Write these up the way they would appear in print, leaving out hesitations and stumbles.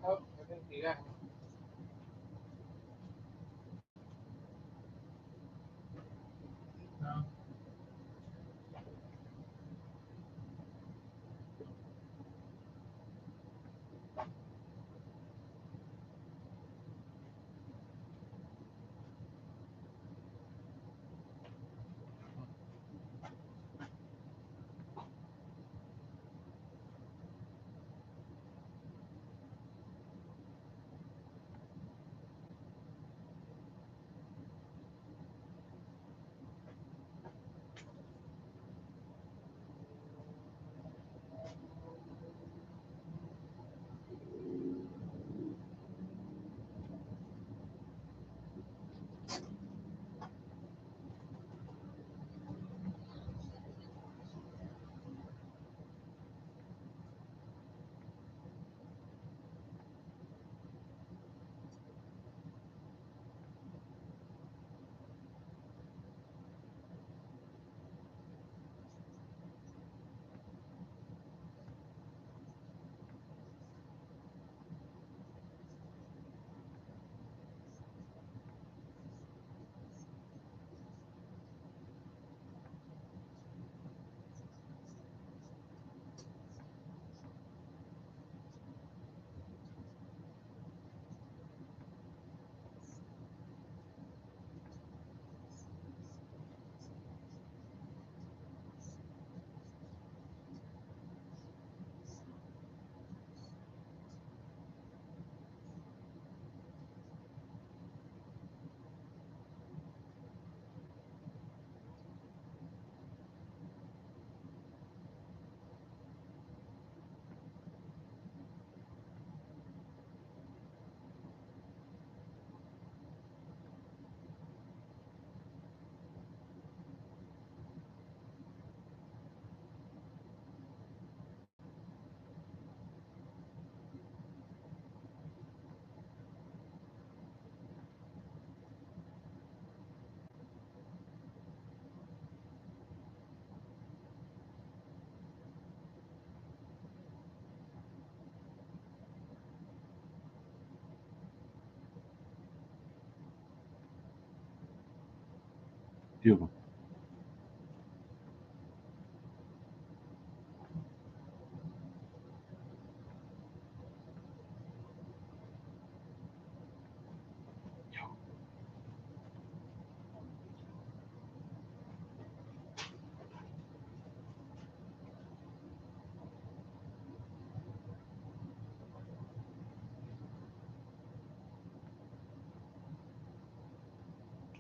Oh, I didn't see that. No. Beautiful.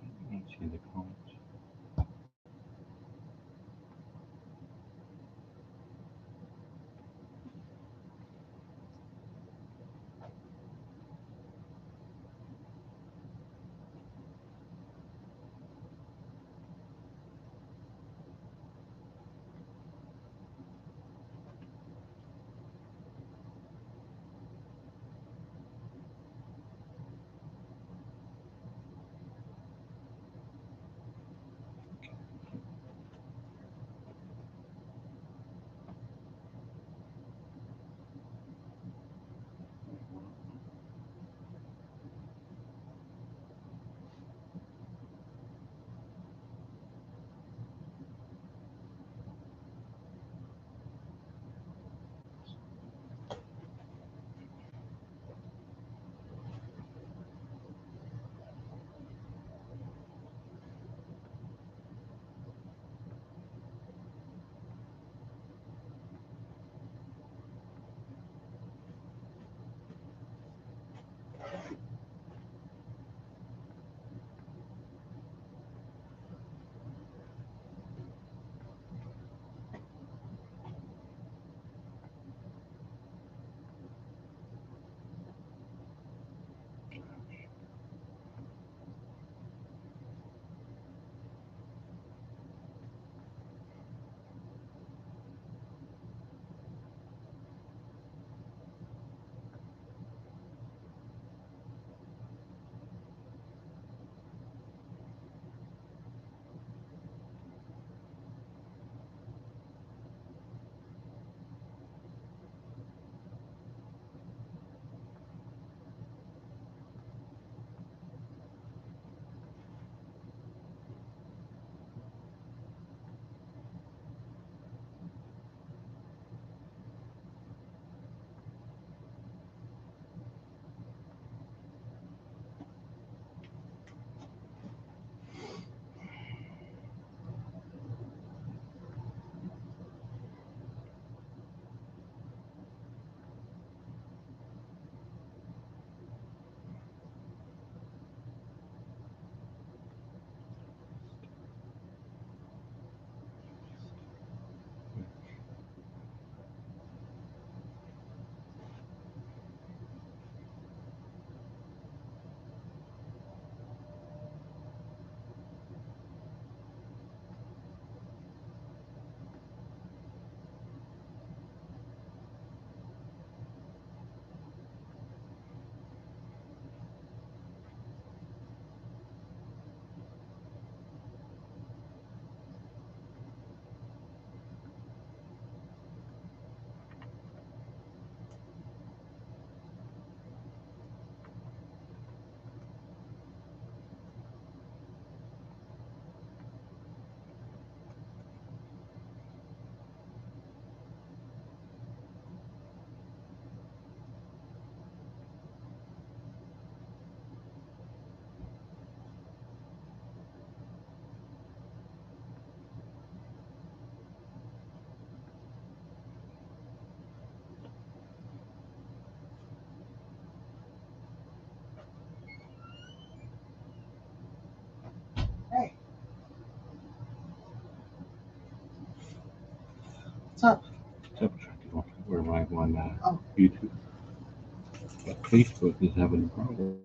I don't see the comments. What's up? What's up, Chucky? We're live on Oh. YouTube. But Facebook is having a problem.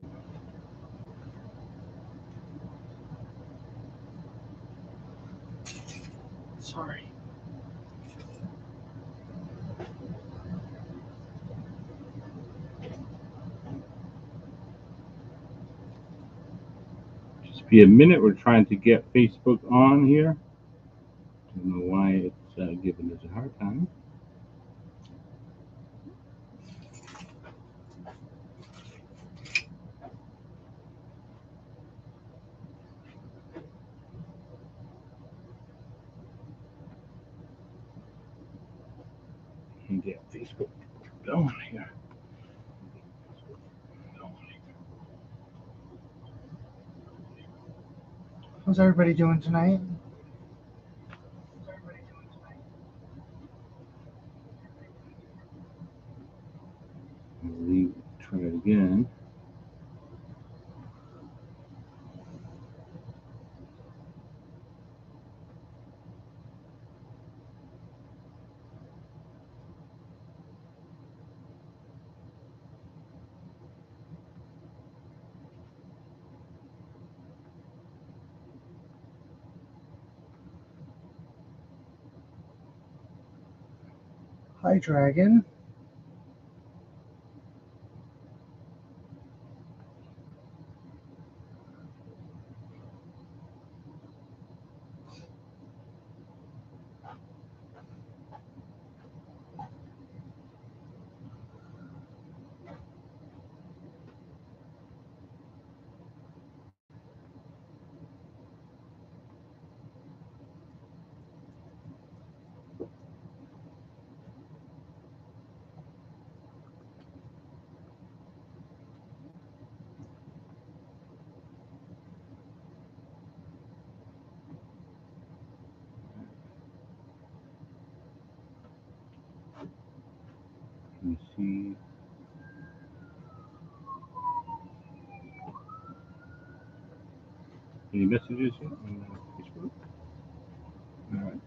Sorry. Just be a minute. We're trying to get Facebook on here. Don't know why it's giving us a hard time. And get Facebook going here. How's everybody doing tonight? We'll try it again. Hi, Dragon. Let me see. Any messages yet on Facebook? All right.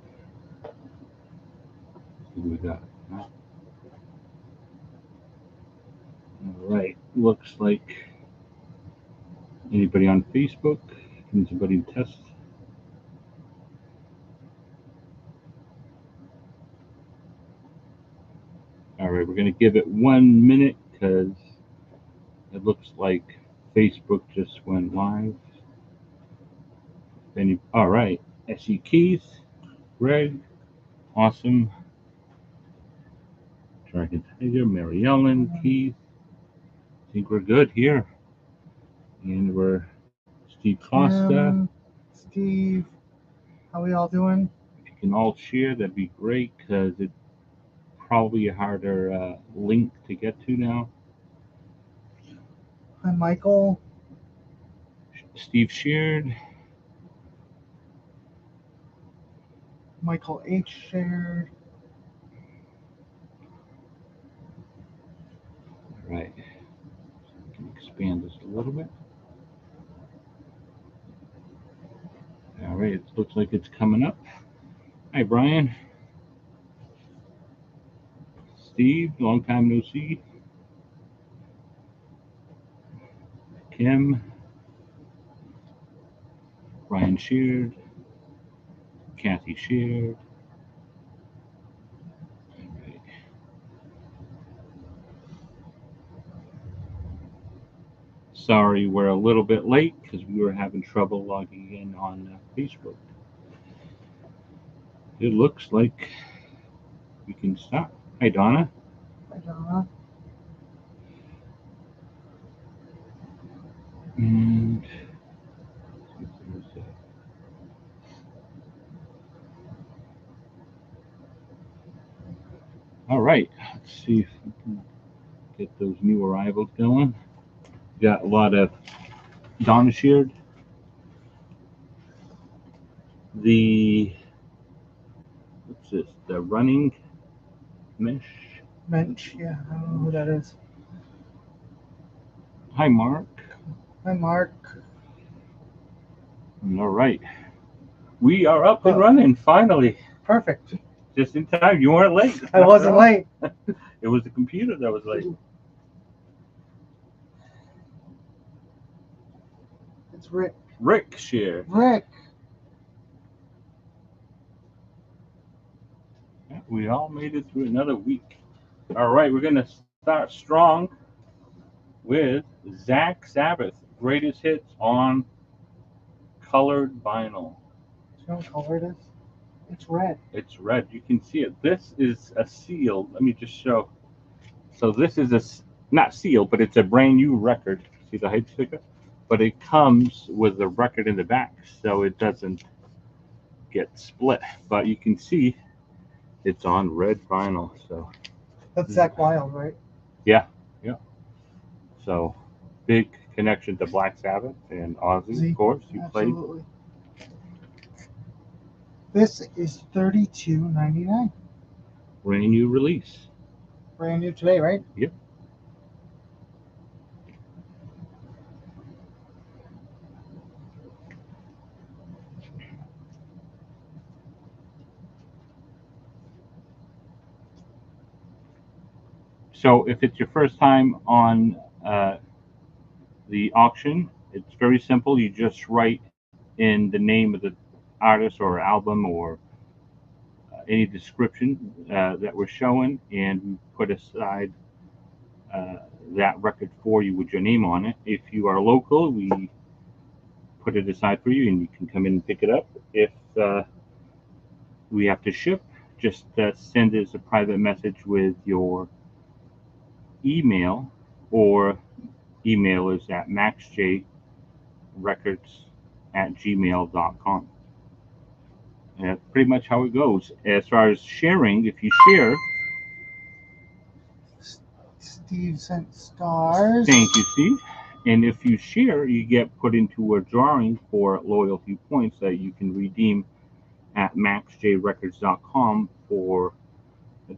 See what we got. All right. Looks like anybody on Facebook? Can somebody test? All right, we're going to give it 1 minute because it looks like Facebook just went live. All right, SE Keith, Greg, awesome. Dragon Tiger, Mary Ellen, Keith. I think we're good here. And we're Steve Costa. Steve, how we all doing? If you can all share, that'd be great because it's probably a harder link to get to now. Hi, Michael. Steve shared. Michael H. shared. All right. I can expand this a little bit. All right, it looks like it's coming up. Hi, Brian. Steve, long time no see. Kim. Brian shared. Kathy shared. All right. Sorry, we're a little bit late because we were having trouble logging in on Facebook. It looks like we can start. Hi, Donna. Hi, Donna. And all right, let's see if we can get those new arrivals going. Got a lot of Donna shared. The what's this? The running mesh. Mensch, yeah, I don't know who that is. Hi, Mark. Hi, Mark. All right, we are up and running finally. Perfect. Just in time. You weren't late. I wasn't late. It was the computer that was late. It's Rick. Rick share. Rick. Yeah, we all made it through another week. All right, we're gonna start strong with Zach Sabbath, greatest hits on colored vinyl. Do you know what color it is? It's red. It's red. You can see it. This is a seal. Let me just show. So this is not seal, but it's a brand new record. See the hype sticker? But it comes with the record in the back, so it doesn't get split. But you can see it's on red vinyl. So That's Zach Wild, right? yeah, yeah. So big connection to Black Sabbath and Ozzy, of course. You played. Absolutely. This is $32.99. Brand new release. Brand new today, right? Yep. So if it's your first time on the auction, it's very simple. You just write in the name of the artist or album or any description that we're showing, and we put aside uh, that record for you with your name on it. If you are local, we put it aside for you, and you can come in and pick it up. If we have to ship, just send us a private message with your email, or email is at maxjrecords@gmail.com. And that's pretty much how it goes. As far as sharing, if you share, Steve sent stars. thank you, Steve. And if you share, you get put into a drawing for loyalty points that you can redeem at maxjrecords.com for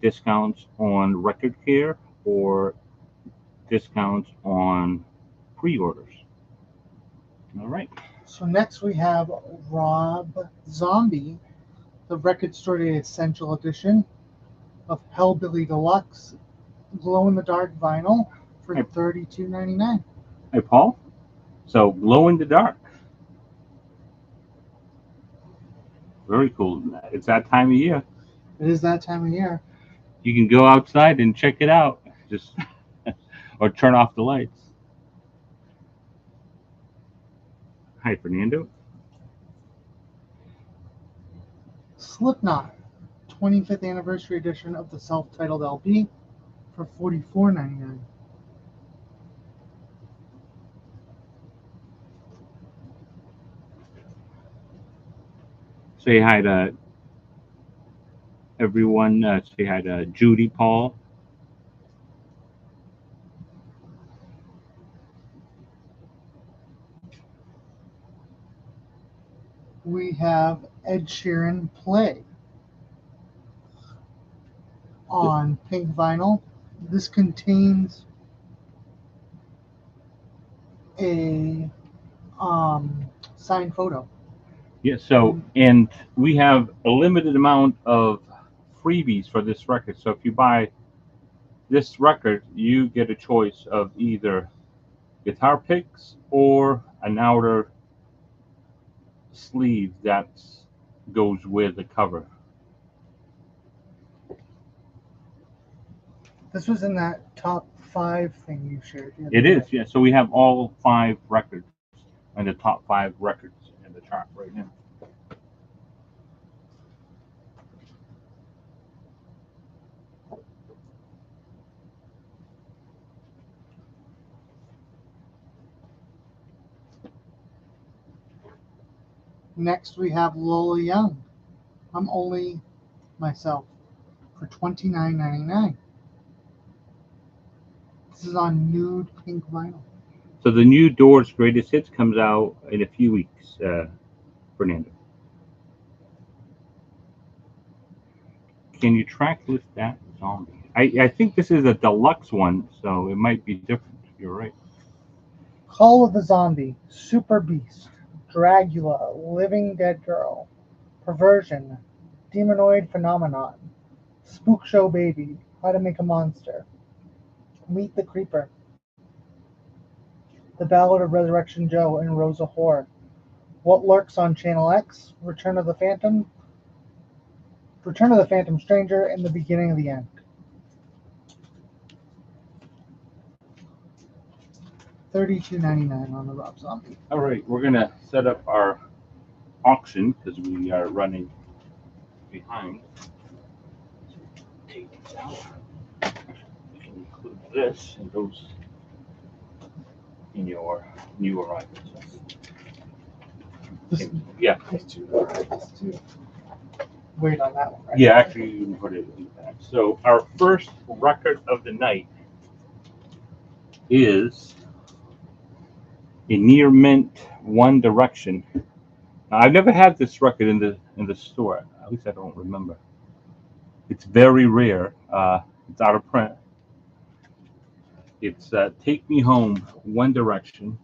discounts on record care or discounts on pre-orders. All right. So next we have Rob Zombie, the Record Store Day Essential Edition of Hellbilly Deluxe, glow in the dark vinyl for $32.99. Hey, Paul. So glow in the dark. Very cool. It's that time of year. It is that time of year. You can go outside and check it out. Just or turn off the lights. Hi, Fernando. Slipknot, 25th anniversary edition of the self-titled LP for $44.99. Say hi to everyone. Say hi to Judy, Paul. We have Ed Sheeran Play on pink vinyl. This contains a signed photo. Yeah. So, and we have a limited amount of freebies for this record. So if you buy this record, you get a choice of either guitar picks or an outer sleeve that goes with the cover. This was in that top 5 thing you shared. It is, yeah. So we have all 5 records and the top 5 records in the chart right now. Next we have Lola Young. I'm Only Myself for $29.99. This is on nude pink vinyl. So the new Doors Greatest Hits comes out in a few weeks, Fernando. Can you track list that zombie? I think this is a deluxe one, so it might be different. You're right. Call of the Zombie, Super Beast, Dragula, Living Dead Girl, Perversion, Demonoid Phenomenon, Spook Show Baby, How to Make a Monster, Meet the Creeper, The Ballad of Resurrection Joe and Rosa Horror, What Lurks on Channel X, Return of the Phantom Stranger, and The Beginning of the End. $32.99 on the Rob Zombie. All right, we're gonna set up our auction because we are running behind. Take these out. You can include this and those in your new arrivals. Yeah. Wait on that one, right? Yeah, actually, you can put it in that. So our first record of the night is a near mint One Direction. Now, I've never had this record in the store. At least I don't remember. It's very rare. It's out of print. It's Take Me Home, One Direction.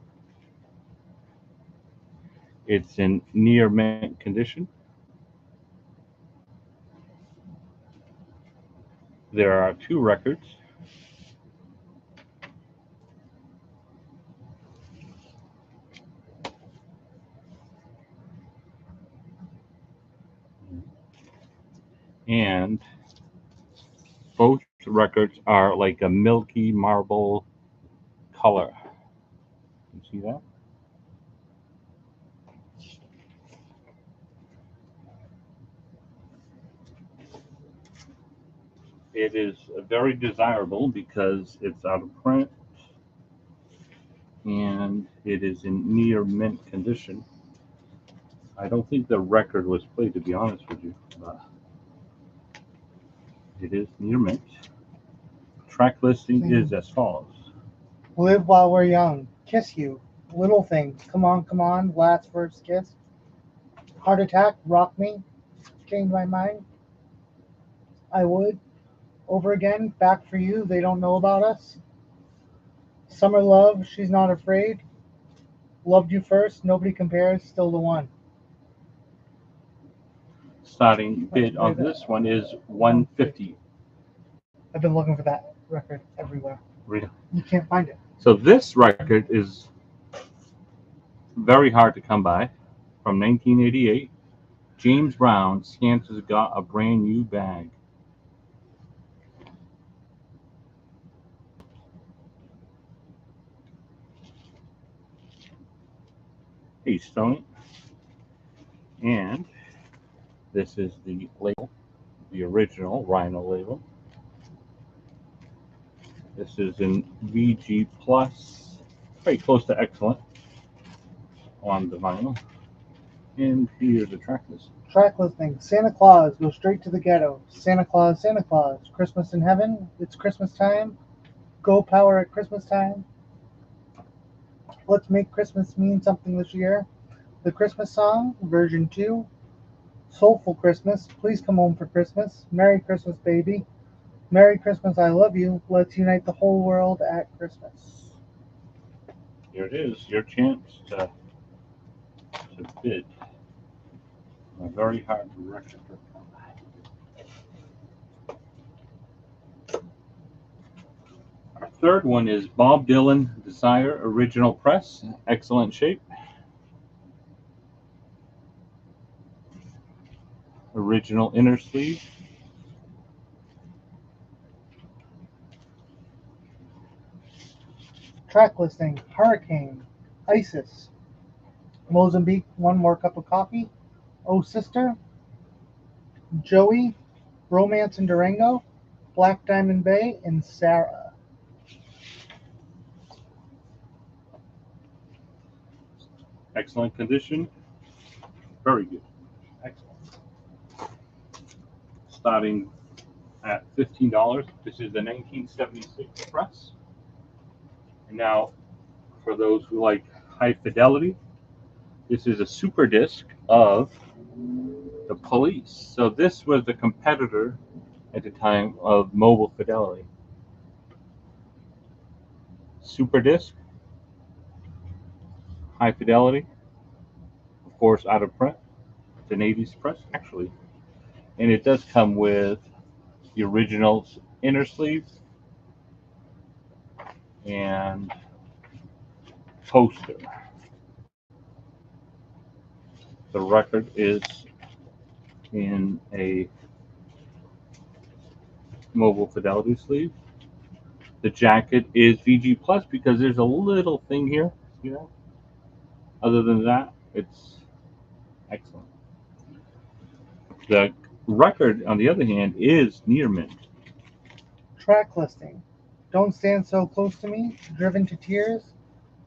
It's in near mint condition. There are two records. And both records are like a milky marble color. You see that? It is very desirable because it's out of print and it is in near mint condition. I don't think the record was played, to be honest with you, but it is near mint. Track listing is as follows. Live While We're Young, Kiss You, Little Things, Come On, Last First Kiss, Heart Attack, Rock Me, Change My Mind, I Would, Over Again, Back for You, They Don't Know About Us, Summer Love, She's Not Afraid, Loved You First, Nobody Compares, Still the One. Starting bid on this one is $150. I've been looking for that record everywhere. Really? You can't find it. So this record is very hard to come by. From 1988, James Brown, Santa's Got a Brand New Bag. Hey, Stone. And this is the label, the original Rhino label. This is in VG Plus, very close to excellent on the vinyl. And here's the track list. Track listing, Santa Claus, Go Straight to the Ghetto, Santa Claus, Christmas in Heaven, It's Christmas Time, Go Power at Christmas Time, Let's Make Christmas Mean Something This Year, The Christmas Song, version 2, Soulful Christmas, Please Come Home for Christmas, Merry Christmas Baby, Merry Christmas I Love You, Let's Unite the Whole World at Christmas. Here it is, your chance to bid. A very hard record to come by. Our third one is Bob Dylan Desire Original Press, excellent shape. Original inner sleeve. Track listing, Hurricane, Isis, Mozambique, One More Cup of Coffee, Oh Sister, Joey, Romance in Durango, Black Diamond Bay, and Sarah. Excellent condition. Very good. Excellent. Starting at $15. This is the 1976 press. And now, for those who like high fidelity, this is a super disc of the Police. So this was the competitor at the time of Mobile Fidelity. Super disc, high fidelity, of course out of print. It's an 80s press. Actually, And it does come with the original inner sleeve and poster. The record is in a mobile fidelity sleeve. The jacket is VG Plus because there's a little thing here, you know. Other than that, it's excellent. The record, on the other hand, is near mint. Track listing. Don't stand so close to me, driven to tears.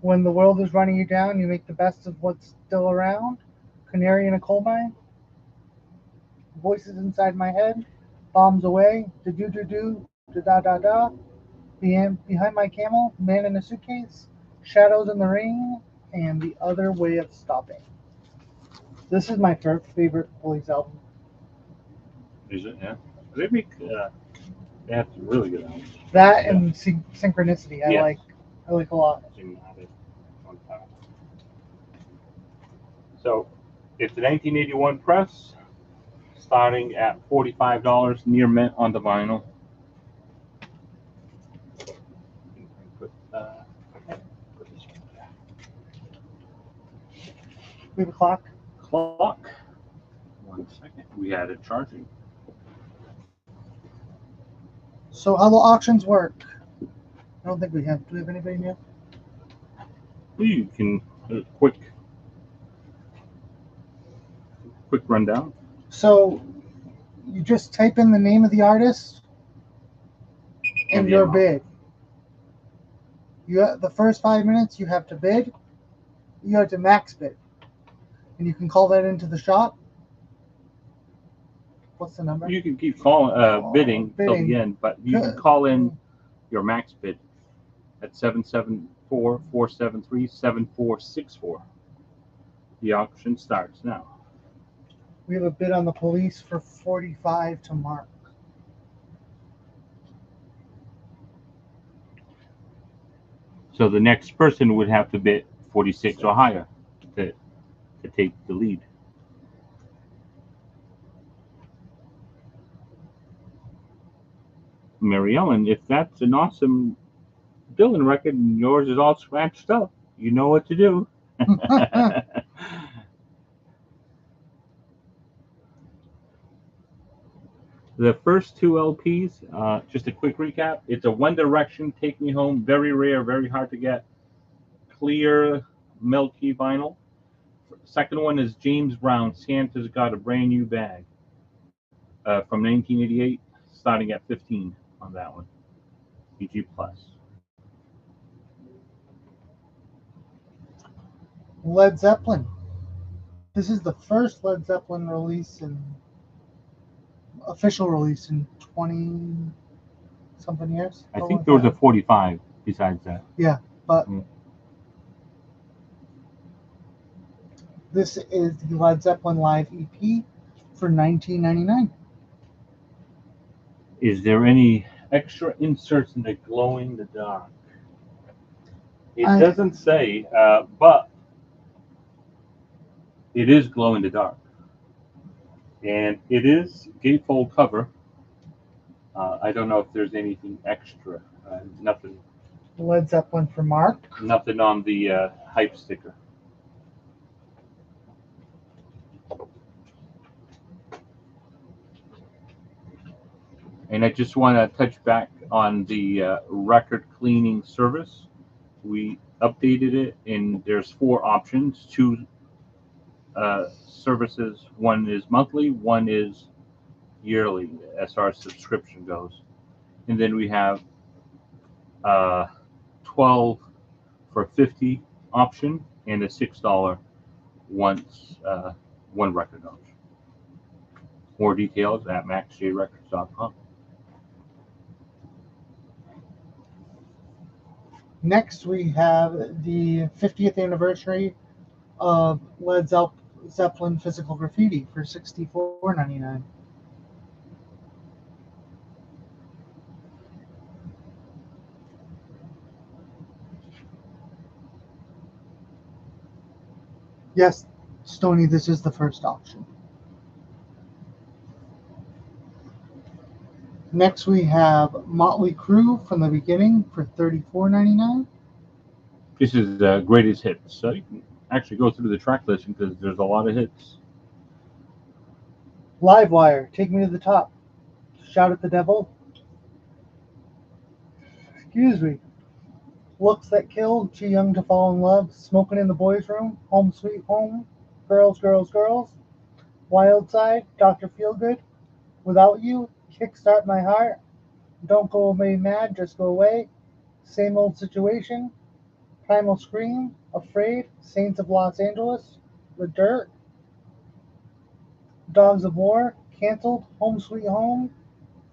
When the world is running you down, you make the best of what's still around. Canary in a coal mine. Voices inside my head. Bombs away. Da do do do. Da da da da. Behind my camel, man in a suitcase. Shadows in the rain. And the other way of stopping. This is my favorite Police album. Is it? Yeah. They make they have some really good albums. That and Synchronicity, I Yes. like a lot. So it's a 1981 press, starting at $45, near mint on the vinyl. Put, put this one there. We have a clock. Clock. 1 second. We had it charging. So how the auctions work? I don't think we have. Do we have anybody new? You can quick rundown. So you just type in the name of the artist and your bid. The first 5 minutes you have to bid. You have to max bid, and you can call that into the shop. What's the number? You can keep calling bidding till the end, but you can call in your max bid at 774-473-7464. The auction starts now. We have a bid on the Police for 45 to mark. So the next person would have to bid 46 or higher to take the lead. Mary Ellen, if that's an awesome Dylan record and yours is all scratched up, you know what to do. The first two LPs, just a quick recap. It's a One Direction, Take Me Home, very rare, very hard to get, clear, milky vinyl. Second one is James Brown, Santa's Got a Brand New Bag, from 1988, starting at 15 on that one. VG Plus. Led Zeppelin. This is the first Led Zeppelin official release in 20 something years. I think there was a 45 besides that. Yeah, but this is the Led Zeppelin Live EP for $19.99. Is there any extra inserts in the glow in the dark? It doesn't say, but it is glow in the dark. And it is gatefold cover. I don't know if there's anything extra. Nothing. Led Zeppelin for Mark. Nothing on the hype sticker. And I just want to touch back on the record cleaning service. We updated it, and there's 4 options. 2 services. One is monthly, one is yearly, as far as subscription goes. And then we have 12 for $50 option and a $6 one record option. More details at maxjrecords.com. Next, we have the 50th anniversary of Led Zeppelin Physical Graffiti for $64.99. Yes, Stony, this is the first option. Next we have Motley Crue from the beginning for $34.99. This is greatest hits. So you can actually go through the track listing because there's a lot of hits. Livewire, Take Me to the Top. Shout at the Devil. Excuse me. Looks That Kill, Too Young to Fall in Love, Smoking in the Boys' Room, Home Sweet Home, Girls, Girls, Girls, Wild Side, Dr. Feelgood, Without You, Kickstart My Heart, Don't Go Away Mad, Just Go Away, Same Old Situation, Primal Scream, Afraid, Saints of Los Angeles, The Dirt, Dogs of War, Canceled, Home Sweet Home,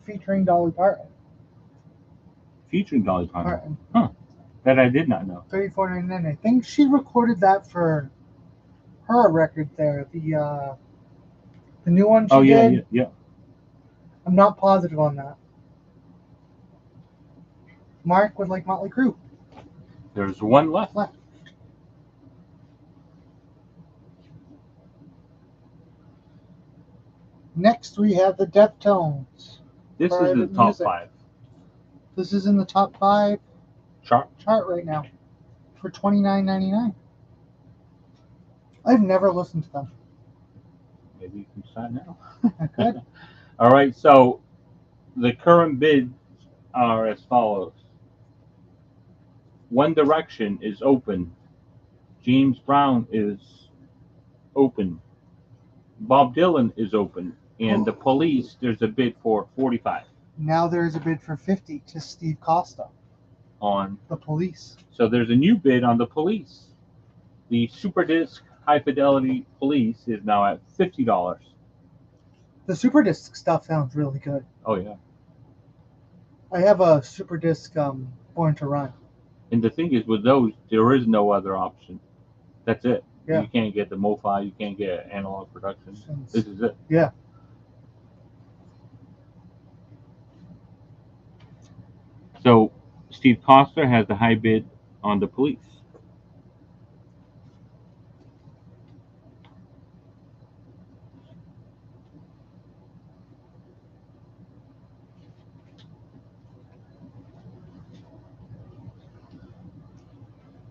featuring Dolly Parton. Featuring Dolly Parton. Huh. That I did not know. $34.99. I think she recorded that for her record there. The new one she did. Yeah. I'm not positive on that. Mark would like Motley Crue. There's one left. Next we have the Deftones. This is Private the top Music. 5 This is in the top 5 chart. right now for $29.99. I've never listened to them. Maybe you can start now. I could. All right. So the current bids are as follows. One Direction is open. James Brown is open. Bob Dylan is open. And the Police, there's a bid for 45 Now there is a bid for 50 to Steve Costa. on The Police. So there's a new bid on the Police. The Super Disc High Fidelity Police is now at $50. The Super Disc stuff sounds really good. Oh yeah. I have a Super Disc Born to Run. And the thing is, with those, there is no other option. That's it. Yeah. You can't get the MoFi. You can't get analog production. This is it. Yeah. So Steve Coster has the high bid on the Police.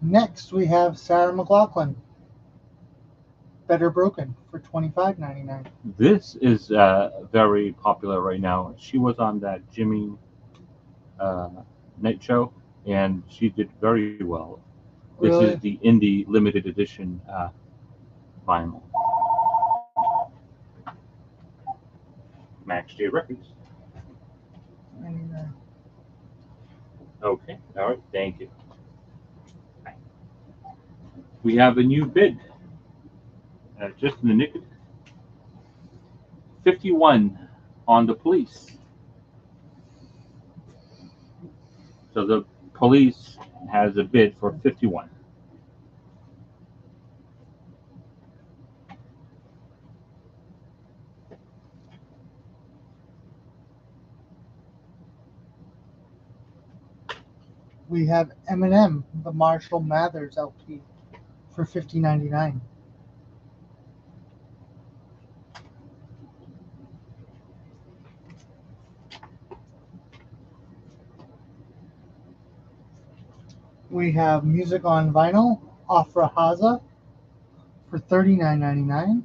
Next, we have Sarah McLachlan. Better Broken for $25.99. This is very popular right now. She was on that Jimmy night show, and she did very well. Really? This is the indie limited edition vinyl. Max J Records. Okay, all right, thank you. We have a new bid, just in the nick of 51 on the Police. So the Police has a bid for 51. We have Eminem, the Marshall Mathers LP for $50.99. We have Music on Vinyl, Afra Haza for $39.99.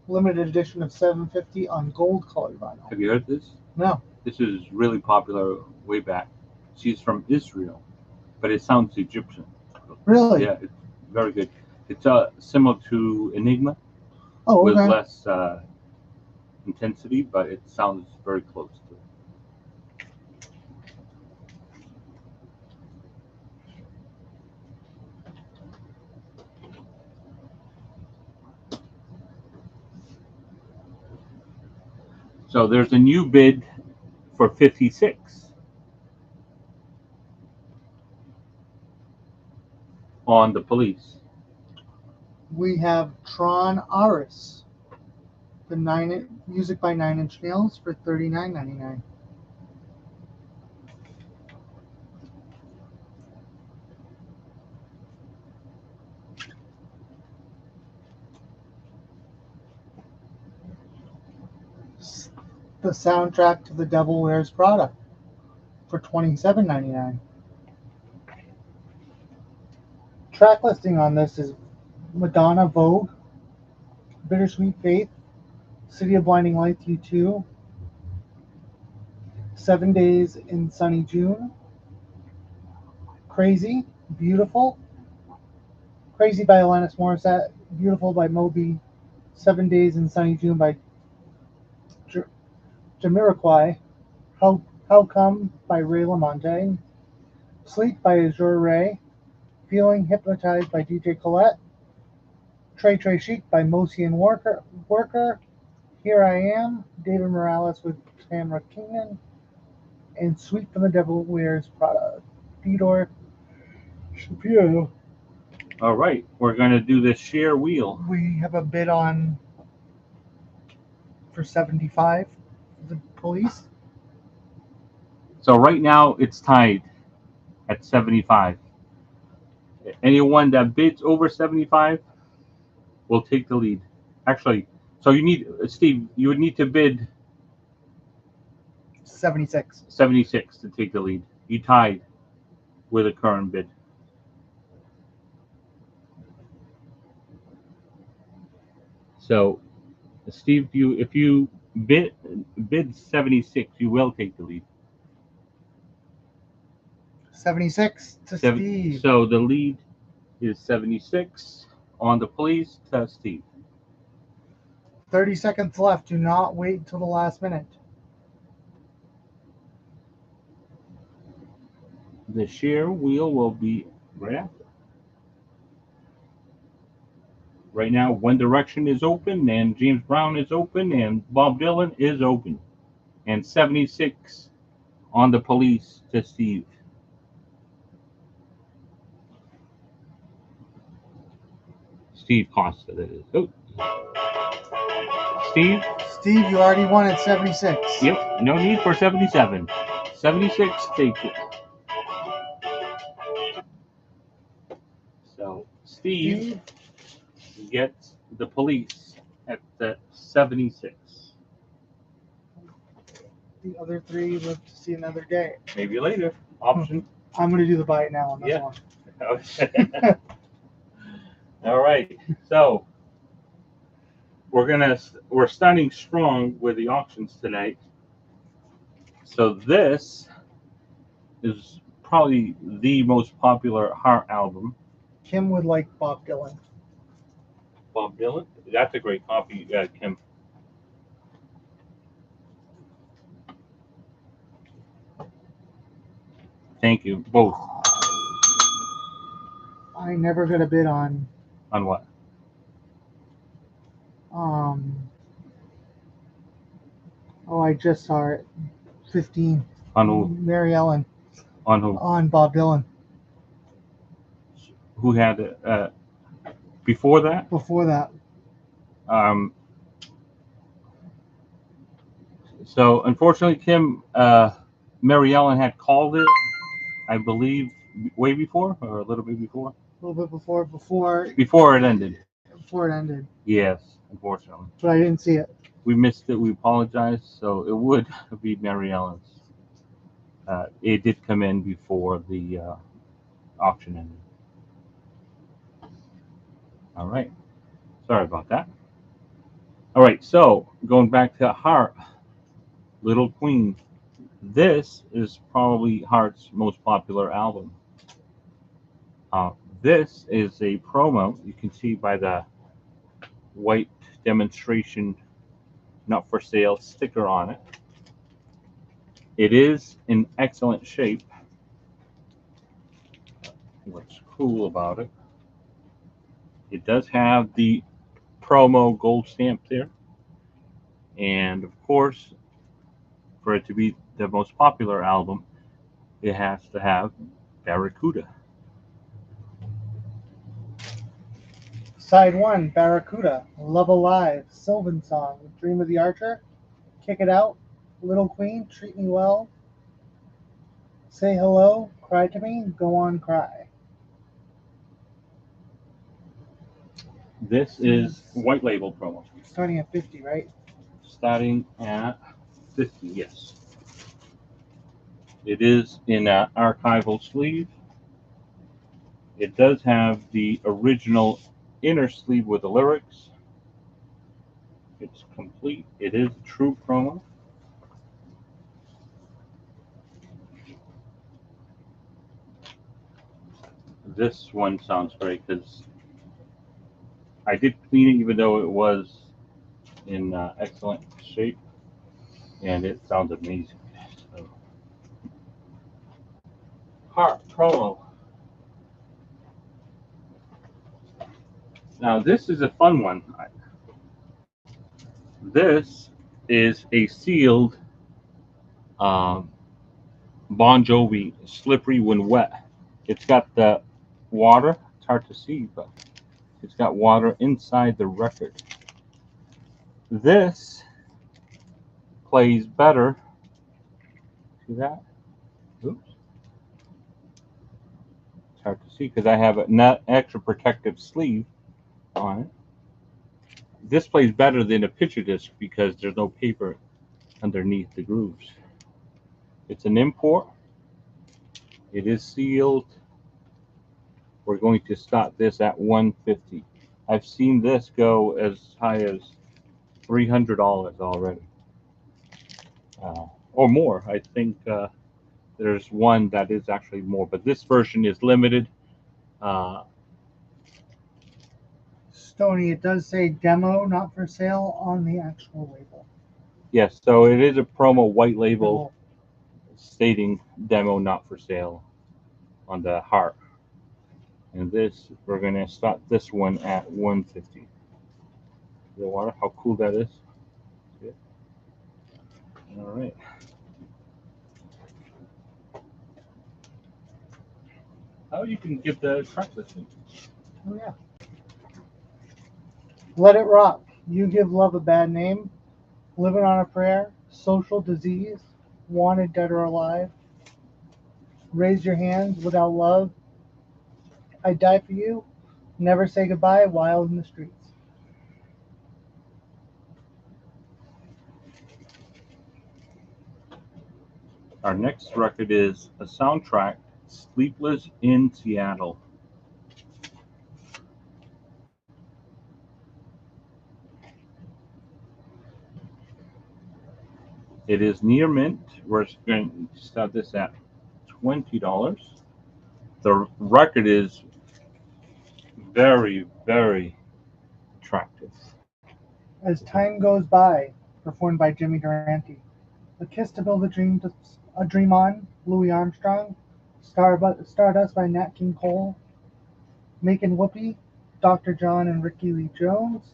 Limited edition of 750 on gold color vinyl. Have you heard this? No. This is really popular way back. She's from Israel, but it sounds Egyptian. Really? Yeah, it's very good. It's similar to Enigma, Oh, with okay. less intensity, but it sounds very close to it. So there's a new bid for 56 on the Police. We have Tron Aris, the music by Nine Inch Nails for $39.99. the soundtrack to The Devil Wears Prada for $27.99. Track listing on this is Madonna, Vogue, Bittersweet Faith, City of Blinding Lights, U2, 7 Days in Sunny June, Crazy, Beautiful, Crazy by Alanis Morissette, Beautiful by Moby, 7 Days in Sunny June by Jamiroquai, How Come by Ray LaMontagne, Sleep by Azure Ray, Feeling Hypnotized by DJ Colette, Trey Trey Chic by Mosi and Worker, Here I Am, David Morales with Tamara Kingman, and Sweet from the Devil Wears Prada, Theodore Shapiro. All right, we're going to do this share wheel. We have a bid on for 75 for the police. So right now it's tied at 75. Anyone that bids over 75 will take the lead. Actually, so you need, Steve, you would need to bid 76. 76 to take the lead. You tied with a current bid. So, Steve, if you bid 76, you will take the lead. 76 to Steve. So the lead is 76 on the police to Steve. 30 seconds left. Do not wait until the last minute. The share wheel will be right after. Right now, One Direction is open, and James Brown is open, and Bob Dylan is open. And 76 on the police to Steve. Steve Costa, that is. Oh. Steve? Steve, you already won at 76. Yep, no need for 77. 76, take it. So, Steve gets the police at the 76. The other three live to see another day. Maybe later. Option. I'm going to do the buy it now on this one. All right. So we're starting strong with the auctions tonight. So this is probably the most popular Heart album. Kim would like Bob Dylan. Bob Dylan? That's a great copy, Kim. Thank you, both. I never got a bid on. On what? I just saw it. 15. On who? Mary Ellen. On who? On Bob Dylan. Who had before that? Before that. So unfortunately, Kim, Mary Ellen had called it, I believe, way before or a little bit before. A little bit before it ended. Before it ended. Yes, unfortunately. But I didn't see it. We missed it. We apologize. So it would be Mary Ellen's. It did come in before the auction ended. All right. Sorry about that. All right. So going back to Heart, Little Queen. This is probably Heart's most popular album. This is a promo. You can see by the white demonstration not for sale sticker on it. It is in excellent shape. What's cool about it, it does have the promo gold stamp there. And of course, for it to be the most popular album, it has to have Barracuda. Side 1, Barracuda, Love Alive, Sylvan Song, Dream of the Archer, Kick It Out, Little Queen, Treat Me Well, Say Hello, Cry to Me, Go On Cry. This is white label promo. Starting at 50, right? Starting at 150, yes. It is in an archival sleeve. It does have the original inner sleeve with the lyrics. It's complete. It is a true promo. This one sounds great because I did clean it even though it was in excellent shape, and it sounds amazing. So, Heart promo. Now this is a fun one. This is a sealed Bon Jovi Slippery When Wet. It's got the water. It's hard to see, but it's got water inside the record. This plays better. See that? Oops. It's hard to see because I have an extra protective sleeve on it. This plays better than a picture disc because there's no paper underneath the grooves. It's an import. It is sealed. We're going to start this at $150. I've seen this go as high as $300 already, or more. I think there's one that is actually more, but this version is limited. Stony, it does say demo, not for sale on the actual label. Yes, so it is a promo white label stating demo, not for sale on the heart. And this, we're going to start this one at $150. The water, how cool that is. Yeah. All right. Oh, you can get the track listing. Oh, yeah. Let It Rock. You Give Love a Bad Name. Living on a Prayer. Social Disease. Wanted Dead or Alive. Raise Your Hands. Without Love. I Die for You. Never Say Goodbye. Wild in the Streets. Our next record is a soundtrack, Sleepless in Seattle. It is near mint. We're going to start this at $20. The record is very, very attractive. As Time Goes By. Performed by Jimmy Durante. A Kiss to Build a Dream On. Louis Armstrong. Stardust by Nat King Cole. Making Whoopee. Dr. John and Ricky Lee Jones.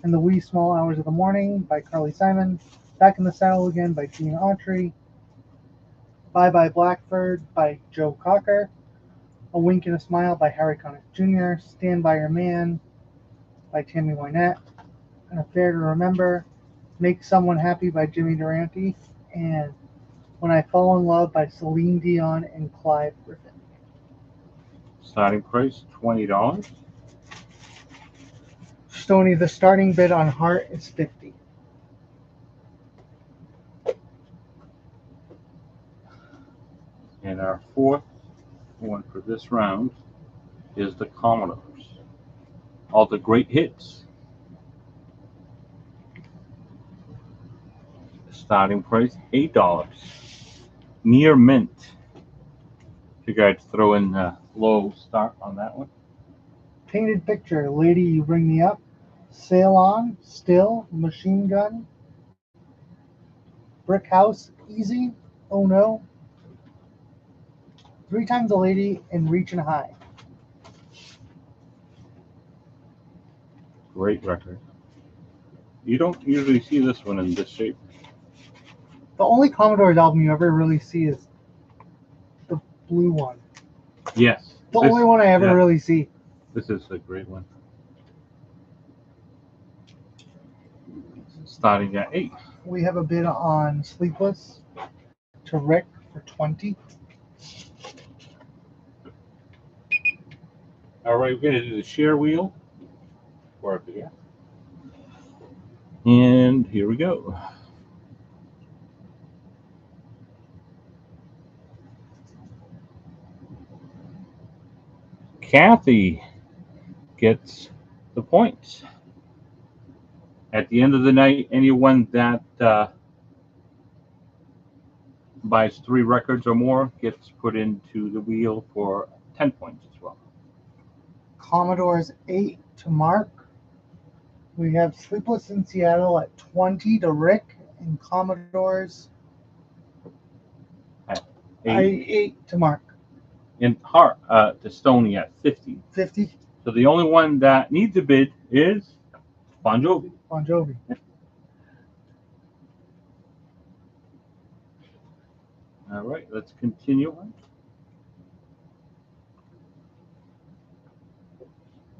And The Wee Small Hours of the Morning by Carly Simon. Back in the Saddle Again by Gene Autry. Bye Bye Blackbird by Joe Cocker. A Wink and a Smile by Harry Connick Jr. Stand By Your Man by Tammy Wynette. An Affair to Remember. Make Someone Happy by Jimmy Durante. And When I Fall in Love by Celine Dion and Clive Griffin. Starting price $20. Stony, the starting bid on Heart is $50. And our fourth one for this round is the Commodores. All the great hits. Starting price $8. Near mint. Figure I'd throw in a low start on that one. Painted Picture, Lady You Bring Me Up. Sail On, Still, Machine Gun. Brick House, Easy, Oh No. Three Times a Lady, and Reaching High. Great record. You don't usually see this one in this shape. The only Commodores album you ever really see is the blue one. Yes. The only one I ever yeah, really see. This is a great one. Starting at $8. We have a bid on Sleepless to Rick for $20. All right, we're going to do the share wheel for a video. And here we go. Kathy gets the points. At the end of the night, anyone that buys 3 records or more gets put into the wheel for 10 points as well. Commodores 8 to Mark. We have Sleepless in Seattle at 20 to Rick, and Commodores At 8, 8 to Mark. and Hart to Stoney at 50. 50, So the only one that needs a bid is Bon Jovi. Bon Jovi. All right, let's continue on.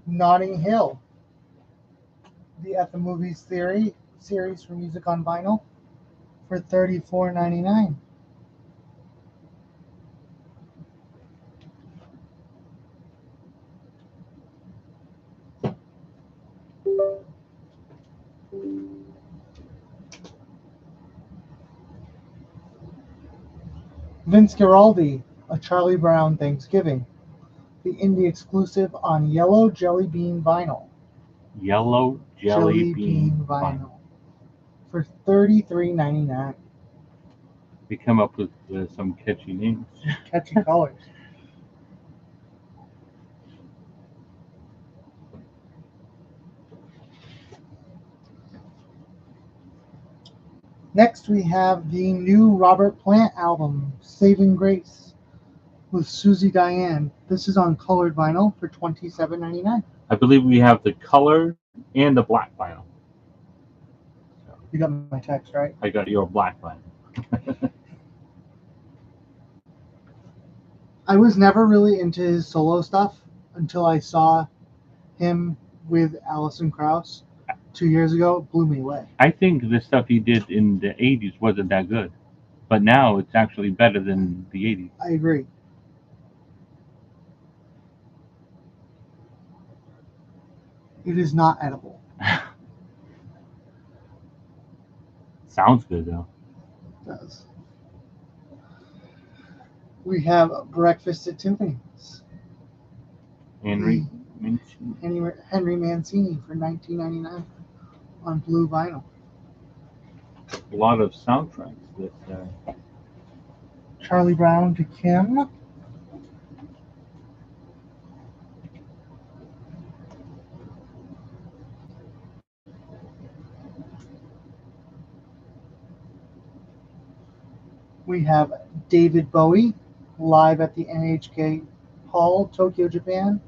Notting Hill. The At the Movies Theory series for music on vinyl for $34.99. Vince Guaraldi, A Charlie Brown Thanksgiving, the indie exclusive on yellow jelly bean vinyl. Yellow jelly bean vinyl. For $33.99. We come up with some catchy names. Catchy colors. Next, we have the new Robert Plant album, Saving Grace, with Susie Diane. This is on colored vinyl for $27.99. I believe we have the color and the black vinyl. You got my text, right? I got your black vinyl. I was never really into his solo stuff until I saw him with Alison Krauss 2 years ago. It blew me away. I think the stuff he did in the 80s wasn't that good. But now it's actually better than the 80s. I agree. It is not edible. Sounds good, though. It does. We have Breakfast at Tiffany's. Henry Mancini. Henry Mancini for $19.99 on blue vinyl. A lot of soundtracks that Charlie Brown to Kim. We have David Bowie live at the NHK Hall, Tokyo, Japan,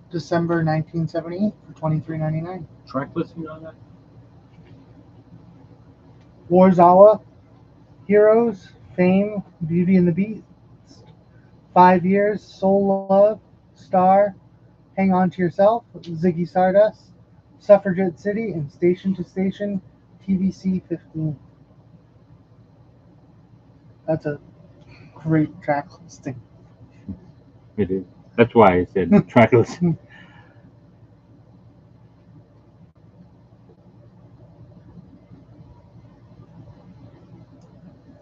December 1978 for $23.99. track listing on that. Warzawa, Heroes, Fame, Beauty and the Beast, 5 Years, Soul Love, Star, Hang On to Yourself, Ziggy Stardust, Suffragette City, and Station to Station, TVC 15. That's a great track listing. It is. That's why I said track listing.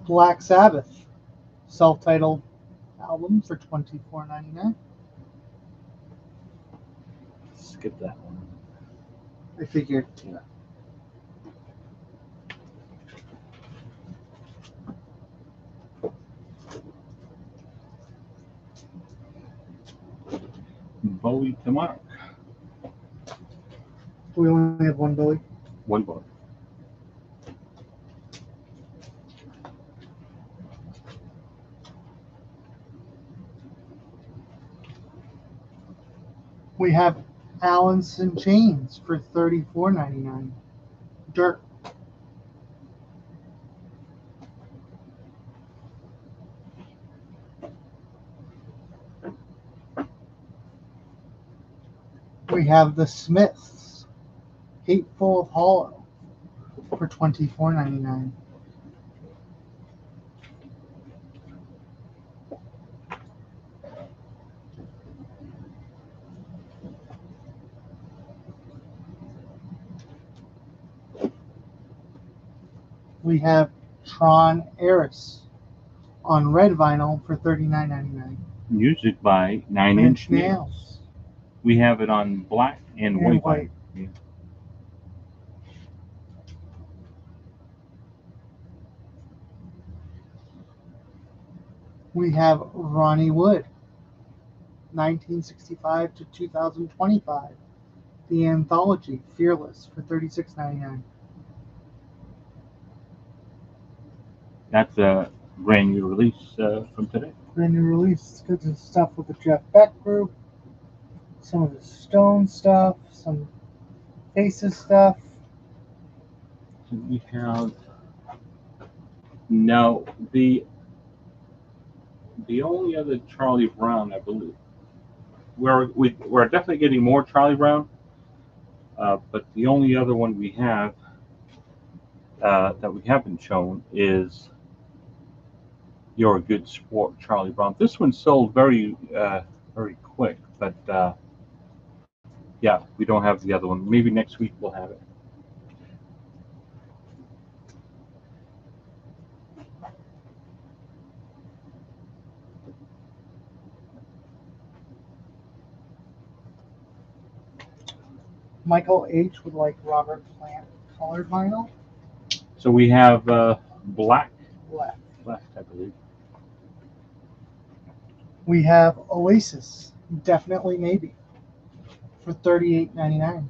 Black Sabbath, self-titled album for $24.99. Skip that one. I figured. Yeah. Bowie to Mark. We only have one Bowie. One Bowie. We have Alice in Chains for $34.99. Dirt. We have The Smiths, Hateful of Hollow, for $24.99. We have Tron Eris on red vinyl for $39.99. Music by Nine Inch Nails. We have it on black and white. white. Yeah. We have Ronnie Wood, 1965 to 2025. The anthology Fearless for $36.99. That's a brand new release from today. Brand new release. Good stuff with the Jeff Beck group, some of the Stone stuff, some Faces stuff. We have no the only other Charlie Brown, I believe. We're definitely getting more Charlie Brown, but the only other one we have that we haven't shown is You're a Good Sport, Charlie Brown. This one sold very quick, but yeah, we don't have the other one. Maybe next week we'll have it. Michael H. would like Robert Plant colored vinyl. So we have black Left. left, I believe. We have Oasis, Definitely Maybe, for $38.99.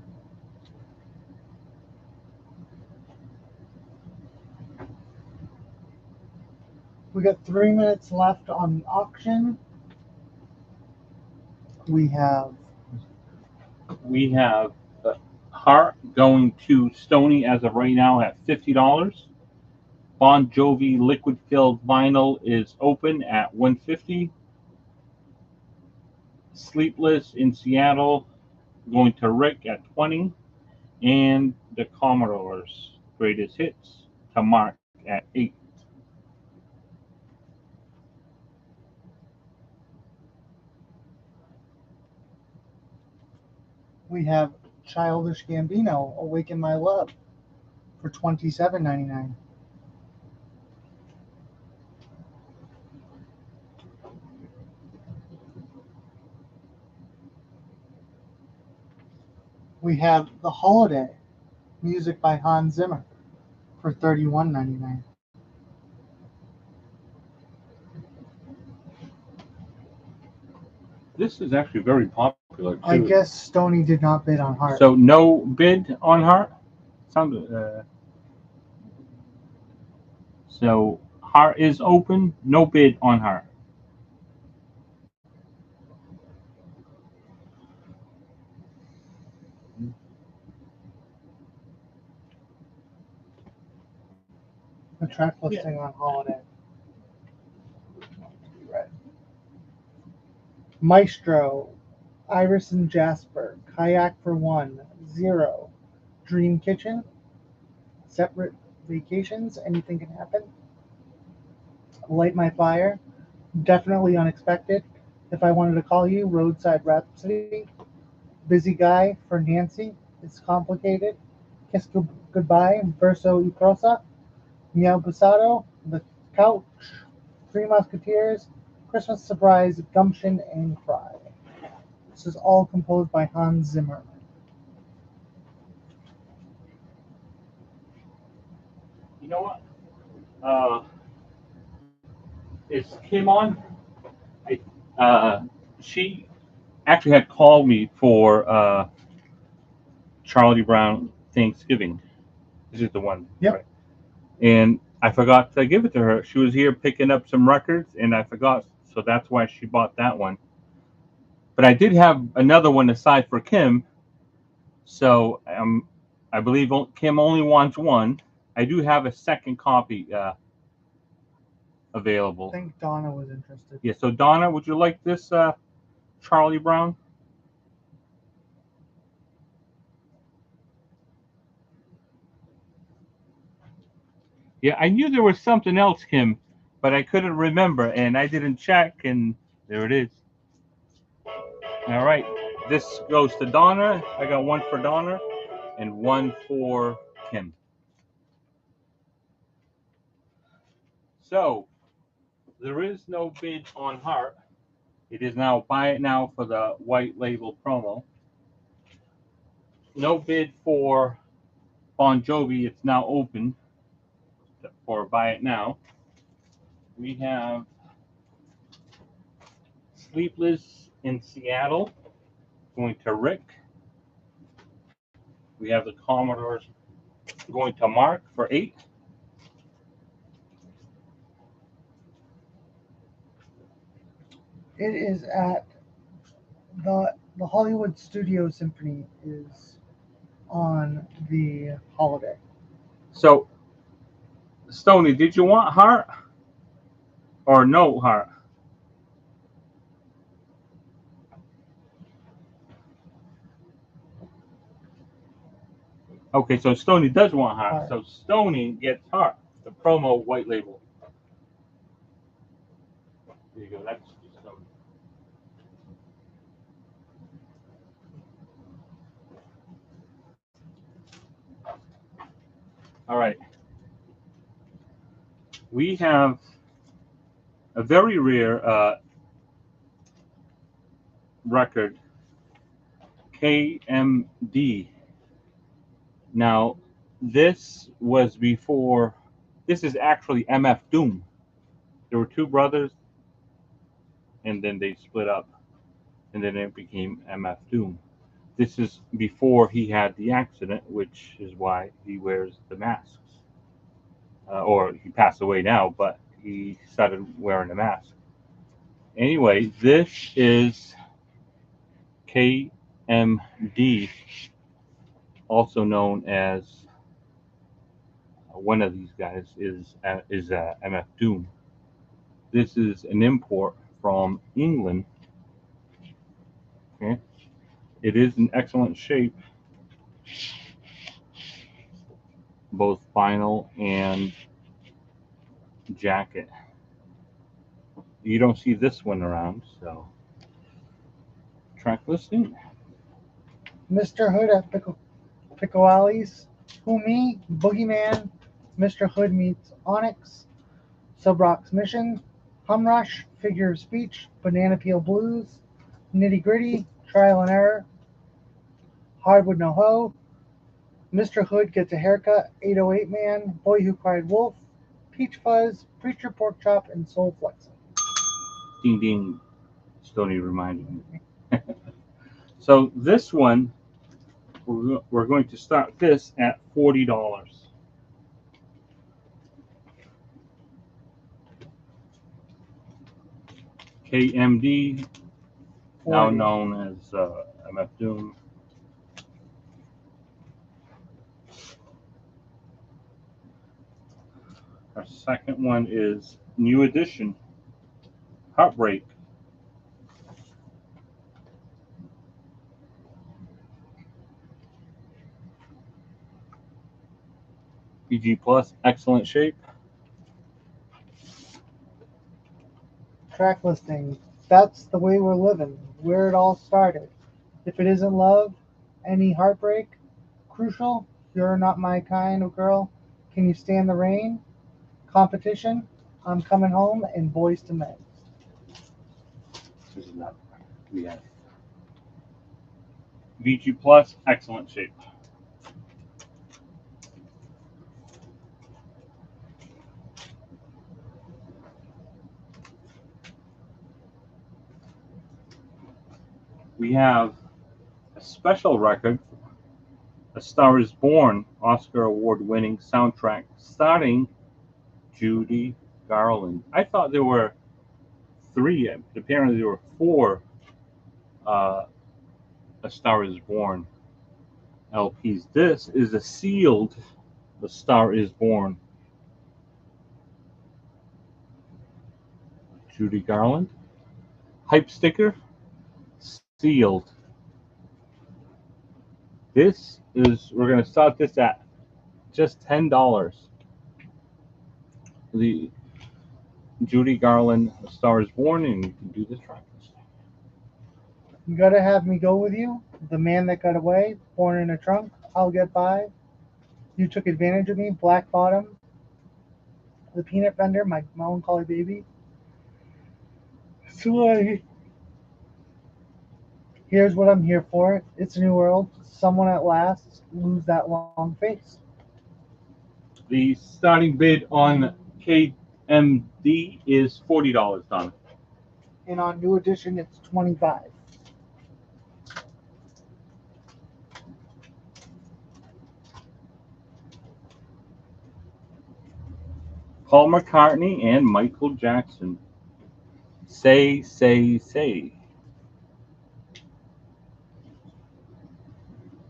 We got 3 minutes left on the auction. We have Heart going to Stony as of right now at $50. Bon Jovi liquid filled vinyl is open at $150. Sleepless in Seattle going to Rick at $20, and the Commodores greatest hits to Mark at $8. we have Childish Gambino, Awaken My Love, for $27.99. We have The Holiday, music by Hans Zimmer, for $31.99. This is actually very popular too. I guess Stoney did not bid on Heart. So no bid on Heart. So Heart is open. No bid on Heart. The track listing on Holiday. Maestro, Iris and Jasper, Kayak for One, Zero, Dream Kitchen, Separate Vacations, Anything Can Happen, Light My Fire, Definitely Unexpected, If I Wanted to Call You, Roadside Rhapsody, Busy Guy for Nancy, It's Complicated, Kiss Goodbye, Verso y Prosa, Miao Busado, The Couch, Three Musketeers, Christmas Surprise, Gumption, and Cry. This is all composed by Hans Zimmer. You know what? Is Kim on? She actually had called me for Charlie Brown Thanksgiving. This is the one. Yep. Right? And I forgot to give it to her. She was here picking up some records, and I forgot. So that's why she bought that one. But I did have another one aside for Kim. So I believe Kim only wants one. I do have a second copy available. I think Donna was interested. Yeah. So Donna, would you like this Charlie Brown? Yeah, I knew there was something else, Kim, but I couldn't remember, and I didn't check, and there it is. All right, this goes to Donna. I got one for Donna and one for Kim. So there is no bid on Heart. It is now buy it now for the white label promo. No bid for Bon Jovi. It's now open for buy it now. We have Sleepless in Seattle going to Rick. We have the Commodores going to Mark for 8. It is at the Hollywood Studio Symphony is on the holiday. So, Stoney, did you want heart or no heart? Okay, so Stoney does want heart. So Stoney gets heart, the promo white label. There you go. That's Stoney. All right. We have a very rare record, KMD. Now, this was before, this is actually MF Doom. There were two brothers, and then they split up, and then it became MF Doom. This is before he had the accident, which is why he wears the masks. Or he passed away now, but he started wearing a mask. Anyway, this is KMD, also known as one of these guys is MF Doom. This is an import from England. Okay, it is in excellent shape, both vinyl and jacket. You don't see this one around, so track listing. Mr. Hood at Picoali's, Who Me, Boogeyman, Mr. Hood meets Onyx, Subrock's Mission, Humrush, Figure of Speech, Banana Peel Blues, Nitty Gritty, Trial and Error, Hardwood No Ho, Mr. Hood Gets a Haircut, 808 Man, Boy Who Cried Wolf, Peach Fuzz, Preacher Pork Chop, and Soul Flexing. Ding ding, Stoney reminded me. So this one, we're going to start this at $40. KMD, now known as MF Doom. Our second one is New Edition, Heartbreak. PG Plus, excellent shape. Track listing. That's the way we're living, where it all started. If it isn't love, any heartbreak, crucial, you're not my kind of girl, can you stand the rain, competition, I'm coming home, and Boys to Men. This is not we have VG Plus, excellent shape. We have a special record, A Star is Born, Oscar award-winning soundtrack starring Judy Garland. I thought there were 3. Apparently there were 4 A Star is Born LPs. This is a sealed A Star is Born. Judy Garland. Hype sticker, sealed. This is, we're going to start this at just $10. The Judy Garland A Star is Born, and you can do this track. You gotta have me go with you, the man that got away, born in a trunk, I'll get by. You took advantage of me, Black Bottom, the peanut vendor, my melancholy baby. So Here's what I'm here for. It's a new world. Someone at last lose that long face. The starting bid on KMD is $40, Don. And on new edition, it's 25. Paul McCartney and Michael Jackson. Say, say, say.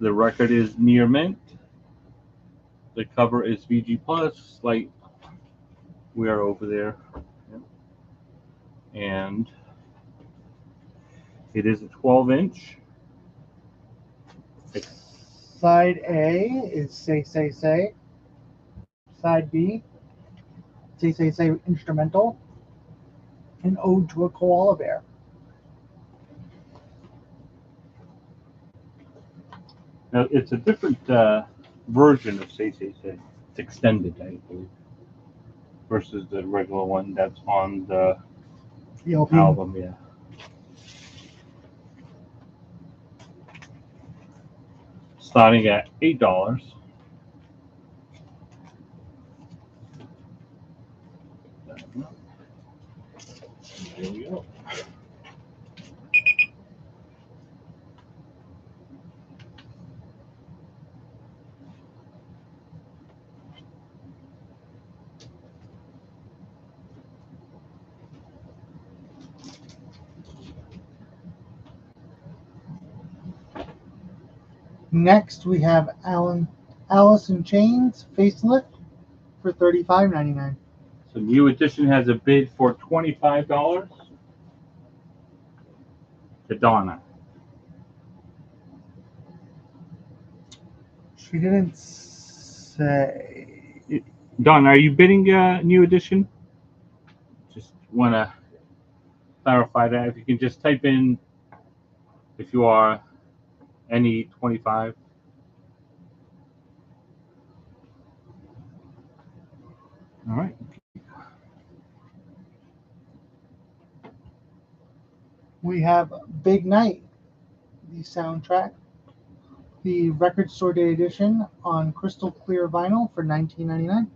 The record is near mint. The cover is VG Plus, slight wear over there. And it is a 12-inch. Side A is Say Say Say. Side B, Say Say Say instrumental. An ode to a koala bear. Now, it's a different version of Say, Say, Say. It's extended, I believe, versus the regular one that's on the LP. album, yeah. Starting at $8. There we go. Next, we have Alice in Chains facelift for $35.99. So new edition has a bid for $25 to Donna. She didn't say. Donna, are you bidding new edition? Just want to clarify that. If you can just type in, if you are, any 25. All right. We have Big Night, the soundtrack, the record store day edition on crystal clear vinyl for $19.99.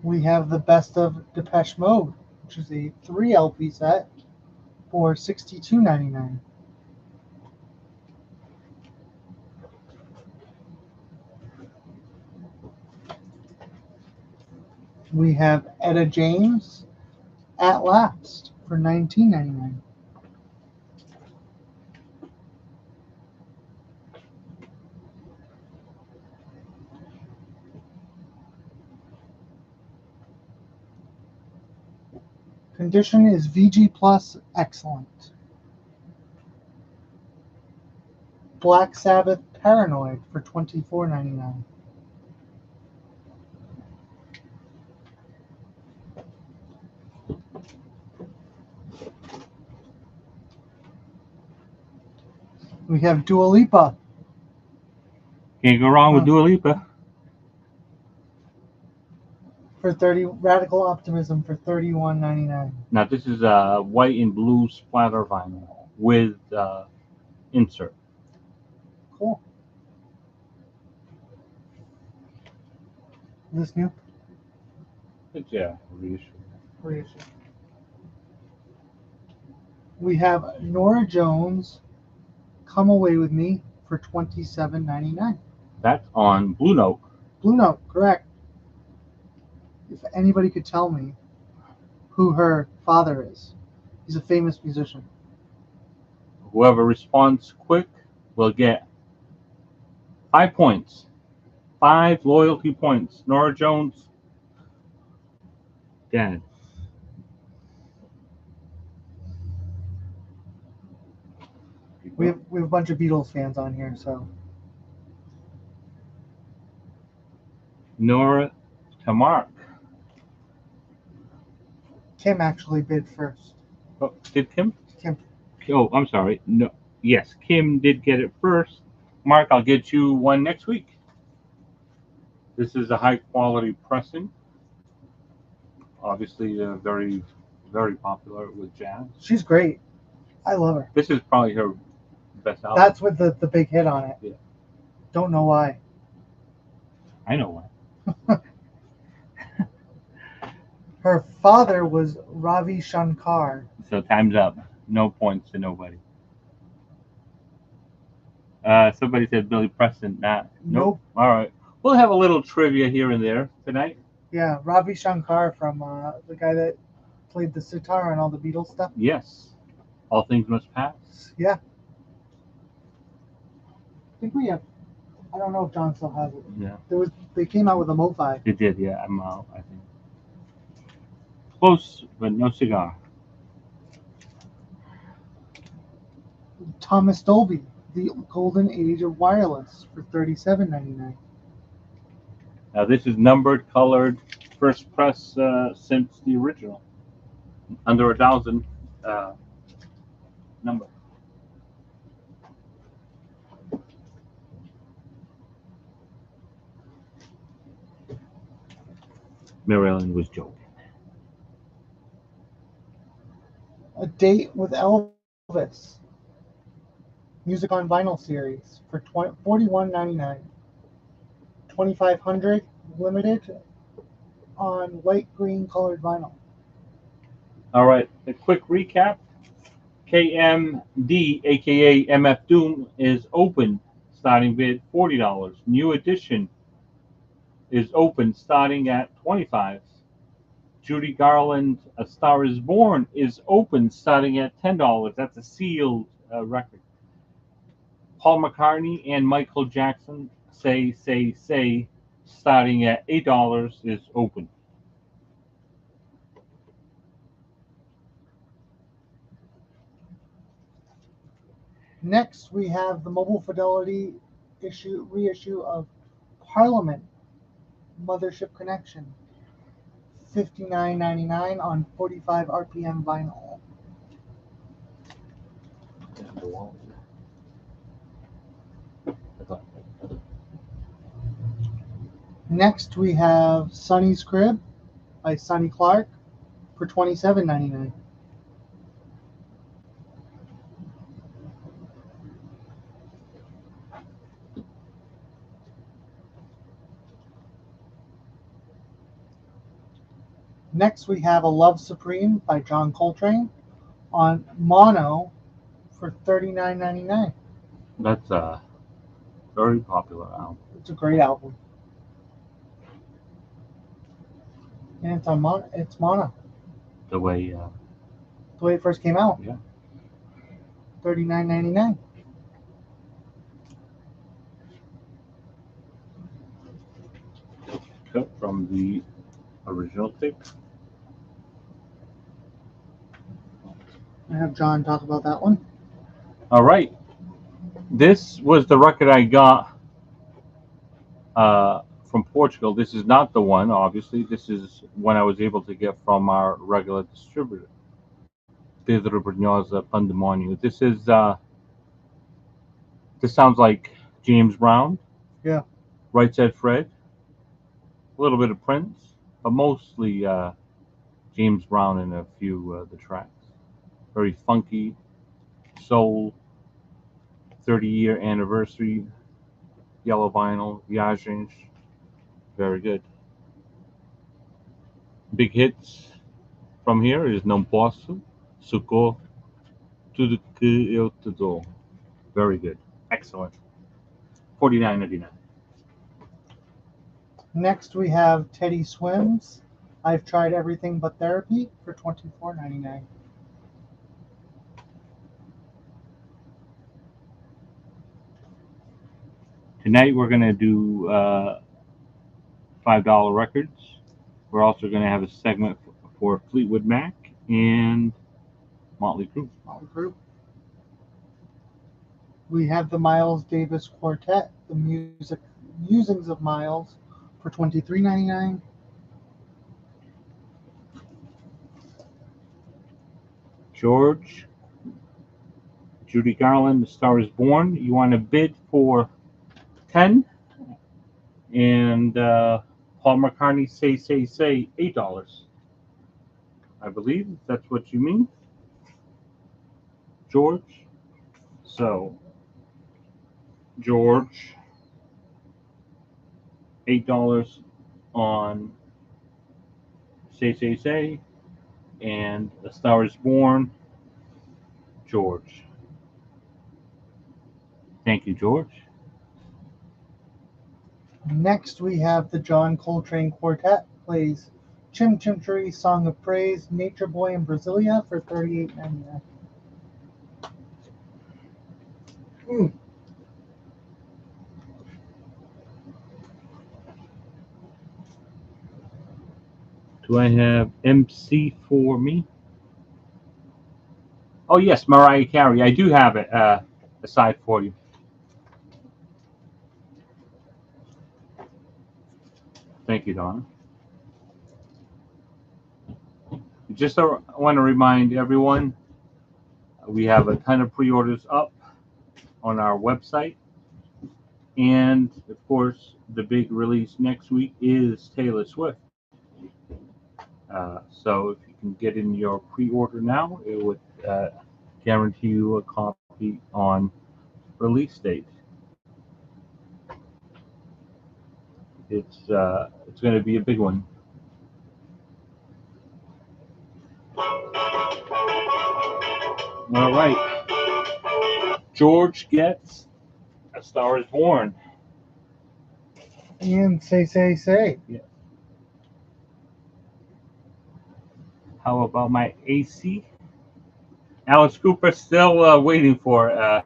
We have the Best of Depeche Mode, which is a 3 LP set for $62.99. We have Etta James, At Last, for $19.99. Condition is VG Plus excellent. Black Sabbath Paranoid for $24.99. We have Dua Lipa. Can't go wrong with Dua Lipa. For Radical Optimism for $31.99. Now this is white and blue splatter vinyl with insert. Cool. Is this new? Yeah, reissue. Reissue. We have Nora Jones, Come Away With Me for $27.99. That's on Blue Note. Blue Note, correct. If anybody could tell me who her father is, he's a famous musician. Whoever responds quick will get 5 points. 5 loyalty points. Nora Jones. Dad. We have a bunch of Beatles fans on here, so. Nora to Mark. Kim actually bid first. Oh, did Kim? Kim. Oh, I'm sorry. No. Yes, Kim did get it first. Mark, I'll get you one next week. This is a high quality pressing. Obviously, very, very popular with jazz. She's great. I love her. This is probably her best album. That's with the big hit on it. Yeah. Don't know why. I know why. Her father was Ravi Shankar. So time's up. No points to nobody. Somebody said Billy Preston. Nah. Nope. All right. We'll have a little trivia here and there tonight. Yeah, Ravi Shankar from the guy that played the sitar and all the Beatles stuff. Yes. All things must pass. Yeah. I think we have. I don't know if John still has it. Yeah. They came out with a Mo-Fi. It did, yeah. I'm out, I think. Close, but no cigar. Thomas Dolby, The Golden Age of Wireless for $37.99. Now this is numbered, colored, first press since the original. Under 1,000 number. Marilyn was joking. A Date with Elvis. Music on Vinyl series for $41.99. 2,500 limited on light green colored vinyl. All right, a quick recap. KMD, aka MF Doom, is open, starting bid $40. New Edition is open, starting at $25. Judy Garland, A Star Is Born, is open, starting at $10. That's a sealed record. Paul McCartney and Michael Jackson, Say, starting at $8, is open. Next, we have the Mobile Fidelity reissue of Parliament Mothership Connection. $59.99 on 45 RPM vinyl. Next, we have Sonny's Crib by Sonny Clark for $27.99. Next, we have A Love Supreme by John Coltrane on mono for $39.99. That's a very popular album. It's a great album. And it's on it's mono. The way it first came out. Yeah. $39.99. Cut from the original tape. I have John talk about that one. All right. This was the record I got from Portugal. This is not the one, obviously. This is one I was able to get from our regular distributor, Pedro Brunhosa Pandemonio. This is this sounds like James Brown. Yeah. Right Said Fred. A little bit of Prince, but mostly James Brown in a few of the tracks. Very funky, soul, 30-year anniversary, yellow vinyl, Viagens. Very good. Big hits from here is Não Posso, Socorro, Tudo Que Eu Te Dou. Very good. Excellent. $49.99. Next, we have Teddy Swims. I've Tried Everything But Therapy for $24.99. Tonight we're going to do $5 records. We're also going to have a segment for Fleetwood Mac and Motley Crue. We have the Miles Davis Quartet, the musings of Miles for $23.99. George, Judy Garland, The Star Is Born. You want to bid for 10, and Paul McCartney, Say, $8. I believe that's what you mean, George. So, George, $8 on Say, and A Star is Born, George. Thank you, George. Next, we have the John Coltrane Quartet plays Chim Chim Cheree Song of Praise, Nature Boy in Brasilia for $38.99. Do I have MC for me? Oh, yes, Mariah Carey. I do have it aside for you. Thank you, Donna. Just want to remind everyone, we have a ton of pre-orders up on our website. And, of course, the big release next week is Taylor Swift. So if you can get in your pre-order now, it would guarantee you a copy on release date. It's going to be a big one. All right. George gets A Star is Born. And say. Yeah. How about my AC? Alice Cooper still waiting for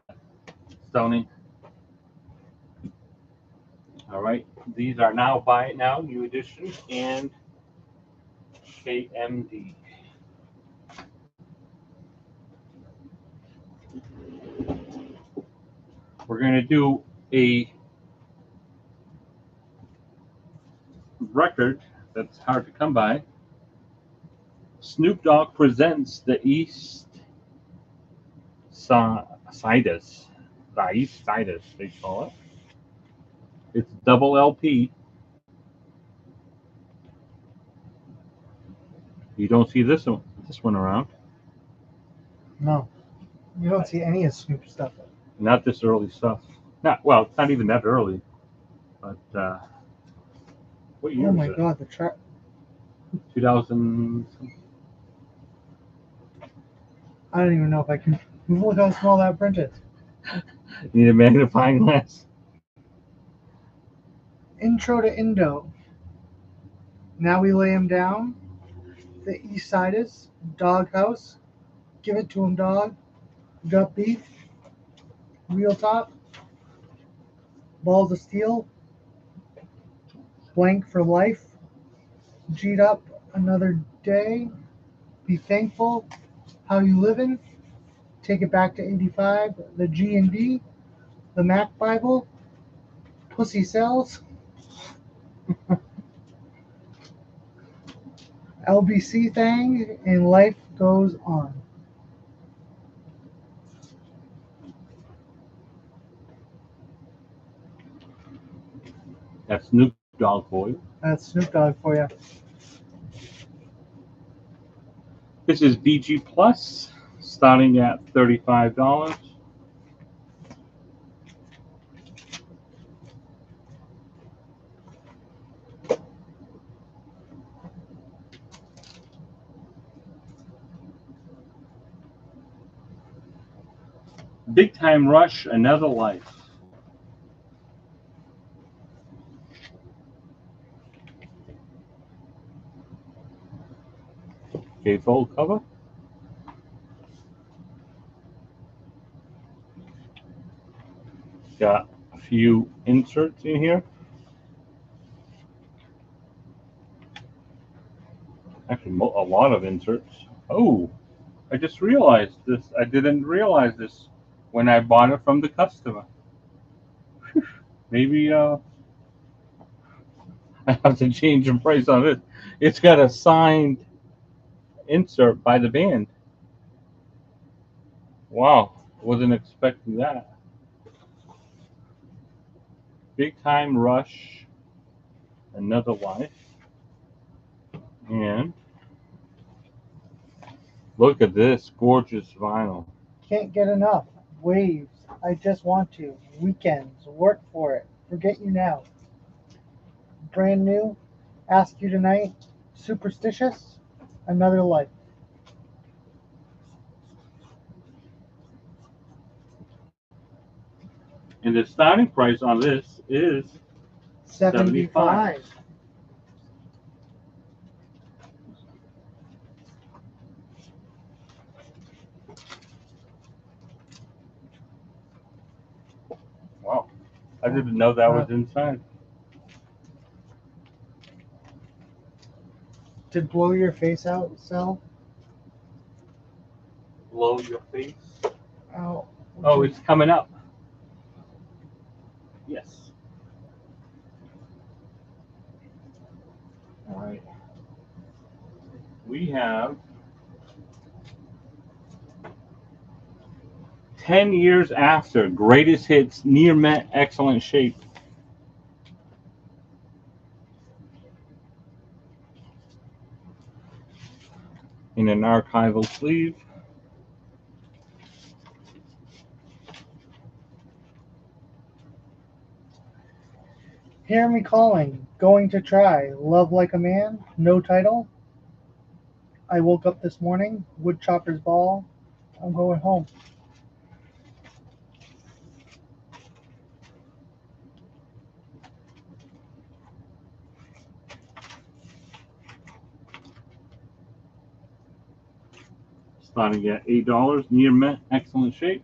Stoney. All right. These are now Buy It Now, New Edition, and KMD. We're going to do a record that's hard to come by. Snoop Dogg presents the East Sidus. The East Sidus, they call it. It's double LP. You don't see this one around. No, you don't see any of Snoop's stuff. Not this early stuff. It's not even that early. But what year Oh is my it? God, the track. 2000. I don't even know if I can. Look how small that print is. Need a magnifying glass. Intro to Indo. Now we lay him down. The East Sidus, Doghouse, Give It to Him Dog, Gut Beef, Real Top, Balls of Steel, Blank for Life, G'd Up Another Day, Be Thankful, How You Livin', Take It Back to 85, The G&D, The Mac Bible, Pussy Sells, LBC Thang, and Life Goes On. That's Snoop Dogg for you. That's Snoop Dogg for you. This is BG Plus, starting at $35. Big Time Rush, Another Life. Gatefold cover. Got a few inserts in here. Actually, a lot of inserts. Oh, I just realized this. I didn't realize this when I bought it from the customer. Maybe I have to change the price on it. It's got a signed insert by the band. Wow, wasn't expecting that. Big Time Rush, Another Life, and Look at this gorgeous vinyl. Can't get enough. Waves. I just want to. Weekends. Work for it. Forget you now. Brand new. Ask you tonight. Superstitious. Another life. And the starting price on this is 75. wow. I didn't know that was inside. Did blow your face out, Sal? Blow your face. Oh. Oh, it's coming up. Yes. All right. We have 10 years after greatest hits, near mint, excellent shape. In an archival sleeve. Hear me calling. Going to try. Love like a man. No title. I woke up this morning. Woodchopper's ball. I'm going home. Starting at $8, near mint, excellent shape.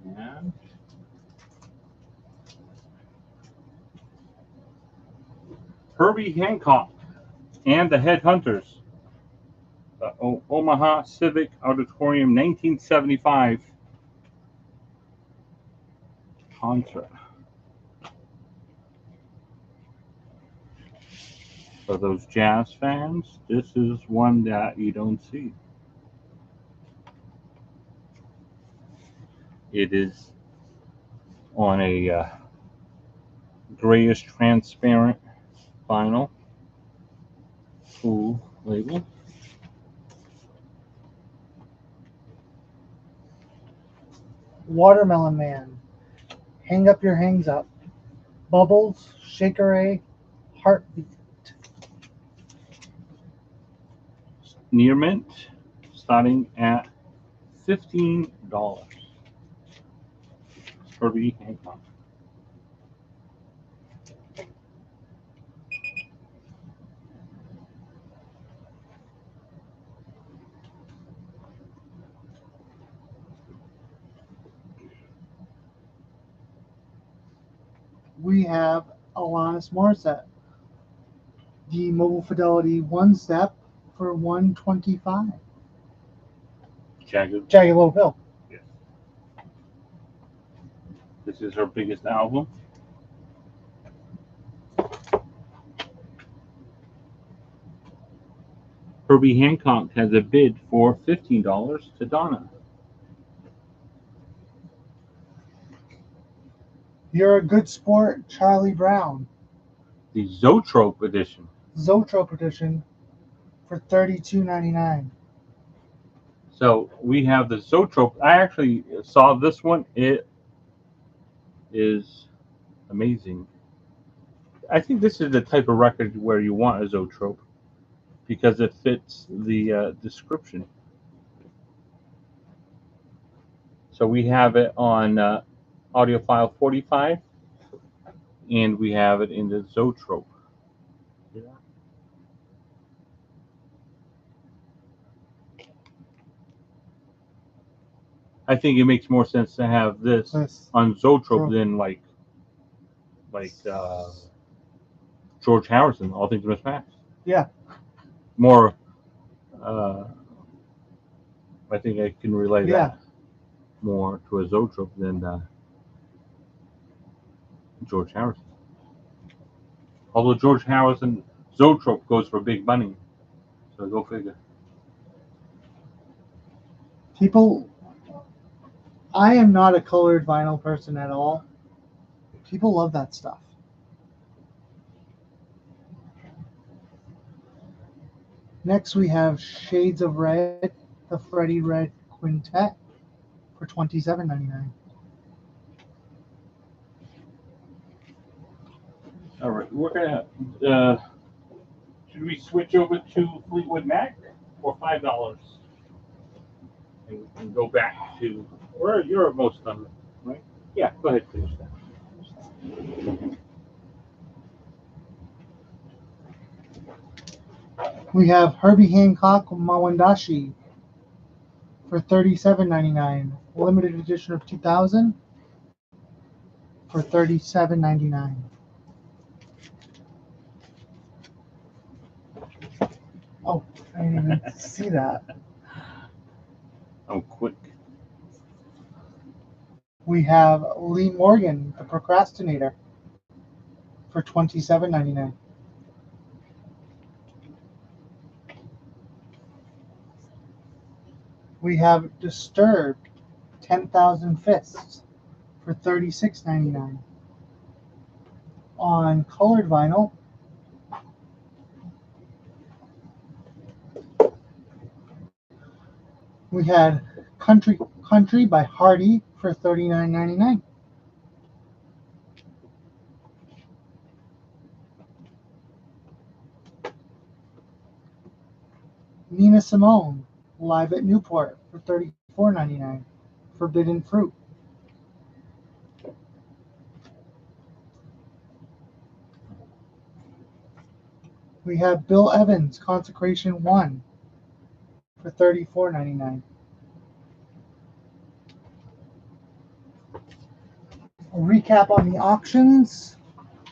And Herbie Hancock and the Headhunters. The Omaha Civic Auditorium 1975 concert. For those jazz fans, this is one that you don't see. It is on a grayish transparent vinyl full label. Watermelon Man. Hang up your hangs up. Bubbles. Shaker Heartbeat. Near mint, starting at $15. Herbie Hancock. We have Alanis Morissette. The Mobile Fidelity One Step for $125. Jagged. Jagged Little Pill. Yes. This is her biggest album. Herbie Hancock has a bid for $15 to Donna. You're a Good Sport, Charlie Brown. The Zoetrope edition. Zoetrope edition for $32.99. So we have the Zoetrope. I actually saw this one. It is amazing. I think this is the type of record where you want a Zoetrope because it fits the description. So we have it on audiophile 45, and we have it in the Zoetrope. Yeah. I think it makes more sense to have this on Zoetrope than like George Harrison, All Things Must Pass. Yeah. More, I think I can relate that more to a Zoetrope than George Harrison. Although George Harrison, Zoetrope goes for big money. So go figure. People, I am not a colored vinyl person at all. People love that stuff. Next, we have Shades of Red, the Freddie Red Quintet for $27.99. All right, we're gonna. Should we switch over to Fleetwood Mac for $5? And we can go back to where you're most done, right? Yeah, go ahead, finish that. We have Herbie Hancock Mawandashi for $37.99. Limited edition of 2000 for $37.99. Oh, I didn't even see that. Oh, quick. We have Lee Morgan, the Procrastinator, for $27.99. We have Disturbed, 10,000 Fists, for $36.99. On colored vinyl, we had Country by Hardy for $39.99. Nina Simone, live at Newport for $34.99. Forbidden Fruit. We have Bill Evans, Consecration 1 for $34.99. A recap on the auctions.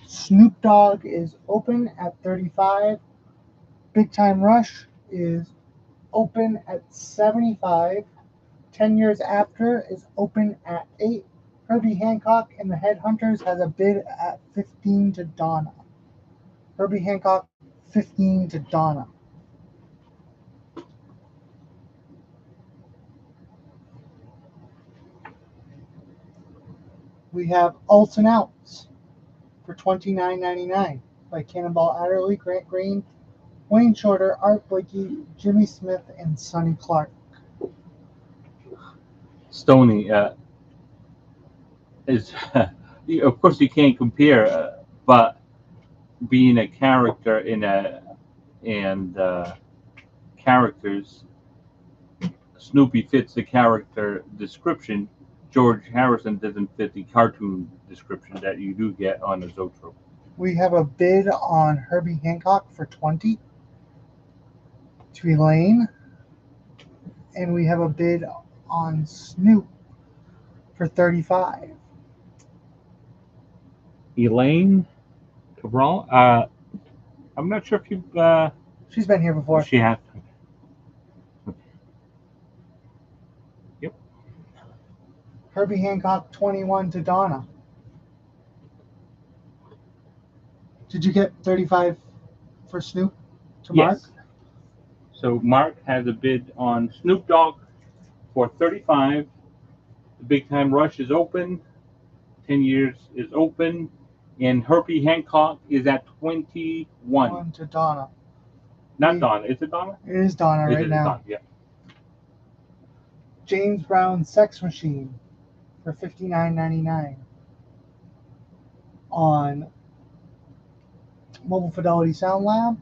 Snoop Dogg is open at 35. Big Time Rush is open at 75. 10 Years After is open at 8. Herbie Hancock and the Headhunters has a bid at 15 to Donna. Herbie Hancock, 15 to Donna. We have Alton Outs for $29.99 by Cannonball Adderley, Grant Green, Wayne Shorter, Art Blakey, Jimmy Smith, and Sonny Clark. Stoney is, of course, you can't compare, but being a character and characters, Snoopy fits the character description. George Harrison doesn't fit the cartoon description that you do get on the Zoetrope. We have a bid on Herbie Hancock for 20 to Elaine, and we have a bid on Snoop for 35. Elaine Cabral. I'm not sure if you've. She's been here before. She has. Yep. Herbie Hancock, 21 to Donna. Did you get 35 for Snoop to Mark? Yes. So Mark has a bid on Snoop Dogg for 35. The Big Time Rush is open. 10 Years is open. And Herbie Hancock is at 21. 1 to Donna. Not Donna. Is it Donna? It is Donna right now. Donna, yeah. James Brown Sex Machine for $59.99 on Mobile Fidelity Sound Lab.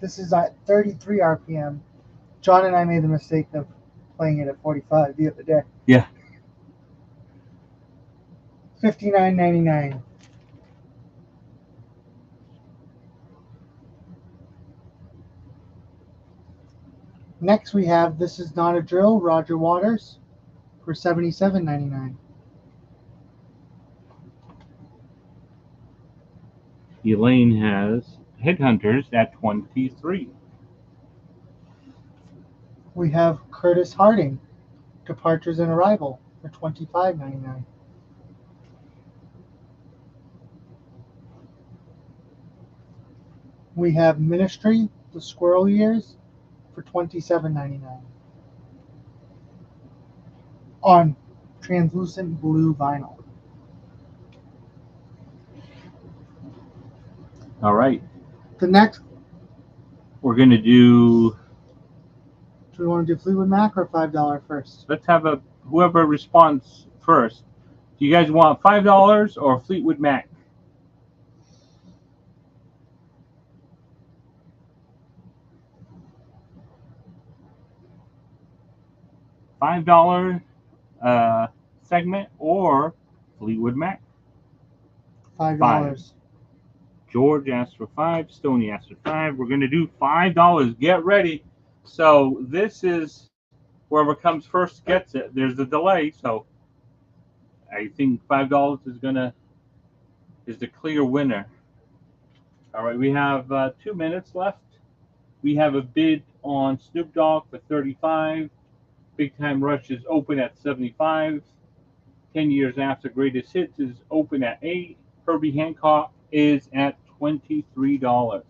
This is at 33 RPM. John and I made the mistake of playing it at 45 the other day. Yeah. $59.99. Next we have This Is Not a Drill, Roger Waters for $77.99. Elaine has Headhunters at 23. We have Curtis Harding, Departures and Arrival for $25.99. We have Ministry, The Squirrel Years for $27.99 on translucent blue vinyl. All right. The next We're going to do, Do we want to do Fleetwood Mac or $5 first? let's have whoever responds first. Do you guys want $5 or Fleetwood Mac? $5 segment or Fleetwood Mac? $5. George asked for 5. Stoney asked for 5. We're going to do $5. Get ready. So this is whoever comes first gets it. There's a delay, so I think $5 is the clear winner. All right, we have 2 minutes left. We have a bid on Snoop Dogg for 35. Big Time Rush is open at 75. 10 Years After Greatest Hits is open at 8. Herbie Hancock is at $23.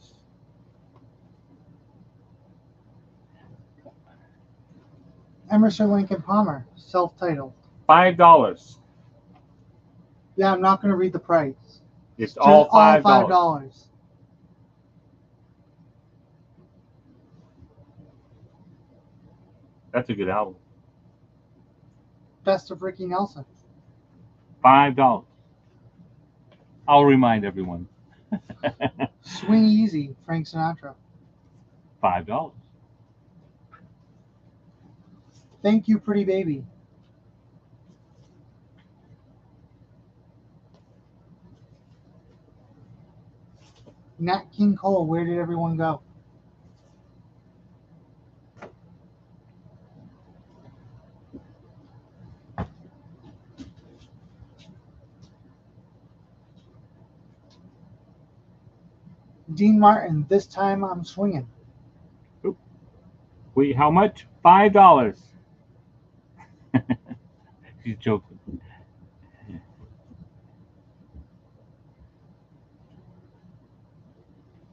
Emerson Lincoln Palmer, self-titled. $5. Yeah, I'm not going to read the price. It's all $5. $5. That's a good album. Best of Ricky Nelson. $5. I'll remind everyone. Swing Easy, Frank Sinatra. $5. Thank You, Pretty Baby. Nat King Cole, Where Did Everyone Go? Dean Martin, This Time I'm Swinging. Wait, how much? $5. She's joking.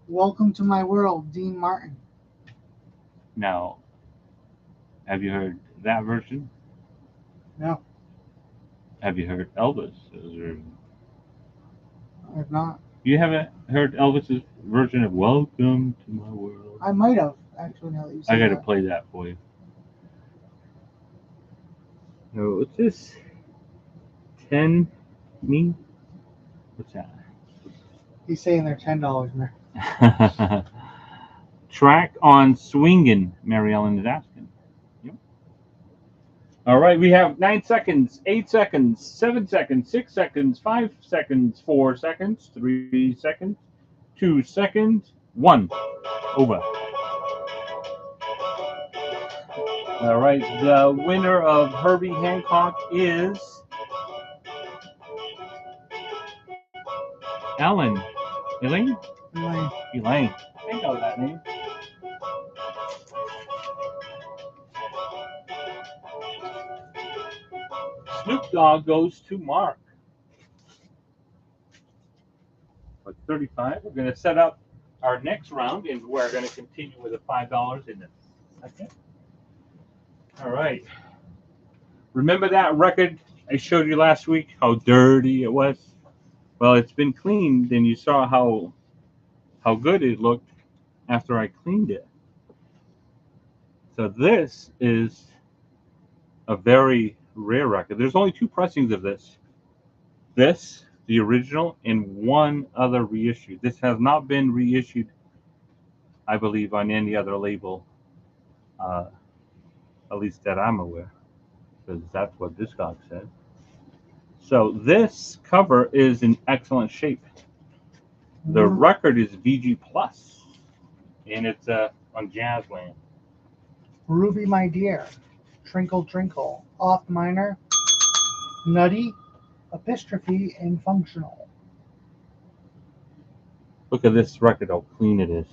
Welcome to My World, Dean Martin. Now, have you heard that version? No, Have you heard Elvis' version? I have not. You haven't heard Elvis's version of Welcome to My World? I might have, actually, now that you I say got to that. play that for you. No, what's this? 10 me? What's that? He's saying they're $10, man. Track on Swingin', Mary Ellen is asking. Yep. All right, we have 9 seconds, 8 seconds, 7 seconds, 6 seconds, 5 seconds, 4 seconds, 3 seconds, 2 seconds, 1. Over. All right, the winner of Herbie Hancock is Elaine. Elaine. Elaine. I know that name. Snoop Dogg goes to Mark. With 35, we're going to set up our next round, and we're going to continue with the $5 in a second. All right. Remember that record I showed you last week? How dirty it was? Well, it's been cleaned, and you saw how good it looked after I cleaned it. So this is a very rare record. There's only 2 pressings of this. This, the original, and one other reissue. This has not been reissued, I believe, on any other label, at least that I'm aware, because that's what Discog said. So this cover is in excellent shape. The record is VG Plus, and it's on Jazzland. Ruby My Dear, Trinkle Trinkle, Off Minor, Nutty, Epistrophe, and Functional. Look at this record, how clean it is.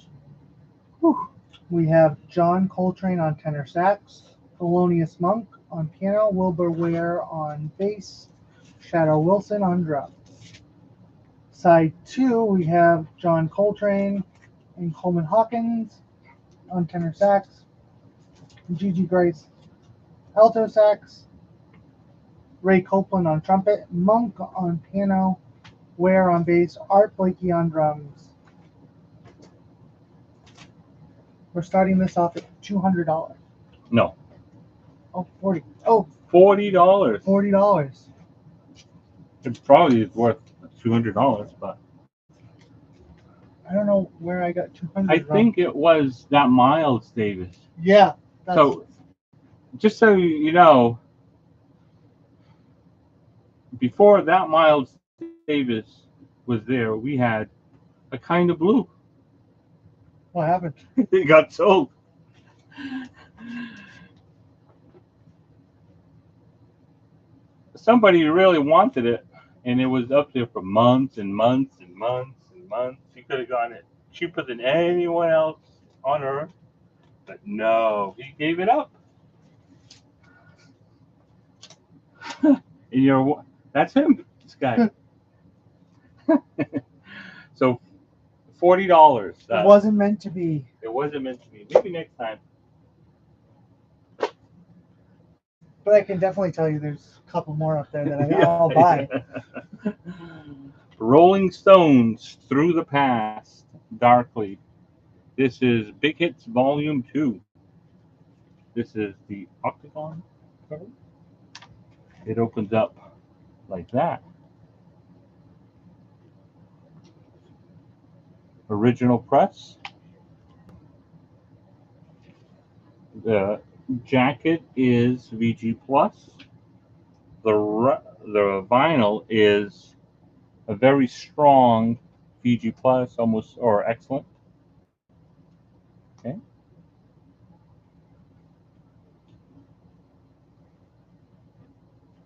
Whew. We have John Coltrane on tenor sax, Thelonious Monk on piano, Wilbur Ware on bass, Shadow Wilson on drums. Side 2, we have John Coltrane and Coleman Hawkins on tenor sax, Gigi Grace alto sax, Ray Copeland on trumpet, Monk on piano, Ware on bass, Art Blakey on drums. We're starting this off at $200. No, Oh, 40. Oh, $40. $40. It probably is worth $200, but I don't know where I got 200 I from. think it was that Miles Davis. Yeah. So, just so you know, before that Miles Davis was there, we had a kind of blue. What happened? It got sold. Somebody really wanted it, and it was up there for months and months and months and months. You could have gotten it cheaper than anyone else on earth, but no, he gave it up. And that's him, this guy. So $40. It wasn't meant to be. It wasn't meant to be. Maybe next time. But I can definitely tell you there's a couple more up there that I'll buy. Rolling Stones Through the Past, Darkly. This is Big Hits Volume 2. This is the Octagon cover. It opens up like that. Original press. The jacket is VG Plus. The vinyl is a very strong VG Plus, almost or excellent. Okay.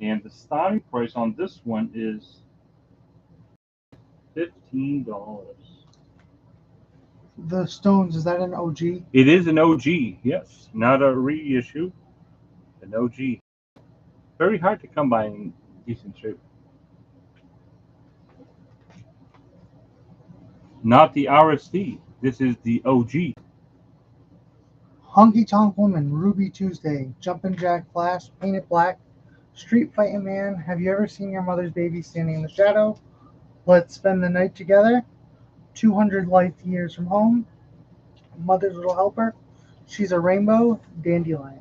And the starting price on this one is $15. The Stones, is that an OG? It is an OG, yes, not a reissue. An OG. Very hard to come by in decent shape. Not the RSD. This is the OG. Honky Tonk Woman, Ruby Tuesday, Jumpin' Jack Flash, Painted Black, Street Fighting Man, Have You Ever Seen Your Mother's Baby Standing in the Shadow? Let's Spend the Night Together, 200 Life Years from Home, Mother's Little Helper, She's a Rainbow, Dandelion.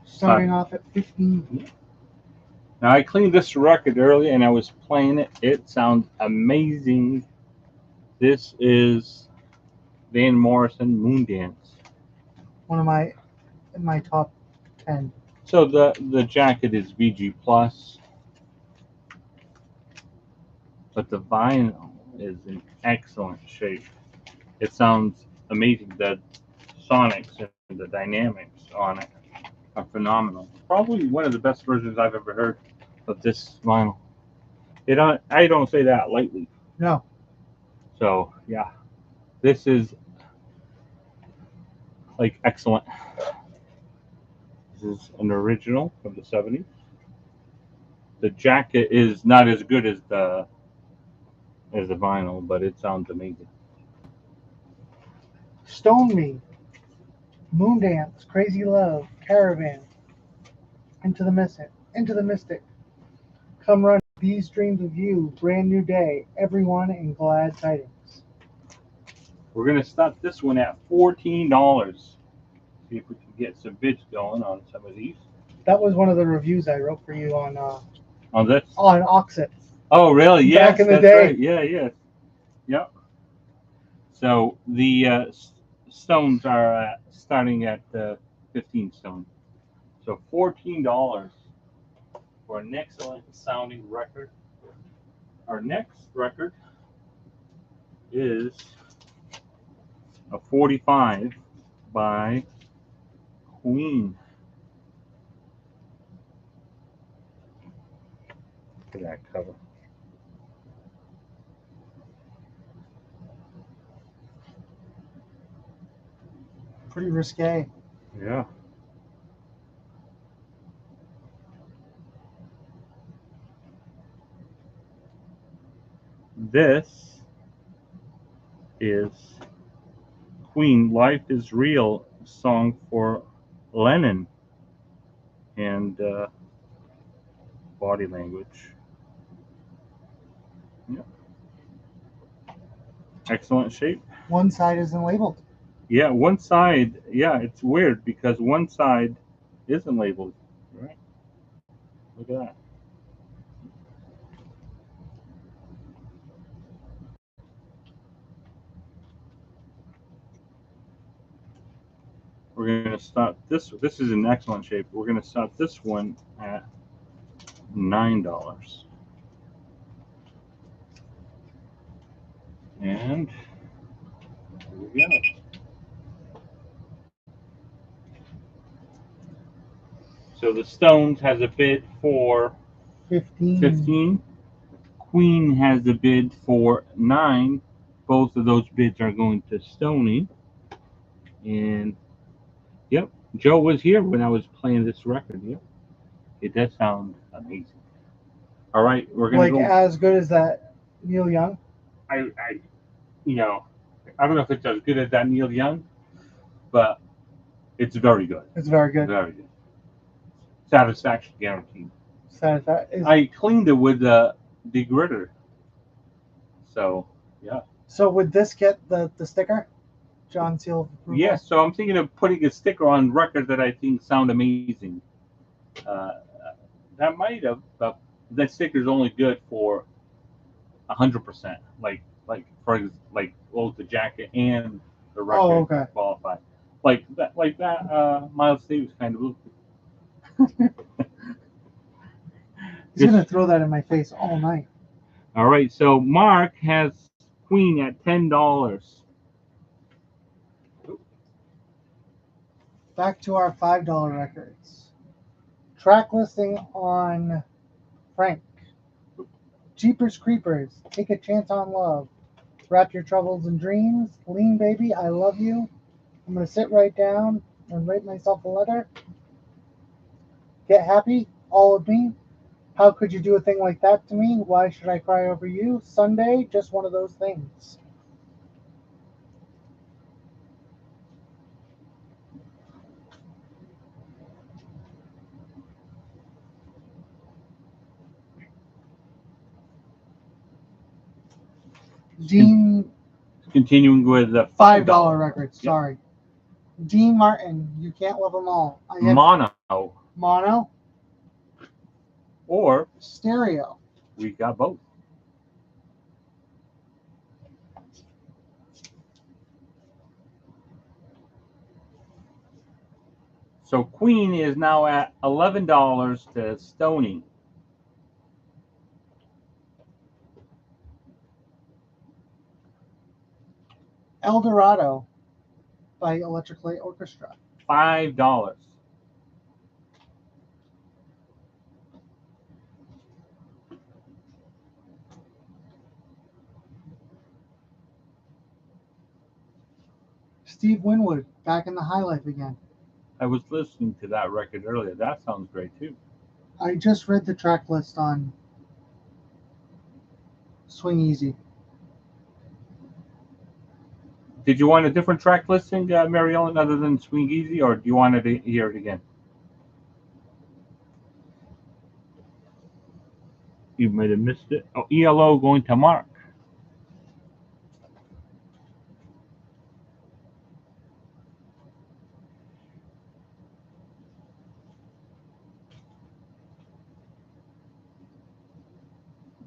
Starting off at 15. Now I cleaned this record earlier and I was playing it. It sounds amazing. This is Van Morrison Moondance. One of my top 10. So the jacket is VG Plus, but the vinyl is in excellent shape. It sounds amazing. The sonics and the dynamics on it are phenomenal. Probably one of the best versions I've ever heard of this vinyl. I don't say that lightly. No. So yeah, this is like excellent. This is an original from the 70s. The jacket is not as good as the vinyl, but it sounds amazing. Stone Me, Moondance, Crazy Love, Caravan, Into the Mystic, Come Run, These Dreams of You, Brand New Day, Everyone, and Glad Tidings. We're gonna start this one at $14. See if we can get some bids going on some of these. That was one of the reviews I wrote for you on this? On Oxit. Oh, really? Yes, back in the day. Right. Yeah. Yep. So the stones are starting at 15 stone. So $14 for an excellent sounding record. Our next record is a 45 by Queen. Look at that cover. Pretty risque. Yeah. This is Queen, Life is Real, song for Lennon, and body language. Yep. Excellent shape. One side isn't labeled. Yeah, one side. Yeah, it's weird because one side isn't labeled. Right. Look at that. We're gonna start this. This is in excellent shape. We're gonna start this one at $9. And here we go. So the Stones has a bid for 15. Queen has a bid for 9. Both of those bids are going to Stony. And yep, Joe was here when I was playing this record. Yep, it does sound amazing. All right, we're gonna Like go. as good as that Neil Young. I, you know, I don't know if it's as good as that Neil Young, but it's very good. It's very good. Very good. Satisfaction guaranteed. Is, I cleaned it with the degritter. So yeah. so would this get the sticker? John seal of approval? Yes, so I'm thinking of putting a sticker on records that I think sound amazing. Uh, that might have, but that sticker is only good for 100%. Like both the jacket and the record Oh, okay. qualify. Like that. Miles Davis kind of look. He's gonna throw that in my face all night. All right, so Mark has Queen at $10. Back to our $5 records. Track listing on Frank. Jeepers Creepers. Take a chance on love. Wrap your troubles in dreams. Lean baby, I love you. I'm gonna sit right down and write myself a letter. Get happy, all of me. How could you do a thing like that to me? Why should I cry over you? Sunday, just one of those things. Dean, Continuing with the $5 records. Sorry, Dean Martin. You can't love them all. I have mono or stereo. We got both. So Queen is now at $11 to Stony. El Dorado by Electric Light Orchestra. $5. Steve Winwood, back in the high life again. I was listening to that record earlier. That sounds great too. I just read the track list on Swing Easy. Did you want a different track listing, Mary Ellen, other than Swing Easy, or do you want to hear it again? You might have missed it. Oh, ELO going to Mark.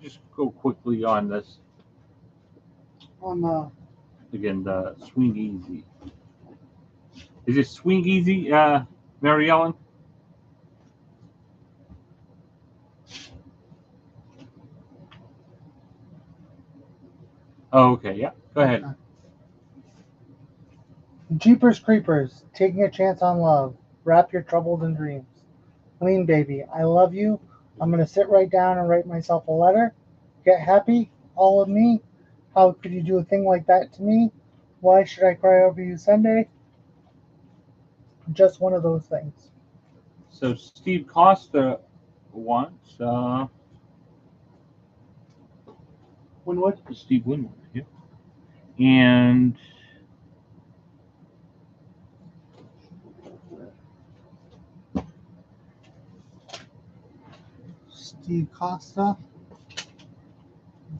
Just go quickly on this. On the Again, the Swing Easy. Is it Swing Easy, Mary Ellen? Oh, okay, yeah. Go ahead. Jeepers Creepers, Taking a Chance on Love. Wrap your troubles in dreams. Lean baby, I love you. I'm gonna sit right down and write myself a letter. Get happy, all of me. How could you do a thing like that to me? Why should I cry over you Sunday? Just one of those things. So Steve Costa wants Winwood? Steve Winwood, yeah. And Steve Costa.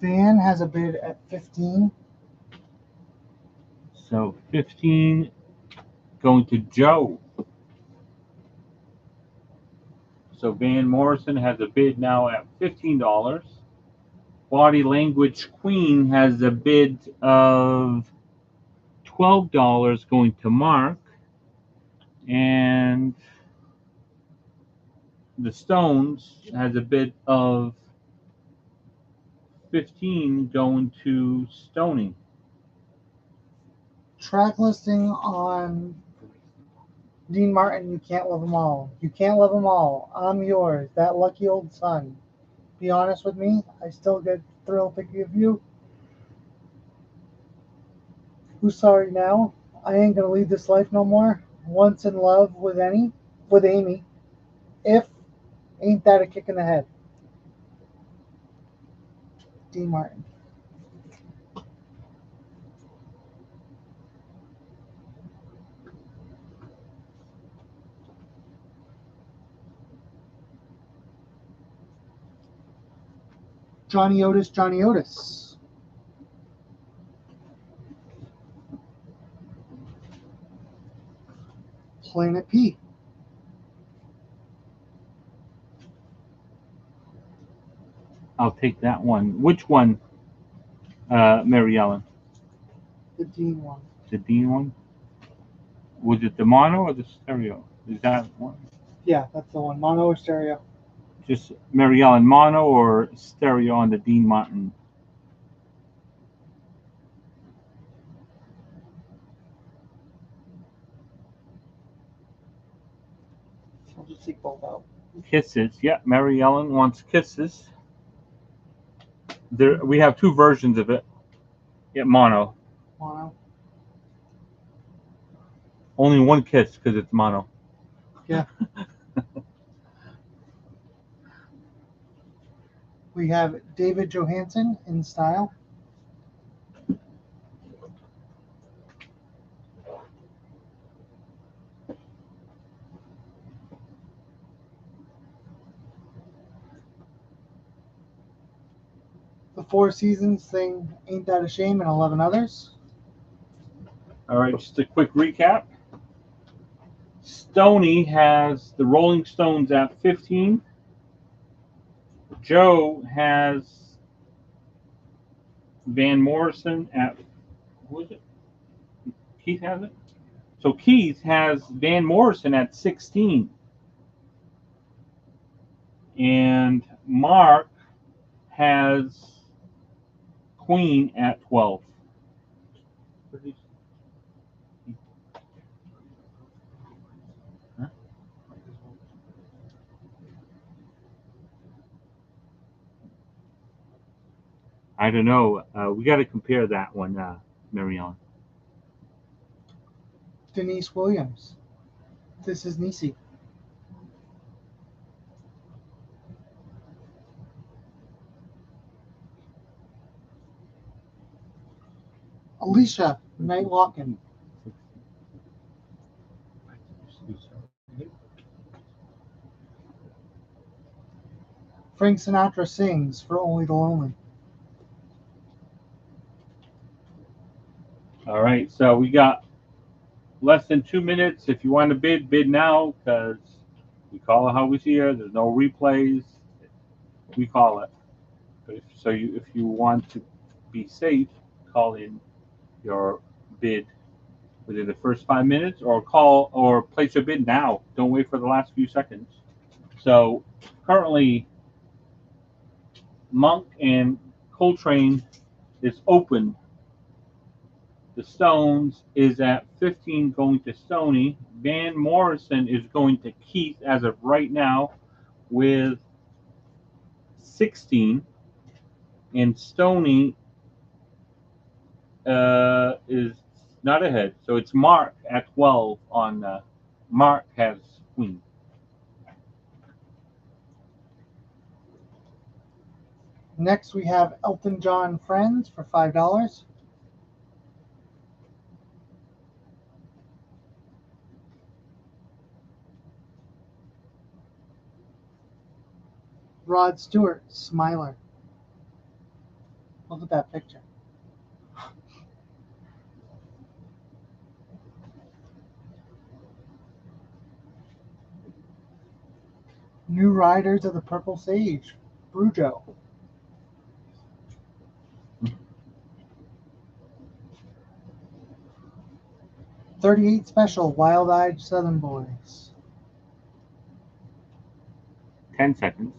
Van has a bid at 15. So 15 going to Joe. So Van Morrison has a bid now at $15. Body Language Queen has a bid of $12 going to Mark. And the Stones has a bid of 15 going to Stony. Track listing on Dean Martin, You Can't Love 'Em All. You can't love 'em all. I'm yours, that lucky old son. Be honest with me, I still get thrilled thinking of you. Who's sorry now? I ain't gonna lead this life no more. Once in love with Amy. If ain't that a kick in the head? Dean Martin. Johnny Otis, Johnny Otis. Planet P. I'll take that one. Which one, Mary Ellen? The Dean one. The Dean one? Was it the mono or the stereo? Is that one? Yeah, that's the one. Mono or stereo? Just Mary Ellen mono or stereo on the Dean Martin? I'll just take both out. Kisses. Yeah, Mary Ellen wants Kisses. There, we have two versions of it. Yeah, mono. Mono. Only one kiss because it's mono. Yeah. We have David Johansen in Style. The Four Seasons thing, Ain't That a Shame, and 11 others. All right, just a quick recap. Stoney has the Rolling Stones at 15. Joe has Van Morrison at, what was it? Keith has it? So Keith has Van Morrison at 16. And Mark has Queen at 12. Huh? I don't know. We got to compare that one, Mary Ellen. Denise Williams. This is Nisi. Alicia, Night Walking. Frank Sinatra sings for Only the Lonely. All right, so we got less than 2 minutes. If you want to bid now, because we call it how we see it. There's no replays. We call it. But if you want to be safe, call in your bid within the first 5 minutes, or call or place your bid now. Don't wait for the last few seconds. So currently, Monk and Coltrane is open. The Stones is at 15 going to Stoney. Van Morrison is going to Keith as of right now with 16. And Stoney is not ahead. So it's Mark at 12 on Mark has Queen. Next, we have Elton John Friends for $5. Rod Stewart, Smiler. Look at that picture. New Riders of the Purple Sage, Brujo. '38 Special, Wild Eyed Southern Boys. 10 seconds.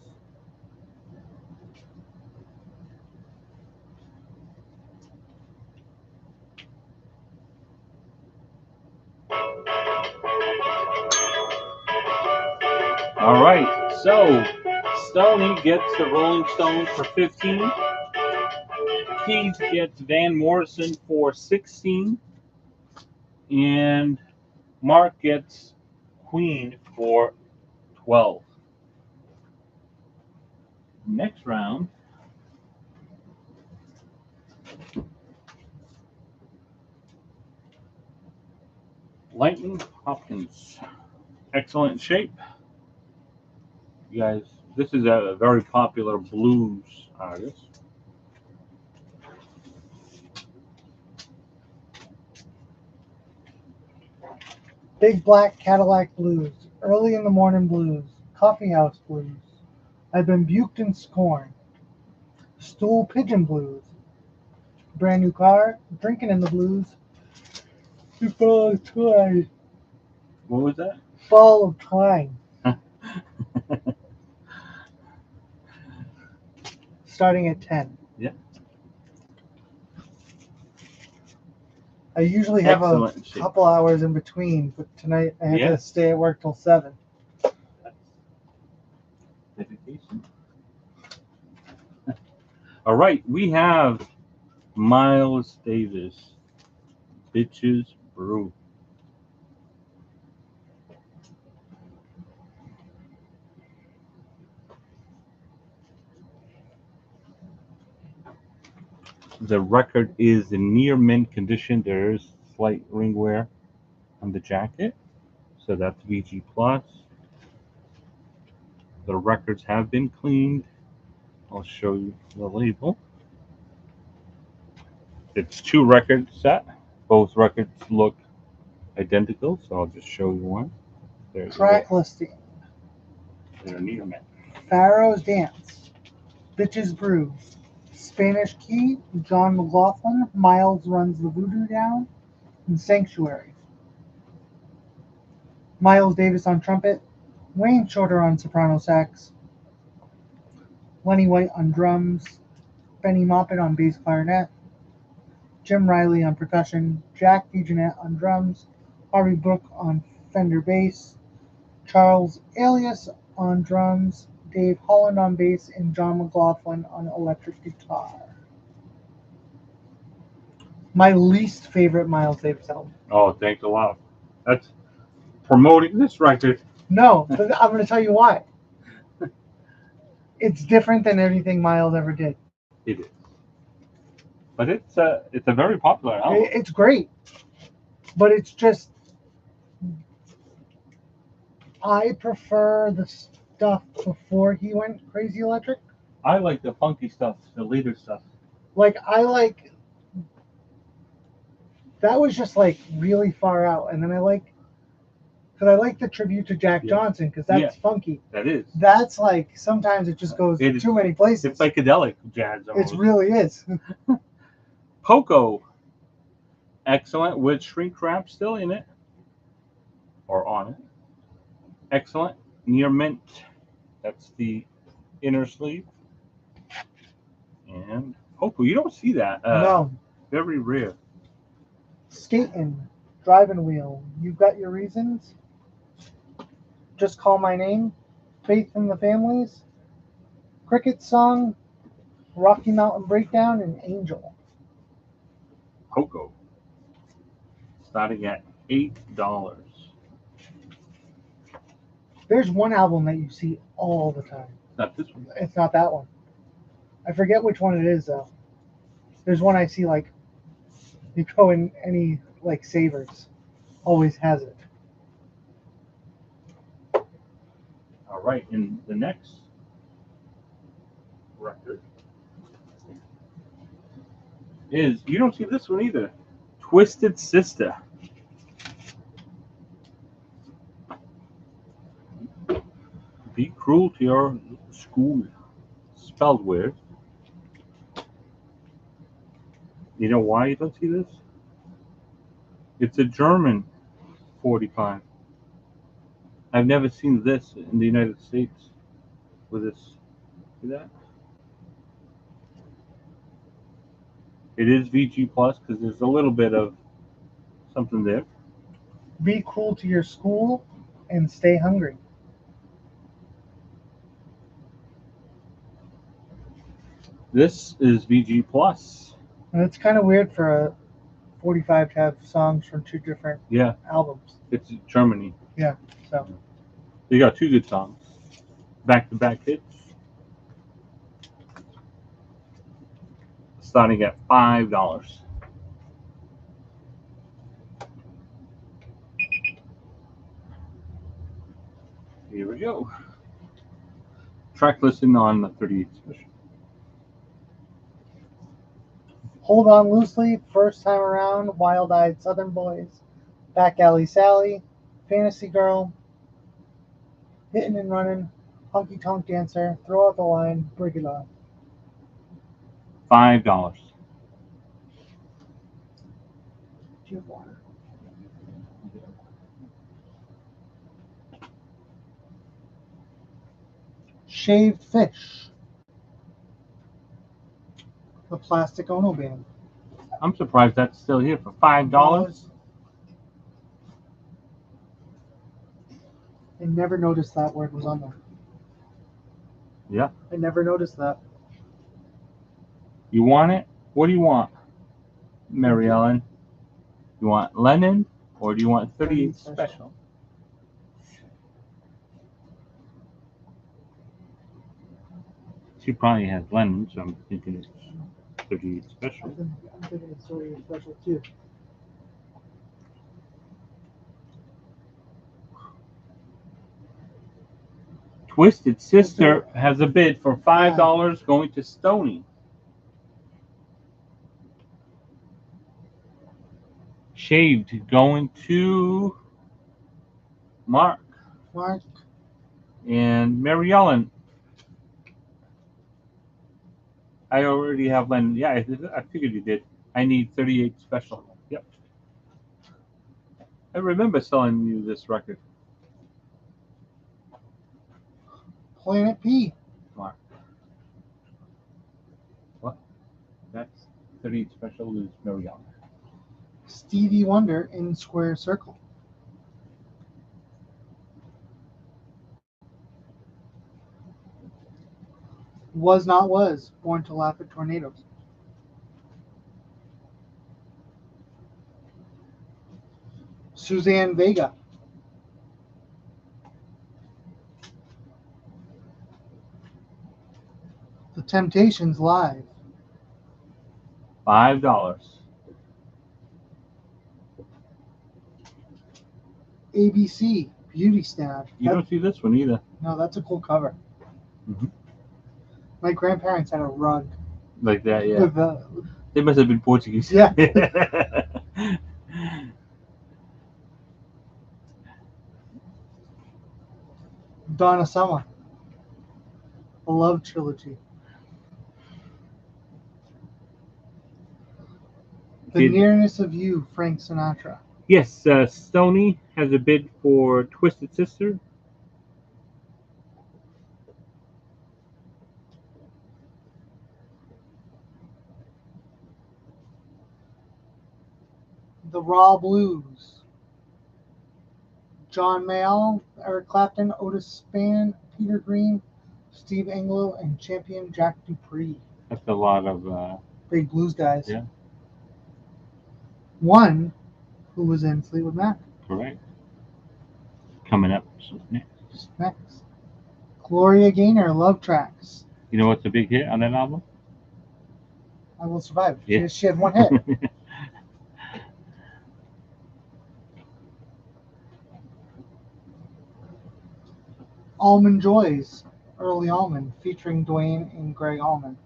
All right, so Stoney gets the Rolling Stones for 15. Keith gets Van Morrison for 16. And Mark gets Queen for 12. Next round. Lightning Hopkins. Excellent shape. You guys, this is a very popular blues artist. Big Black Cadillac Blues, Early in the Morning Blues, Coffee House Blues, I've Been Buked and Scorned, Stool Pigeon Blues, Brand New Car, Drinking in the Blues, Fall of Time. What was that? Fall of Time. Starting at 10. Yeah. I usually have Excellent a shape. couple hours in between, but tonight I had to stay at work till 7. Dedication. All right, we have Miles Davis, Bitches Brew. The record is in near mint condition. There is slight ring wear on the jacket, so that's VG plus. The records have been cleaned. I'll show you the label. It's 2 record set. Both records look identical, so I'll just show you one. There's Track listing. They're near mint. Pharaoh's Dance, Bitches Brew, Spanish Key, John McLaughlin, Miles Runs the Voodoo Down, and Sanctuary. Miles Davis on trumpet, Wayne Shorter on soprano sax, Lenny White on drums, Benny Moppet on bass clarinet, Jim Riley on percussion, Jack DeJohnette on drums, Harvey Brook on Fender bass, Charles Alias on drums, Dave Holland on bass, and John McLaughlin on electric guitar. My least favorite Miles Davis album. Oh, thanks a lot. That's promoting this record. No, but I'm going to tell you why. It's different than anything Miles ever did. It is. But it's a very popular album. It's great, but it's just I prefer the stuff before he went crazy electric. I like the funky stuff, the later stuff. Like that was just like really far out, and then I like the tribute to Jack Johnson because that's funky. That is. That's like sometimes it just goes too many places. It's psychedelic jazz. Almost. It really is. Poco, excellent with shrink wrap still in it or on it. Excellent near mint. That's the inner sleeve. And Poco, you don't see that. No. Very rare. Skating, driving wheel. You've got your reasons. Just Call My Name, Faith in the Families, Cricket Song, Rocky Mountain Breakdown, and Angel. Poco. Starting at $8. There's one album that you see all the time. Not this one. It's not that one. I forget which one it is though. There's one I see like you go in any like Savers. Always has it. All right, and the next record is, you don't see this one either, Twisted Sister. Be cruel to your school. Spelled weird. You know why you don't see this? It's a German 45. I've never seen this in the United States with this. See that? It is VG plus because there's a little bit of something there. Be cruel to your school and stay hungry. This is VG plus. And it's kind of weird for a 45 to have songs from two different Yeah, albums. it's Germany. So They got two good songs, back-to-back hits, starting at $5. Here we go. Track listing on the 38 special. Hold On Loosely, First Time Around, Wild Eyed Southern Boys, Back Alley Sally, Fantasy Girl, Hittin' and Runnin', Honky Tonk Dancer, Throw Out the Line, Break It Off. $5. Do you have water? Shaved Fish, the Plastic Ono Band. I'm surprised that's still here for $5. I never noticed that word was on there. Yeah. I never noticed that. You want it? What do you want, Mary Ellen? You want Lennon or do you want 38 special? She probably has Lennon, so I'm thinking it's 38 special. I'm thinking it's 38 special too. Twisted Sister has a bid for $5 going to Stony. Shaved going to Mark. And Mary Ellen. I already have Lennon. Yeah, I figured you did. I need 38 special. Yep. I remember selling you this record. Planet P. Mark. What? That's 38 special is Mary Ellen. Stevie Wonder in Square Circle. Was Not Was, Born to Laugh at Tornadoes. Suzanne Vega. The Temptations Live. $5. ABC, Beauty Stand. You don't see this one either. No, that's a cool cover. Mhm. My grandparents had a rug. Like that, yeah. With They must have been Portuguese. Yeah. Donna Summer. A Love Trilogy. The Nearness of You, Frank Sinatra. Yes, Stony has a bid for Twisted Sister. The Raw Blues. John Mayall, Eric Clapton, Otis Spann, Peter Green, Steve Anglo, and champion Jack Dupree. That's a lot of big blues guys. Yeah. One who was in Fleetwood Mac. Correct. Coming up next. Gloria Gaynor, Love Tracks. You know what's a big hit on that album? I Will Survive. Yeah. She had one hit. Almond Joys, Early Almond, featuring Dwayne and Greg Allman.